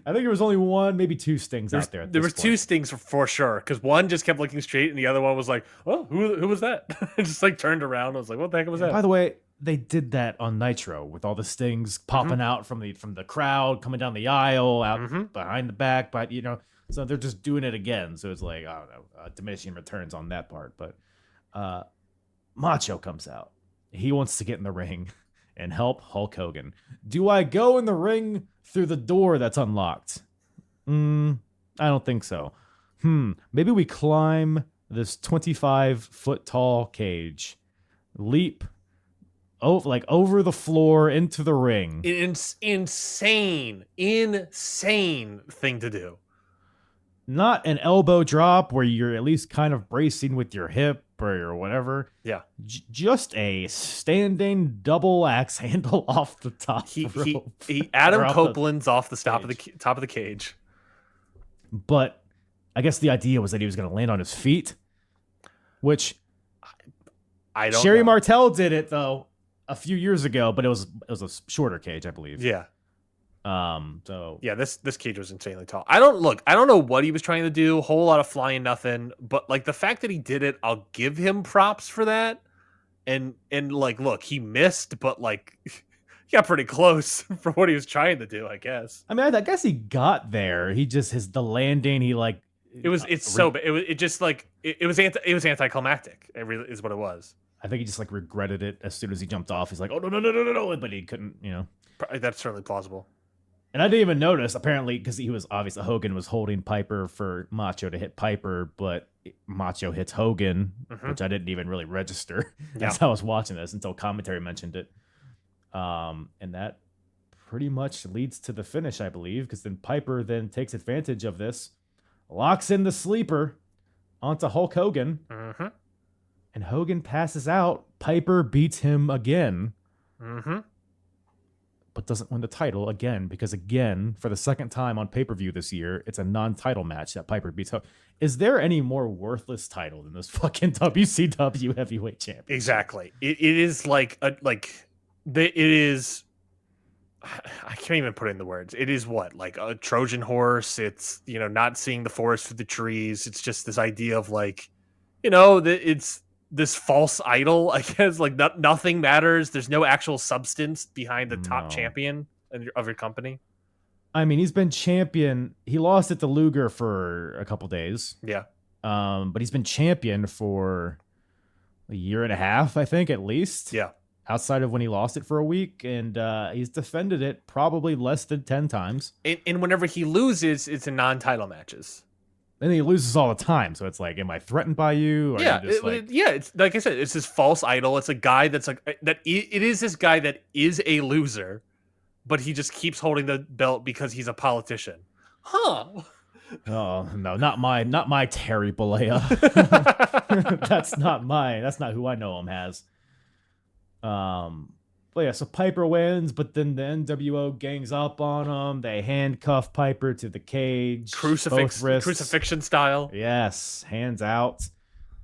I think there was only one, maybe two Stings out there. There was two Stings for sure, because one just kept looking straight, and the other one was like, "Oh, who was that?" It just like turned around. I was like, "What the heck was that?" By the way, they did that on Nitro with all the Stings popping out from the crowd, coming down the aisle, out behind the back, but so they're just doing it again. So it's like, I don't know, diminishing returns on that part. But Macho comes out. He wants to get in the ring and help Hulk Hogan. Do I go in the ring through the door that's unlocked? I don't think so. Maybe we climb this 25-foot tall cage, leap over the floor into the ring. Insane thing to do. Not an elbow drop where you're at least kind of bracing with your hip or whatever. Yeah. Just a standing double axe handle off the top rope. He Adam Copeland's off the top of the cage. But I guess the idea was that he was going to land on his feet, which I don't Sherry know. Martel did it though a few years ago, but it was a shorter cage, I believe. Yeah. So yeah, this cage was insanely tall. I don't know what he was trying to do. Whole lot of flying nothing, but like the fact that he did it, I'll give him props for that. And like, look, he missed, but like he got pretty close for what he was trying to do, I guess. I mean, I guess he got there. He just the landing. He like it was anticlimactic. It really is what it was. I think he just like regretted it as soon as he jumped off. He's like, oh no, but he couldn't, That's certainly plausible. And I didn't even notice, apparently, because he was obviously Hogan was holding Piper for Macho to hit Piper, but Macho hits Hogan, which I didn't even really register as I was watching this until commentary mentioned it. And that pretty much leads to the finish, I believe, because then Piper then takes advantage of this, locks in the sleeper onto Hulk Hogan, and Hogan passes out. Piper beats him again. But doesn't win the title again, because again, for the second time on pay-per-view this year, it's a non-title match that Piper beats Hogan. Is there any more worthless title than this fucking WCW Heavyweight Champion? Exactly. It is it is. I can't even put it in the words. It is what, like a Trojan horse. It's not seeing the forest through the trees. It's just this idea of like, it's this false idol, I guess. Like nothing matters. There's no actual substance behind the top champion of your company. I mean, he's been champion. He lost it to Luger for a couple days. Yeah. But he's been champion for a year and a half, I think, at least. Yeah. Outside of when he lost it for a week, and he's defended it probably less than 10 times. And whenever he loses, it's in non-title matches. And he loses all the time, so it's like, am I threatened by you? Or it's like I said, it's this false idol. It's a guy that's like that. It is this guy that is a loser, but he just keeps holding the belt because he's a politician. Huh? Oh no, not my Terry Bollea. That's not who I know him as. But yeah, so Piper wins, but then the NWO gangs up on him. They handcuff Piper to the cage. Crucifixion style. Yes, hands out.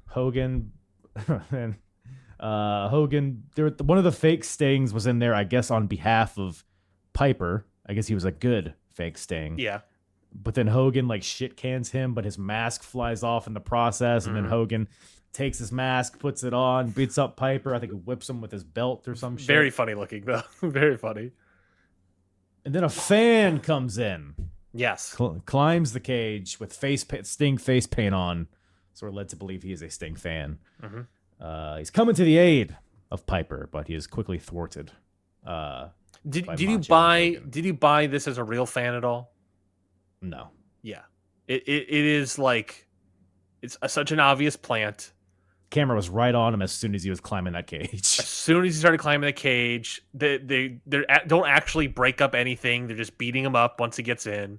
Hogan and Hogan. One of the fake stings was in there, I guess, on behalf of Piper. I guess he was a good fake sting. Yeah. But then Hogan like shit cans him, but his mask flies off in the process, and then Hogan takes his mask, puts it on, beats up Piper. I think he whips him with his belt or some shit. Very funny looking, though. Very funny. And then a fan comes in. Yes. Climbs the cage with Sting face paint on. So we're led to believe he is a Sting fan. He's coming to the aid of Piper, but he is quickly thwarted. Did you buy this as a real fan at all? No. Yeah. It is like, it's such an obvious plant. Camera was right on him as soon as he was climbing that cage. As soon as he started climbing the cage, they don't actually break up anything. They're just beating him up once he gets in.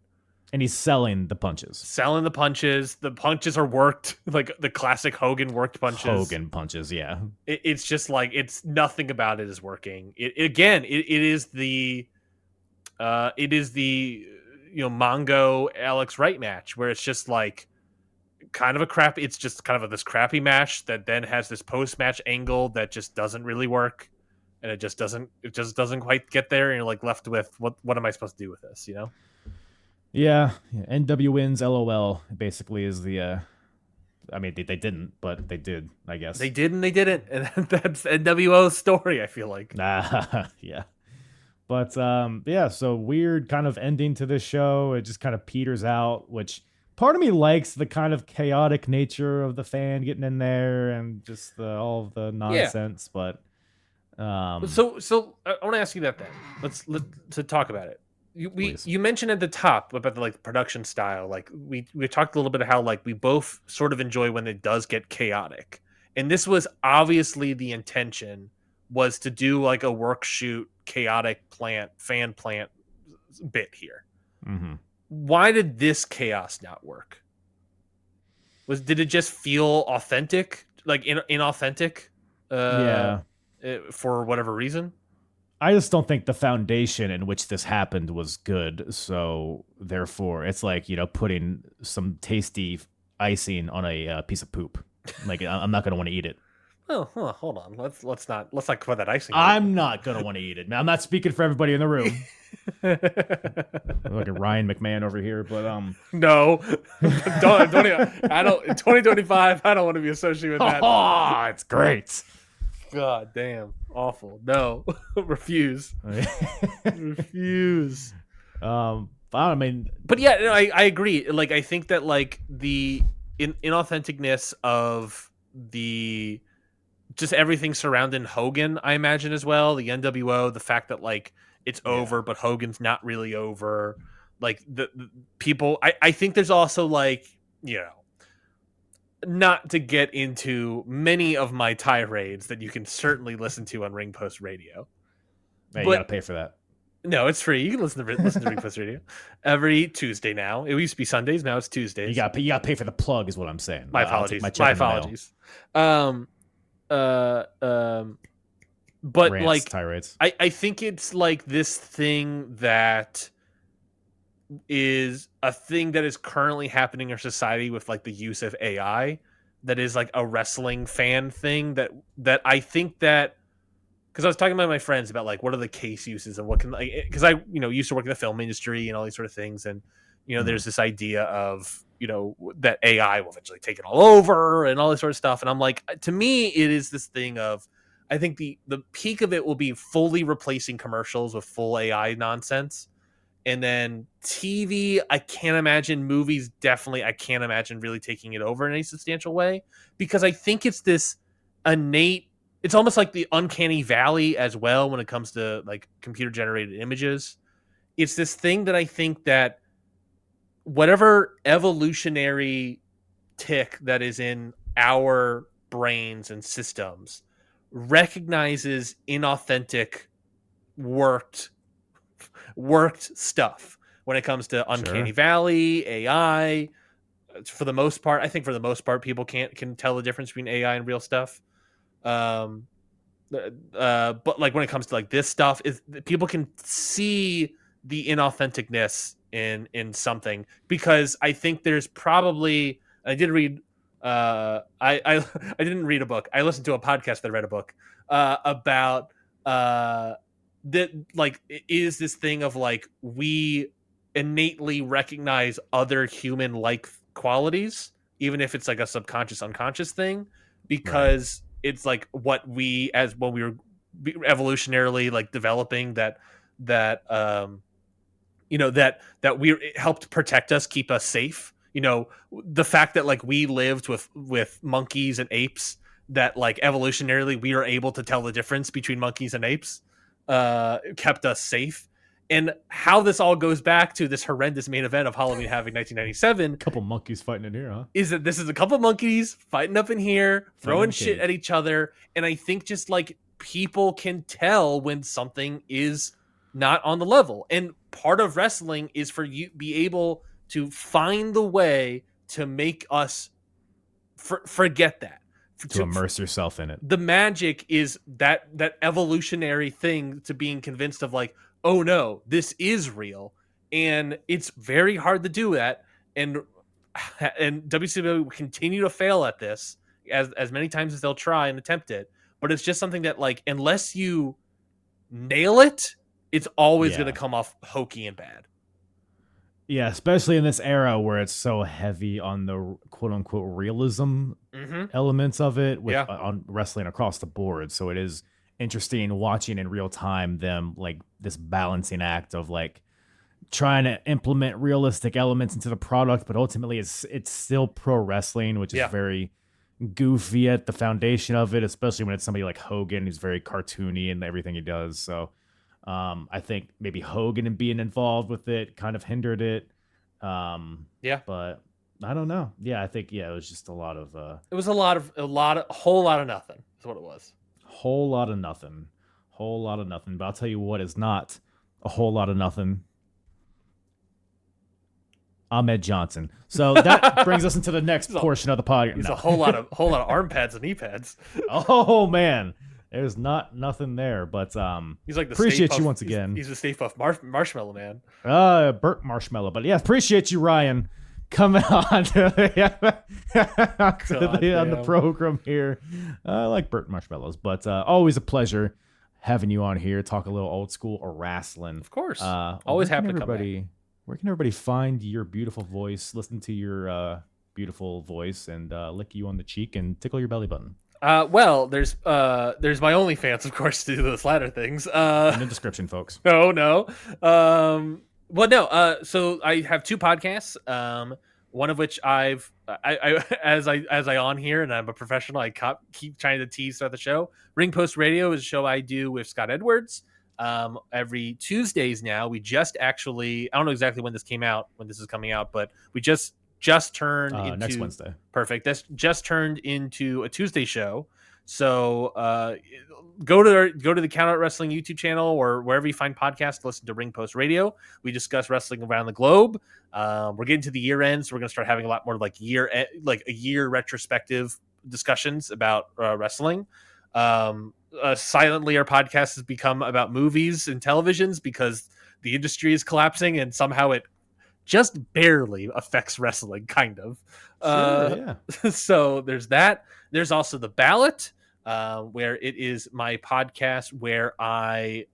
And he's selling the punches. The punches are worked, like the classic Hogan worked punches. Hogan punches, yeah. It's just like, it's nothing about it is working. It is the Mongo Alex Wright match where it's just like, kind of a crap. It's just kind of this crappy match that then has this post-match angle that just doesn't really work, and it just doesn't quite get there. And you're like left with what am I supposed to do with this? Yeah. NW wins. LOL. Basically, is the. I mean, they didn't, but they did. I guess they did and they didn't, and that's NWO's story. I feel like. Yeah. But yeah. So weird kind of ending to this show. It just kind of peters out, which. Part of me likes the kind of chaotic nature of the fan getting in there and just all of the nonsense, but so I want to ask you that then. Let's talk about it. You mentioned at the top about the like production style. Like we talked a little bit of how like we both sort of enjoy when it does get chaotic, and this was obviously the intention was to do like a work shoot chaotic fan plant bit here. Mm-hmm. Why did this chaos not work? Did it just feel authentic, like inauthentic? Yeah. For whatever reason. I just don't think the foundation in which this happened was good. So therefore, it's like, putting some tasty icing on a piece of poop. Like I'm not gonna want to eat it. Oh, hold on. Let's not put that icing. I'm not gonna want to eat it. Man, I'm not speaking for everybody in the room. Like a Ryan McMahon over here, but no, don't. I don't. In 2025, I don't want to be associated with that. Oh, it's great. God damn, awful. No, refuse. Refuse. I mean, but yeah, no, I agree. Like, I think that like the inauthenticness of the just everything surrounding Hogan, I imagine as well. The NWO, the fact that like it's over, but Hogan's not really over. Like the people, I think there's also like, not to get into many of my tirades that you can certainly listen to on Ring Post Radio. Hey, you gotta pay for that. No, it's free. You can listen to Ring Post Radio every Tuesday now. It used to be Sundays, now it's Tuesdays. You gotta pay for the plug, is what I'm saying. My apologies. My apologies. But Rants, like tirades. I think it's like this thing that is a thing that is currently happening in our society with like the use of AI that is like a wrestling fan thing that I think that because I was talking to my friends about like what are the case uses and what can like because I used to work in the film industry and all these sort of things and there's this idea of that AI will eventually take it all over and all this sort of stuff and I'm like to me it is this thing of I think the peak of it will be fully replacing commercials with full AI nonsense. And then TV, I can't imagine. Movies, definitely, I can't imagine really taking it over in any substantial way because I think it's this innate. It's almost like the uncanny valley as well when it comes to like computer generated images. It's this thing that I think that whatever evolutionary tick that is in our brains and systems recognizes inauthentic worked stuff when it comes to uncanny valley, AI. For the most part, I think for the most part, people can tell the difference between AI and real stuff. But like when it comes to like this stuff, is people can see the inauthenticness in something because I think there's probably I did read I didn't read a book. I listened to a podcast that read a book about that like is this thing of like we innately recognize other human like qualities even if it's like a subconscious unconscious thing because it's like what we as when we were evolutionarily like developing that we it helped protect us, keep us safe. The fact that like we lived with monkeys and apes that like evolutionarily we are able to tell the difference between monkeys and apes kept us safe. And how this all goes back to this horrendous main event of Halloween Havoc 1997. A couple monkeys fighting in here, huh? Is that this is a couple monkeys fighting up in here, throwing shit at each other. And I think just like people can tell when something is not on the level. And part of wrestling is for you be able to find the way to make us forget that. To immerse yourself in it. The magic is that evolutionary thing to being convinced of like, oh no, this is real. And it's very hard to do that. And WCW will continue to fail at this as many times as they'll try and attempt it. But it's just something that like, unless you nail it, it's always going to come off hokey and bad. Yeah, especially in this era where it's so heavy on the quote unquote realism elements of it with on wrestling across the board. So it is interesting watching in real time them like this balancing act of like trying to implement realistic elements into the product, but ultimately it's still pro wrestling, which is very goofy at the foundation of it, especially when it's somebody like Hogan who's very cartoony in everything he does. So I think maybe Hogan and being involved with it kind of hindered it. But I don't know. Yeah, I think it was just a lot of. It was a whole lot of nothing. Is what it was. Whole lot of nothing. But I'll tell you what is not a whole lot of nothing. Ahmed Johnson. So that brings us into the next portion of the podcast. He's a whole lot of arm pads and knee pads. Oh man, there's nothing there. But he's like the appreciate you once again. He's a Stay Puft Marshmallow Man. Burt Marshmallow. But yeah, appreciate you, Ryan, coming on to the program here. I like Burt Marshmallows, but always a pleasure having you on here. Talk a little old school or wrestling. Of course. Always happy to come back. Where can everybody find your beautiful voice, listen to your beautiful voice, and lick you on the cheek and tickle your belly button? Well, there's my OnlyFans, of course, to do those latter things. In the description, folks. No. So I have 2 podcasts. One of which as I on here, and I'm a professional, I keep trying to tease throughout the show. Ring Post Radio is a show I do with Scott Edwards. Every Tuesdays now. We just actually, I don't know exactly when this is coming out, but we just turned into next Wednesday. Perfect. That's just turned into a Tuesday show. So go to the Count Out Wrestling YouTube channel or wherever you find podcasts. Listen to Ring Post Radio. We discuss wrestling around the globe. We're getting to the year end, so we're going to start having a lot more like a year retrospective discussions about wrestling. Silently, our podcast has become about movies and televisions because the industry is collapsing, and somehow it just barely affects wrestling, kind of. So there's that. There's also The Ballot, where it is my podcast where I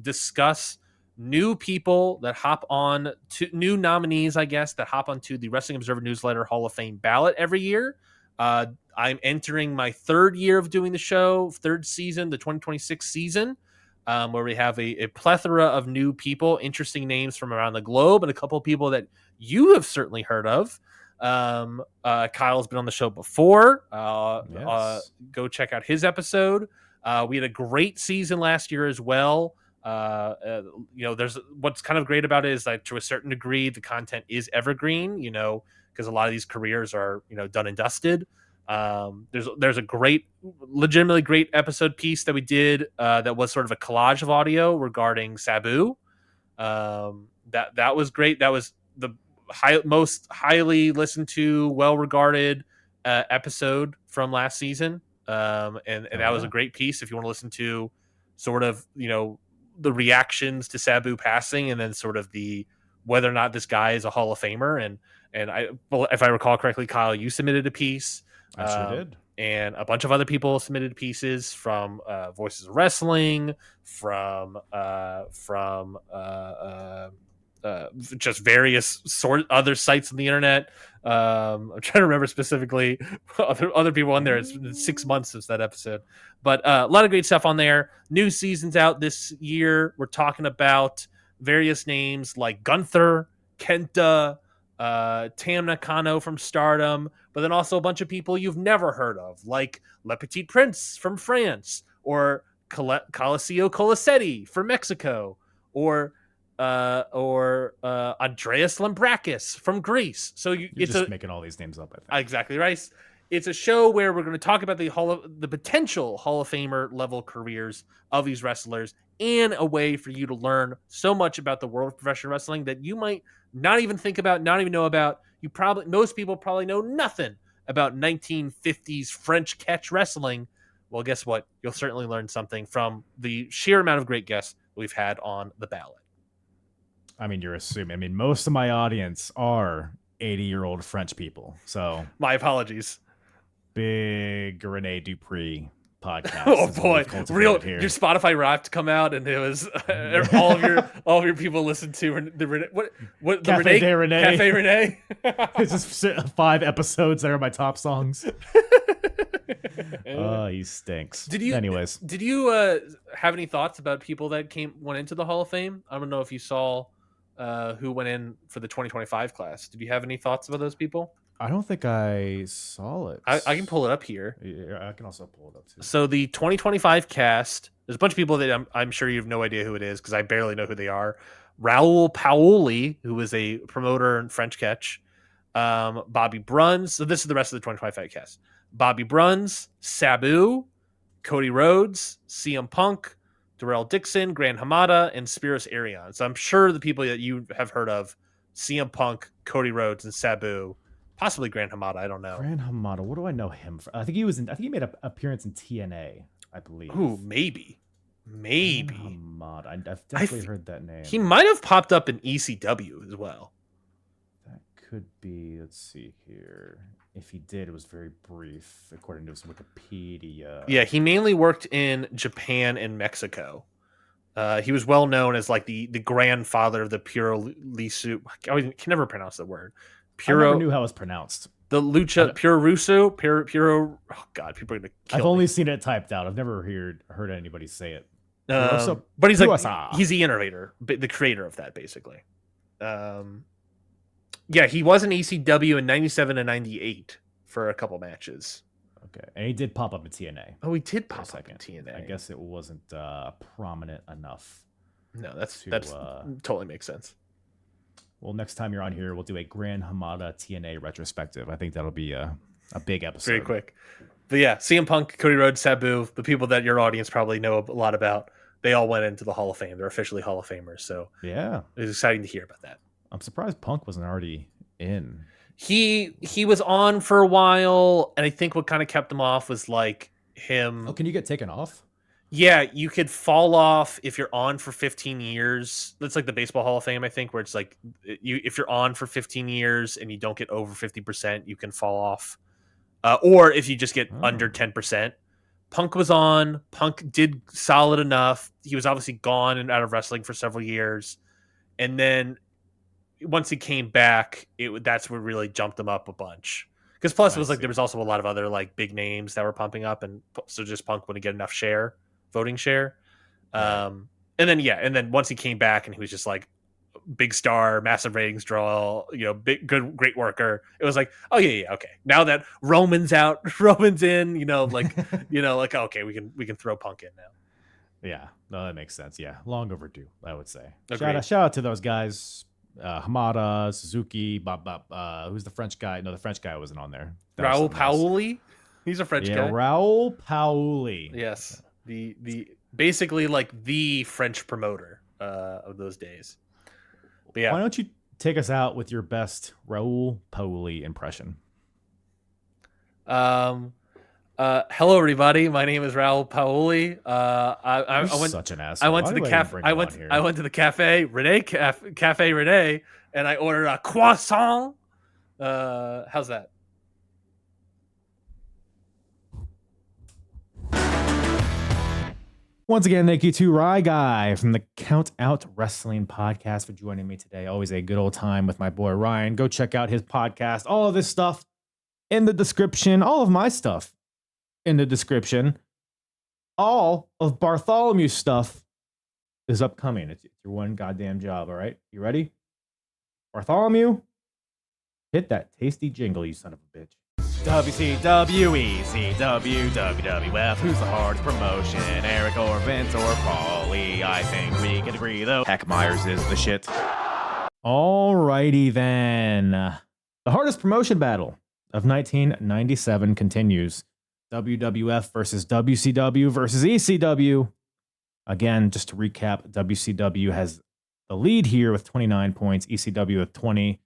discuss new people that hop on to new nominees, I guess, that hop onto the Wrestling Observer Newsletter Hall of Fame ballot every year. I'm entering my 3rd year of doing the show, 3rd season, the 2026 season, where we have a plethora of new people, interesting names from around the globe, and a couple of people that you have certainly heard of. Kyle's been on the show before. Yes. Go check out his episode. We had a great season last year as well. There's what's kind of great about it is that to a certain degree, the content is evergreen, because a lot of these careers are, done and dusted. There's a legitimately great episode piece that we did that was sort of a collage of audio regarding Sabu. That was great. That was the most highly listened to, well-regarded episode from last season. And that was a great piece if you want to listen to sort of, the reactions to Sabu passing and then sort of the whether or not this guy is a Hall of Famer. And if I recall correctly, Kyle, you submitted a piece. I sure did. And a bunch of other people submitted pieces from Voices of Wrestling, from just various other sites on the internet. I'm trying to remember specifically other people on there. It's been 6 months since that episode, but a lot of great stuff on there. New seasons out this year. We're talking about various names like Gunther, Kenta, Tam Nakano from Stardom, but then also a bunch of people you've never heard of, like Le Petit Prince from France, or Coliseo Colasetti from Mexico, or Andreas Lambrakis from Greece. So you're just making all these names up, I think. Exactly right. It's a show where we're going to talk about the potential Hall of Famer level careers of these wrestlers, and a way for you to learn so much about the world of professional wrestling that you might not even think about, not even know about. Most people probably know nothing about 1950s French catch wrestling. Well, guess what? You'll certainly learn something from the sheer amount of great guests we've had on the ballot. I mean, you're assuming. I mean, most of my audience are 80-year-old French people. So my apologies. Big Rene Dupree podcast. Oh boy, your Spotify Wrapped come out, and it was all of your people listened to the Cafe de Rene. Cafe Rene. It's just 5 episodes that are my top songs. He stinks. Did you have any thoughts about people that went into the Hall of Fame? I don't know if you saw who went in for the 2025 class. Did you have any thoughts about those people? I don't think I saw it. I can pull it up here. Yeah, I can also pull it up too. So the 2025 cast, there's a bunch of people that I'm sure you have no idea who it is because I barely know who they are. Raul Paoli, who is a promoter in French Catch. Bobby Bruns. So this is the rest of the 2025 cast. Bobby Bruns, Sabu, Cody Rhodes, CM Punk, Darrell Dixon, Grand Hamada, and Spiros Arion. So I'm sure the people that you have heard of, CM Punk, Cody Rhodes, and Sabu, possibly Grand Hamada. I don't know. Grand Hamada. What do I know him for? I think he made an appearance in TNA, I believe. Ooh, maybe. Grand Hamada. I've definitely heard that name. He might have popped up in ECW as well. That could be. Let's see here. If he did, it was very brief, according to his Wikipedia. Yeah, he mainly worked in Japan and Mexico. He was well known as like the grandfather of the Puro Lisu. I can never pronounce the word. Puro. I never knew how it was pronounced. The Lucha Puro Russo. Puro. Oh God, people are gonna kill I've me. only seen it typed out. I've never heard anybody say it. But he's like he's the innovator, the creator of that, basically. Yeah, he was in ECW in 97 and 98 for a couple matches. Okay, and he did pop up in TNA. Oh, he did pop up in TNA. I guess it wasn't prominent enough. No, that's totally makes sense. Well, next time you're on here, we'll do a Grand Hamada TNA retrospective. I think that'll be a big episode. Very quick. But yeah, CM Punk, Cody Rhodes, Sabu, the people that your audience probably know a lot about, they all went into the Hall of Fame. They're officially Hall of Famers. So yeah, it was exciting to hear about that. I'm surprised Punk wasn't already in. He was on for a while, and I think what kind of kept him off was like him. Oh, can you get taken off? Yeah, you could fall off if you're on for 15 years. That's like the Baseball Hall of Fame, I think, where it's like if you're on for 15 years and you don't get over 50%, you can fall off. Or if you just get under 10%. Punk was on. Punk did solid enough. He was obviously gone and out of wrestling for several years. And then once he came back, that's what really jumped him up a bunch. Because plus it was like there was also a lot of other like big names that were pumping up, and so just Punk wouldn't get enough voting share. And then once he came back and he was just like big star, massive ratings draw, great worker. It was like, oh yeah, okay. Now that Roman's out, Roman's in, okay, we can throw Punk in now. Yeah, no, that makes sense. Yeah, long overdue, I would say. Agreed. Shout out to those guys. Hamada, Suzuki, who's the French guy? No, the French guy wasn't on there. Raul Paoli. He's a French guy. Raul Paoli. Yes, the basically like the French promoter of those days. But yeah, why don't you take us out with your best Raul Paoli impression? Hello everybody. My name is Raul Paoli. I went such an asshole. I went to the cafe. I went to the cafe Rene, Cafe Rene, and I ordered a croissant. How's that? Once again, thank you to Rye Guy from the Count Out Wrestling Podcast for joining me today. Always a good old time with my boy Ryan. Go check out his podcast. All of this stuff in the description. All of my stuff in the description. All of Bartholomew's stuff is upcoming. It's your one goddamn job, all right? You ready? Bartholomew, hit that tasty jingle, you son of a bitch. WCW, ECW, WWF, who's the hardest promotion? Eric or Vince or Paulie? I think we can agree, though. Heck Myers is the shit. Alrighty then. The hardest promotion battle of 1997 continues. WWF versus WCW versus ECW. Again, just to recap, WCW has the lead here with 29 points, ECW with 20,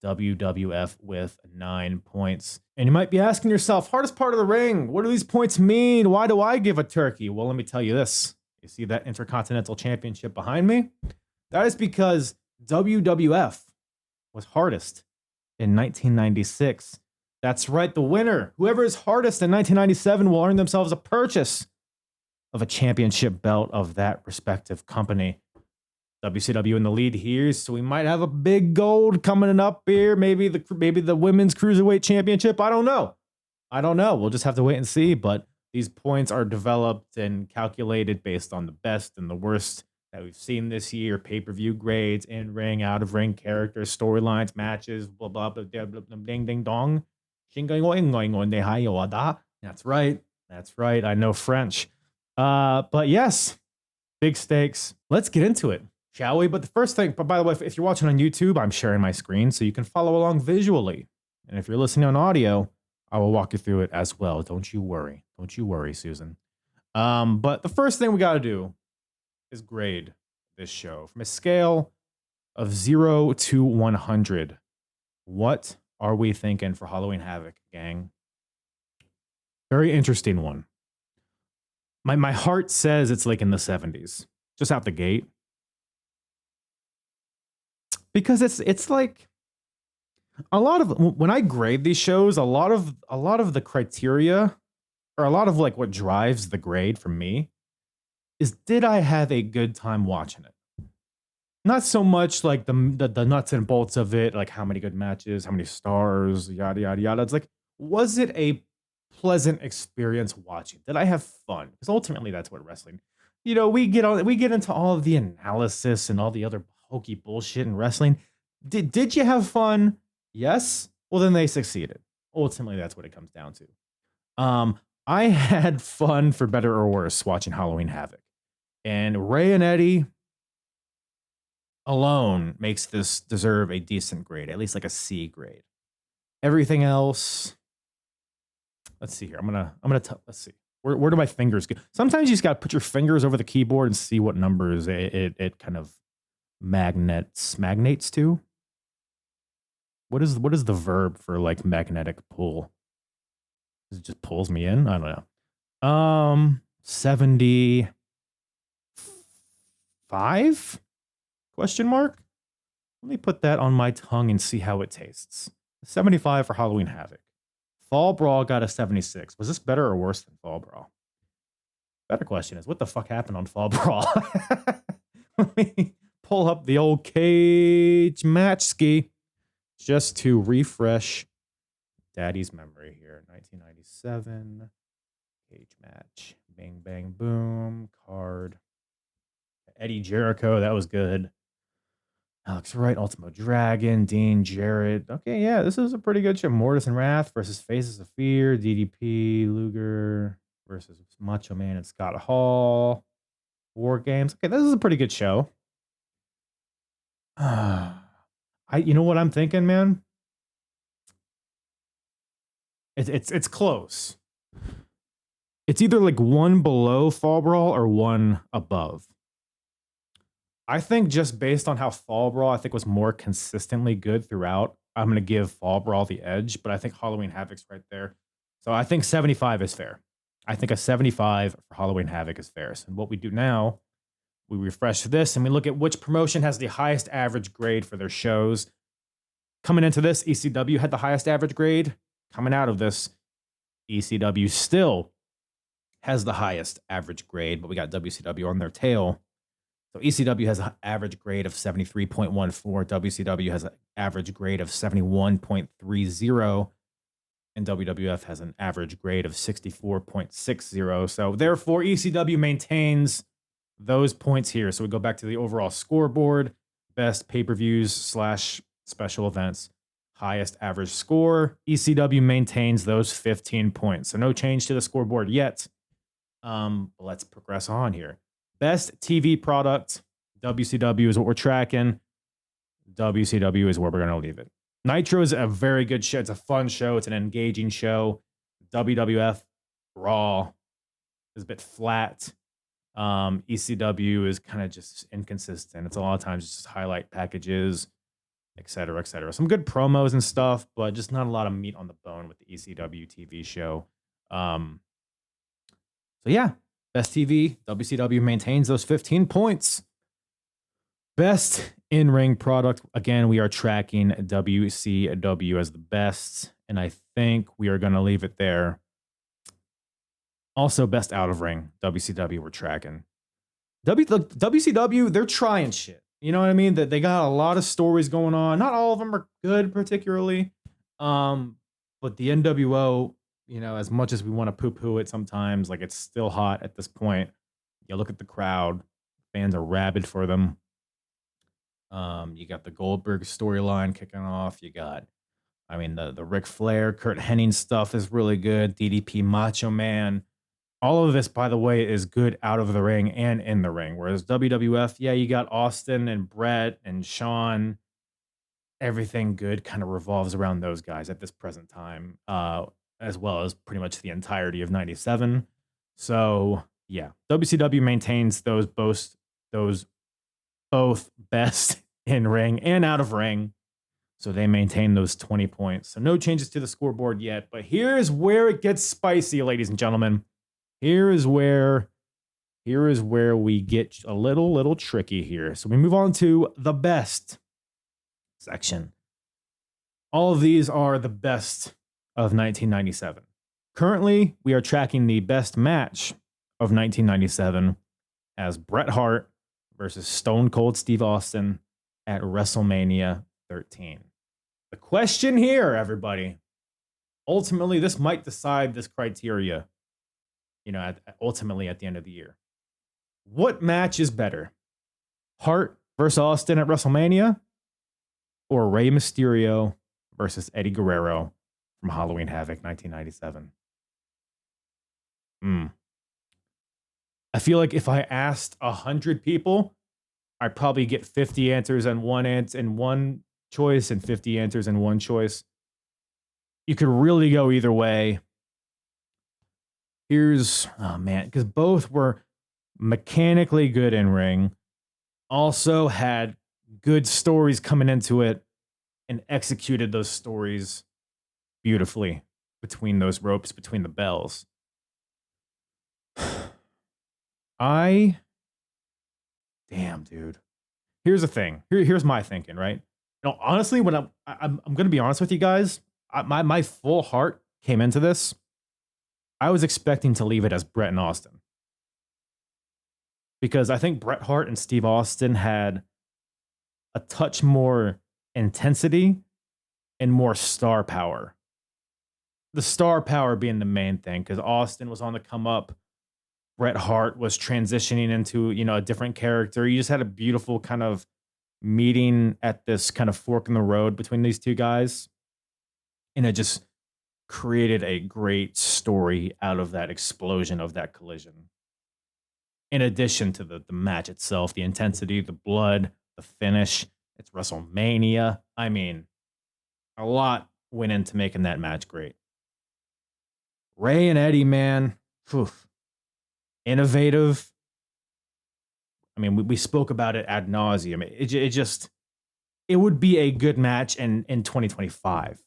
WWF with 9 points. And you might be asking yourself, hardest part of the ring, what do these points mean? Why do I give a turkey? Well, let me tell you this. You see that Intercontinental Championship behind me? That is because WWF was hardest in 1996. That's right, the winner, whoever is hardest in 1997, will earn themselves a purchase of a championship belt of that respective company. WCW in the lead here, so we might have a big gold coming up here. Maybe the women's cruiserweight championship. I don't know. We'll just have to wait and see. But these points are developed and calculated based on the best and the worst that we've seen this year, pay-per-view grades, in-ring, out-of-ring characters, storylines, matches, blah, blah, blah, blah, blah, blah, ding, ding, dong. That's right. That's right. I know French. But yes, big stakes. Let's get into it, shall we? But the first thing, but by the way, if you're watching on YouTube, I'm sharing my screen so you can follow along visually. And if you're listening on audio, I will walk you through it as well. Don't you worry. Don't you worry, Susan. But the first thing we got to do is grade this show from a scale of 0 to 100. What are we thinking for Halloween Havoc, gang? Very interesting one. My heart says it's like in the 70s, just out the gate. Because it's like a lot of, when I grade these shows, a lot of the criteria, or a lot of like what drives the grade for me, is did I have a good time watching it? Not so much like the nuts and bolts of it, like how many good matches, how many stars, yada yada yada. It's like, was it a pleasant experience watching? Did I have fun? Because ultimately that's what wrestling. We get into all of the analysis and all the other hokey bullshit in wrestling. Did you have fun? Yes. Well, then they succeeded. Ultimately, that's what it comes down to. I had fun, for better or worse, watching Halloween Havoc. And Ray and Eddie alone makes this deserve a decent grade, at least like a C grade. Everything else, let's see here. Let's see. Where do my fingers go? Sometimes you just got to put your fingers over the keyboard and see what numbers it kind of magnates to. What is the verb for like magnetic pull? It just pulls me in. I don't know. 75? Question mark? Let me put that on my tongue and see how it tastes. 75 for Halloween Havoc. Fall Brawl got a 76. Was this better or worse than Fall Brawl? Better question is, what the fuck happened on Fall Brawl? Let me pull up the old cage match ski just to refresh Daddy's memory here. 1997 cage match. Bang, bang, boom. Card. Eddie Jericho. That was good. Alex Wright, Ultimo Dragon, Dean Jarrett. Okay, yeah, this is a pretty good show. Mortis and Wrath versus Faces of Fear, DDP, Luger versus Macho Man and Scott Hall. War Games. Okay, this is a pretty good show. You know what I'm thinking, man? It's close. It's either like one below Fall Brawl or one above. I think just based on how Fall Brawl, I think, was more consistently good throughout, I'm going to give Fall Brawl the edge, but I think Halloween Havoc's right there. So I think 75 is fair. I think a 75 for Halloween Havoc is fair. And what we do now, we refresh this and we look at which promotion has the highest average grade for their shows. Coming into this, ECW had the highest average grade. Coming out of this, ECW still has the highest average grade, but we got WCW on their tail. So ECW has an average grade of 73.14. WCW has an average grade of 71.30. And WWF has an average grade of 64.60. So therefore, ECW maintains those points here. So we go back to the overall scoreboard. Best pay-per-views / special events. Highest average score. ECW maintains those 15 points. So no change to the scoreboard yet. Let's progress on here. Best TV product, WCW is what we're tracking. WCW is where we're going to leave it. Nitro is a very good show. It's a fun show. It's an engaging show. WWF, Raw is a bit flat. ECW is kind of just inconsistent. It's a lot of times just highlight packages, et cetera, et cetera. Some good promos and stuff, but just not a lot of meat on the bone with the ECW TV show. So yeah. Best TV, WCW maintains those 15 points. Best in-ring product, again, we are tracking WCW as the best, and I think we are going to leave it there. Also, best out-of-ring, WCW we're tracking. WCW, they're trying shit. You know what I mean? That they got a lot of stories going on. Not all of them are good, particularly. But the NWO, as much as we want to poo-poo it sometimes, like it's still hot at this point. You look at the crowd, Fans are rabid for them. You got the Goldberg storyline kicking off. You got, the Ric Flair, Kurt Hennig stuff is really good. DDP Macho Man. All of this, by the way, is good out of the ring and in the ring. Whereas WWF, yeah, you got Austin and Brett and Shawn. Everything good kind of revolves around those guys at this present time, as well as pretty much the entirety of 97. So, yeah, WCW maintains those both best in ring and out of ring. So they maintain those 20 points. So no changes to the scoreboard yet. But here's where it gets spicy, ladies and gentlemen. Here is where we get a little tricky here. So we move on to the best section. All of these are the best of 1997. Currently, we are tracking the best match of 1997 as Bret Hart versus Stone Cold Steve Austin at WrestleMania 13. The question here, everybody, ultimately, this might decide this criteria, ultimately at the end of the year. What match is better? Hart versus Austin at WrestleMania or Rey Mysterio versus Eddie Guerrero from Halloween Havoc 1997? I feel like if I asked 100 people, I'd probably get 50 answers and one choice and 50 answers and one choice. You could really go either way. Because both were mechanically good in ring, also had good stories coming into it, and executed those stories beautifully between those ropes, between the bells. Damn, dude. Here's the thing. Here's my thinking, right? Honestly, when I'm going to be honest with you guys, my full heart came into this. I was expecting to leave it as Bret and Austin. Because I think Bret Hart and Steve Austin had a touch more intensity and more star power. The star power being the main thing, because Austin was on the come up. Bret Hart was transitioning into, a different character. You just had a beautiful kind of meeting at this kind of fork in the road between these two guys. And it just created a great story out of that explosion of that collision. In addition to the match itself, the intensity, the blood, the finish, it's WrestleMania. A lot went into making that match great. Ray and Eddie, man, innovative. We spoke about it ad nauseum. It would be a good match in 2025.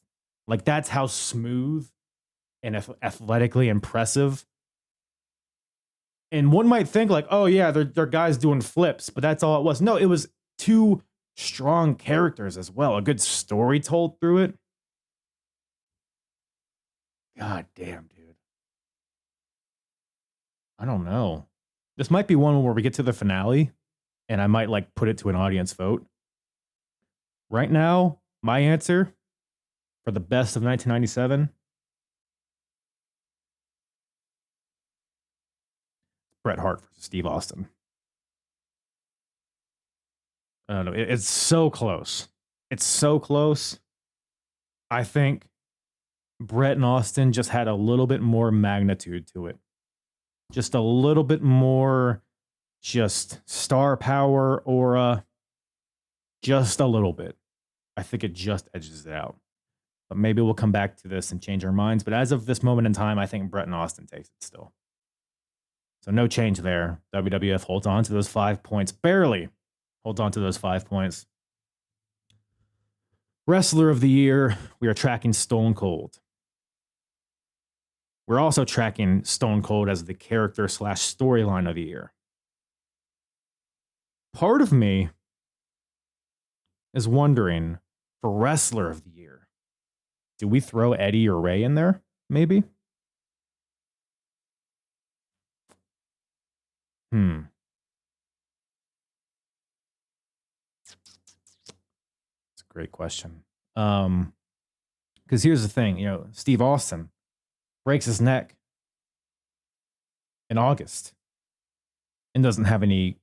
Like, that's how smooth and athletically impressive. And one might think like, oh yeah, they're guys doing flips, but that's all it was. No, it was two strong characters as well. A good story told through it. God damn, dude. I don't know. This might be one where we get to the finale and I might put it to an audience vote. Right now, my answer for the best of 1997, Bret Hart versus Steve Austin. I don't know. It's so close. It's so close. I think Bret and Austin just had a little bit more magnitude to it. Just a little bit more just star power, aura. Just a little bit. I think it just edges it out. But maybe we'll come back to this and change our minds. But as of this moment in time, I think Bret and Austin takes it still. So no change there. WWF holds on to those 5 points. Barely holds on to those 5 points. Wrestler of the Year, we are tracking Stone Cold. We're also tracking Stone Cold as the character / storyline of the year. Part of me is wondering, for Wrestler of the Year, do we throw Eddie or Ray in there? Maybe? It's a great question. Because here's the thing, Steve Austin breaks his neck in August and doesn't have any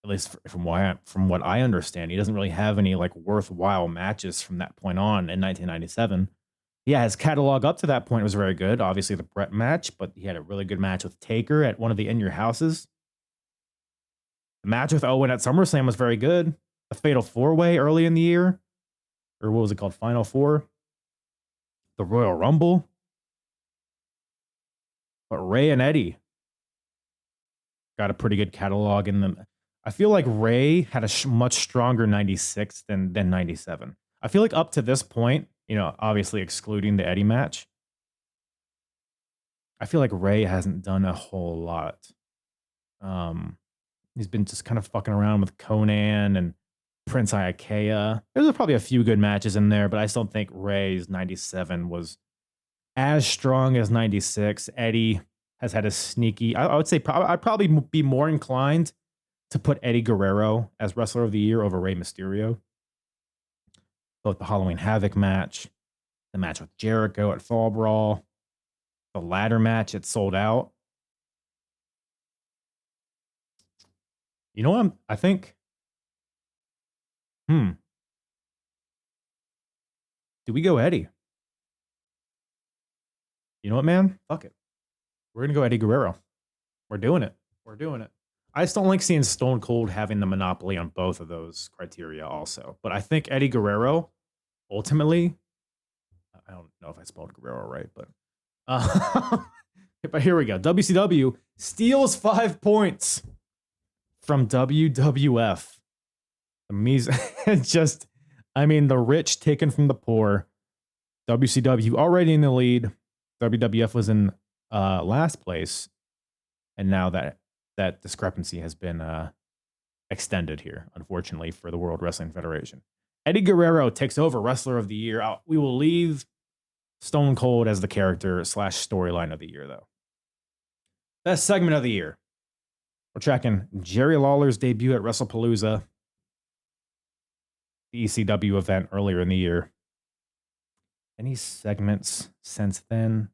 At least from what I understand, he doesn't really have any like worthwhile matches from that point on in 1997. Yeah, his catalog up to that point was very good. Obviously, the Brett match, but he had a really good match with Taker at one of the In Your Houses. The match with Owen at SummerSlam was very good. A Fatal 4-Way early in the year, or what was it called? Final Four. The Royal Rumble. But Ray and Eddie got a pretty good catalog in them. I feel like Ray had a much stronger 96 than 97. I feel like up to this point, obviously excluding the Eddie match, I feel like Ray hasn't done a whole lot. He's been just kind of fucking around with Conan and Prince Iaukea. There's probably a few good matches in there, but I still think Ray's 97 was as strong as 96. Eddie has had a sneaky, I would say I'd probably be more inclined to put Eddie Guerrero as Wrestler of the Year over Rey Mysterio. Both the Halloween Havoc match, the match with Jericho at Fall Brawl, the ladder match, it sold out. You know what? I think, do we go Eddie? You know what, man? Fuck it. We're going to go Eddie Guerrero. We're doing it. I just don't like seeing Stone Cold having the monopoly on both of those criteria also. But I think Eddie Guerrero, ultimately, I don't know if I spelled Guerrero right, but but here we go. WCW steals 5 points from WWF. The rich taken from the poor. WCW already in the lead. WWF was in last place. And now that discrepancy has been extended here, unfortunately, for the World Wrestling Federation. Eddie Guerrero takes over Wrestler of the Year. We will leave Stone Cold as the character / storyline of the year, though. Best segment of the year. We're tracking Jerry Lawler's debut at WrestlePalooza, the ECW event earlier in the year. Any segments since then?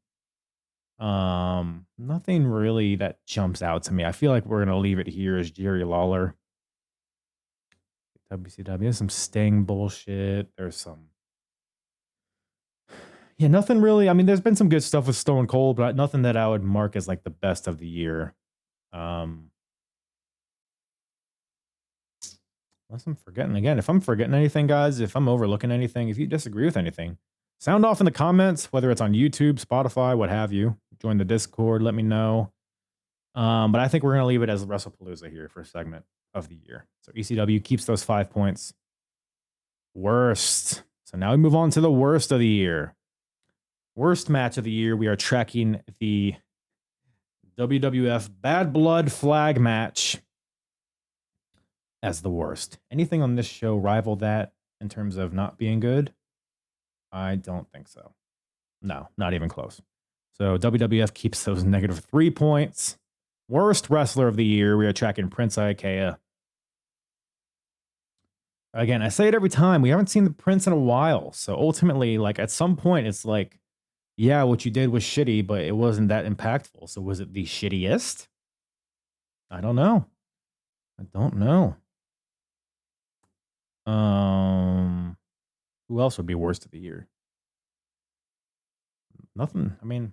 Nothing really that jumps out to me. I feel like we're gonna leave it here as Jerry Lawler. WCW, there's some Sting bullshit. There's some, nothing really. I mean, there's been some good stuff with Stone Cold, but nothing that I would mark as like the best of the year. Unless I'm forgetting again. If I'm forgetting anything, guys, if I'm overlooking anything, if you disagree with anything, sound off in the comments, whether it's on YouTube, Spotify, what have you. Join the Discord, let me know. But I think we're going to leave it as WrestlePalooza here for a segment of the year. So ECW keeps those 5 points. Worst. So now we move on to the worst of the year. Worst match of the year. We are tracking the WWF Bad Blood Flag match as the worst. Anything on this show rival that in terms of not being good? I don't think so. No, not even close. So WWF keeps those -3 points. Worst wrestler of the year. We are tracking Prince Iaukea. Again, I say it every time. We haven't seen the Prince in a while. So ultimately, like at some point, it's like, yeah, what you did was shitty, but it wasn't that impactful. So was it the shittiest? I don't know. Who else would be worst of the year? Nothing. I mean,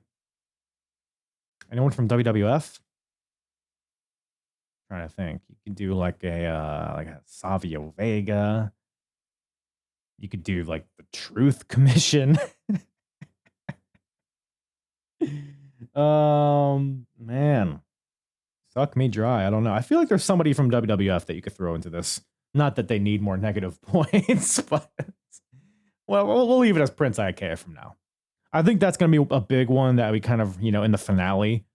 anyone from WWF? Trying to think. You could do like a Savio Vega. You could do like the Truth Commission. Man. Suck me dry. I don't know. I feel like there's somebody from WWF that you could throw into this. Not that they need more negative points, but well, we'll leave it as Prince Iaukea from now. I think that's going to be a big one that we kind of, in the finale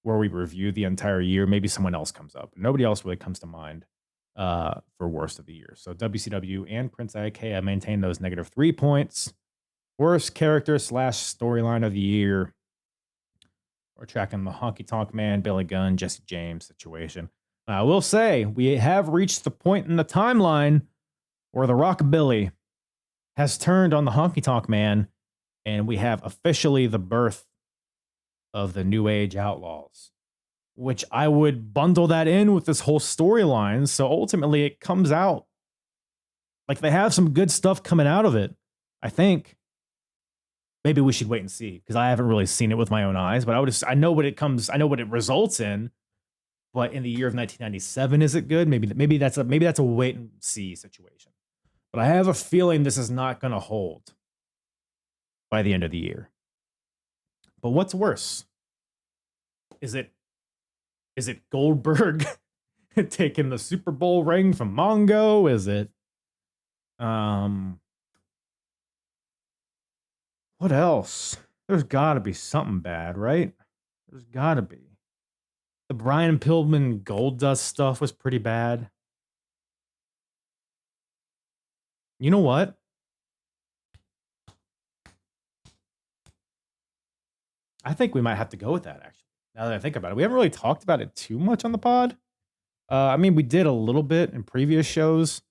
where we review the entire year, maybe someone else comes up. Nobody else really comes to mind for worst of the year. So WCW and Prince Iaukea maintain those -3 points. Worst character / storyline of the year. We're tracking the Honky Tonk Man, Billy Gunn, Jesse James situation. I will say we have reached the point in the timeline where the Rockabilly has turned on the Honky Tonk Man, and we have officially the birth of the New Age Outlaws. which I would bundle that in with this whole storyline. So ultimately it comes out like they have some good stuff coming out of it. I think maybe we should wait and see because I haven't really seen it with my own eyes, but I know what it results in. But in the year of 1997, is it good? Maybe that's a wait and see situation. But I have a feeling this is not going to hold by the end of the year. But what's worse? Is it Goldberg taking the Super Bowl ring from Mongo? Is it what else? There's got to be something bad, right? There's got to be. The Brian Pillman Goldust stuff was pretty bad. You know what? I think we might have to go with that, actually. Now that I think about it, we haven't really talked about it too much on the pod. I mean, we did a little bit in previous shows,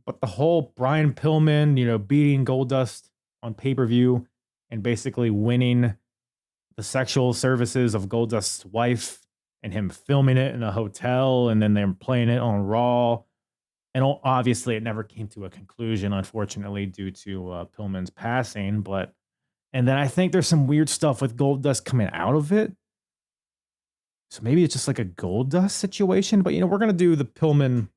but the whole Brian Pillman, beating Goldust on pay-per-view and basically winning the sexual services of Goldust's wife and him filming it in a hotel and then they're playing it on Raw. And obviously it never came to a conclusion, unfortunately, due to Pillman's passing. And then I think there's some weird stuff with Goldust coming out of it. So maybe it's just like a Goldust situation. But, we're going to do the Pillman.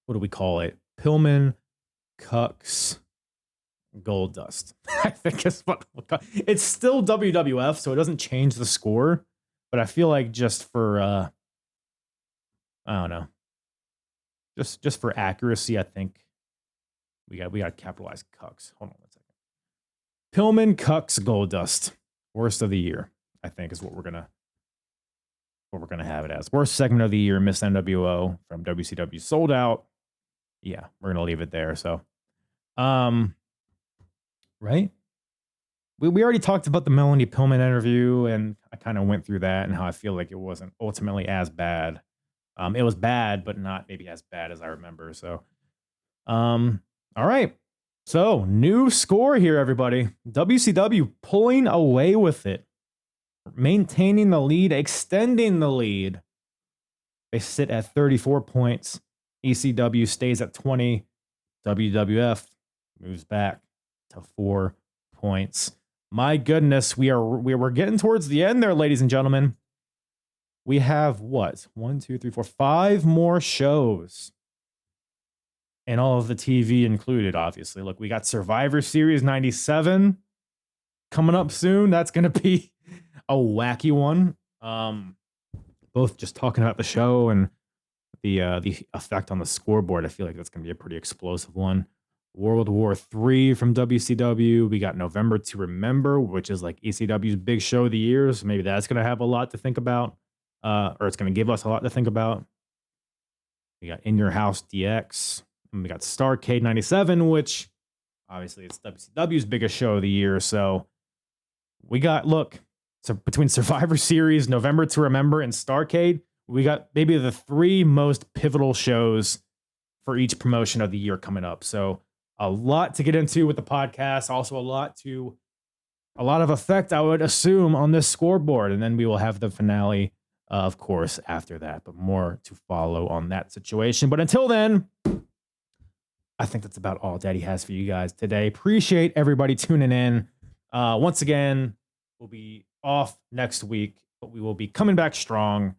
What do we call it? Pillman Cucks Goldust. I think is what it's still WWF, so it doesn't change the score. But I feel like just for I don't know, just for accuracy, I think we got to capitalize Cucks. Hold on 1 second. Pillman Cucks Goldust, worst of the year. I think is what we're gonna have it as. Worst segment of the year, Miss NWO from WCW Sold Out. Yeah, we're gonna leave it there. So, right? We already talked about the Melanie Pillman interview, and I kind of went through that and how I feel like it wasn't ultimately as bad. It was bad, but not maybe as bad as I remember. So, all right. So, new score here, everybody. WCW pulling away with it, maintaining the lead, extending the lead. They sit at 34 points. ECW stays at 20. WWF moves back to 4 points. My goodness, we're getting towards the end there, ladies and gentlemen. We have what? 1, 2, 3, 4, 5 more shows. And all of the TV included, obviously. Look, we got Survivor Series 97 coming up soon. That's going to be a wacky one. Both just talking about the show and the effect on the scoreboard. I feel like that's going to be a pretty explosive one. World War III from WCW. We got November to Remember, which is like ECW's big show of the year. So maybe that's going to have a lot to think about. Or it's going to give us a lot to think about. We got In Your House DX. And we got Starrcade 97, which obviously it's WCW's biggest show of the year. So we got, so between Survivor Series, November to Remember, and Starrcade, we got maybe the 3 most pivotal shows for each promotion of the year coming up. So a lot to get into with the podcast. Also a lot of effect, I would assume, on this scoreboard. And then we will have the finale, of course, after that. But more to follow on that situation. But until then, I think that's about all Daddy has for you guys today. Appreciate everybody tuning in. Once again, we'll be off next week, but we will be coming back strong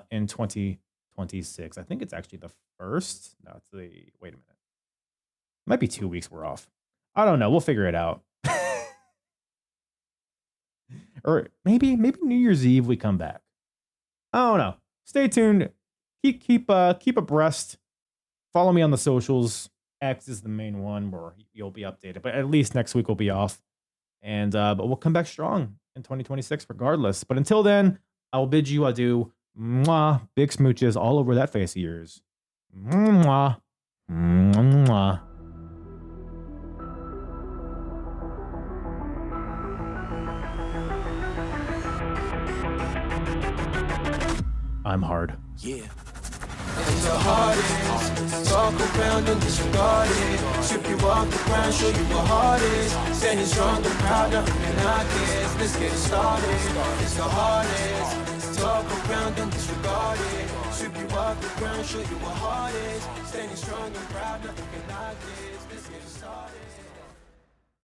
in 2026. I think it's actually the first. No, it's wait a minute. It might be 2 weeks we're off. I don't know. We'll figure it out. Or maybe New Year's Eve we come back. I don't know. Stay tuned. Keep abreast. Follow me on the socials. X is the main one where you'll be updated. But at least next week we'll be off. And but we'll come back strong in 2026 regardless. But until then, I'll bid you adieu. Mwah. Big smooches all over that face of yours. Mwah. Mwah. I'm hard. Yeah. the hardest. Talk around and disregard it. Strip you off the ground, show you what heart is. Standing strong and proud, nothing can knock it. Let's get it started. It's the hardest. Talk around and disregard it. Strip you off the ground, show you what heart is. Standing strong and proud, nothing can knock it. Let's get it started.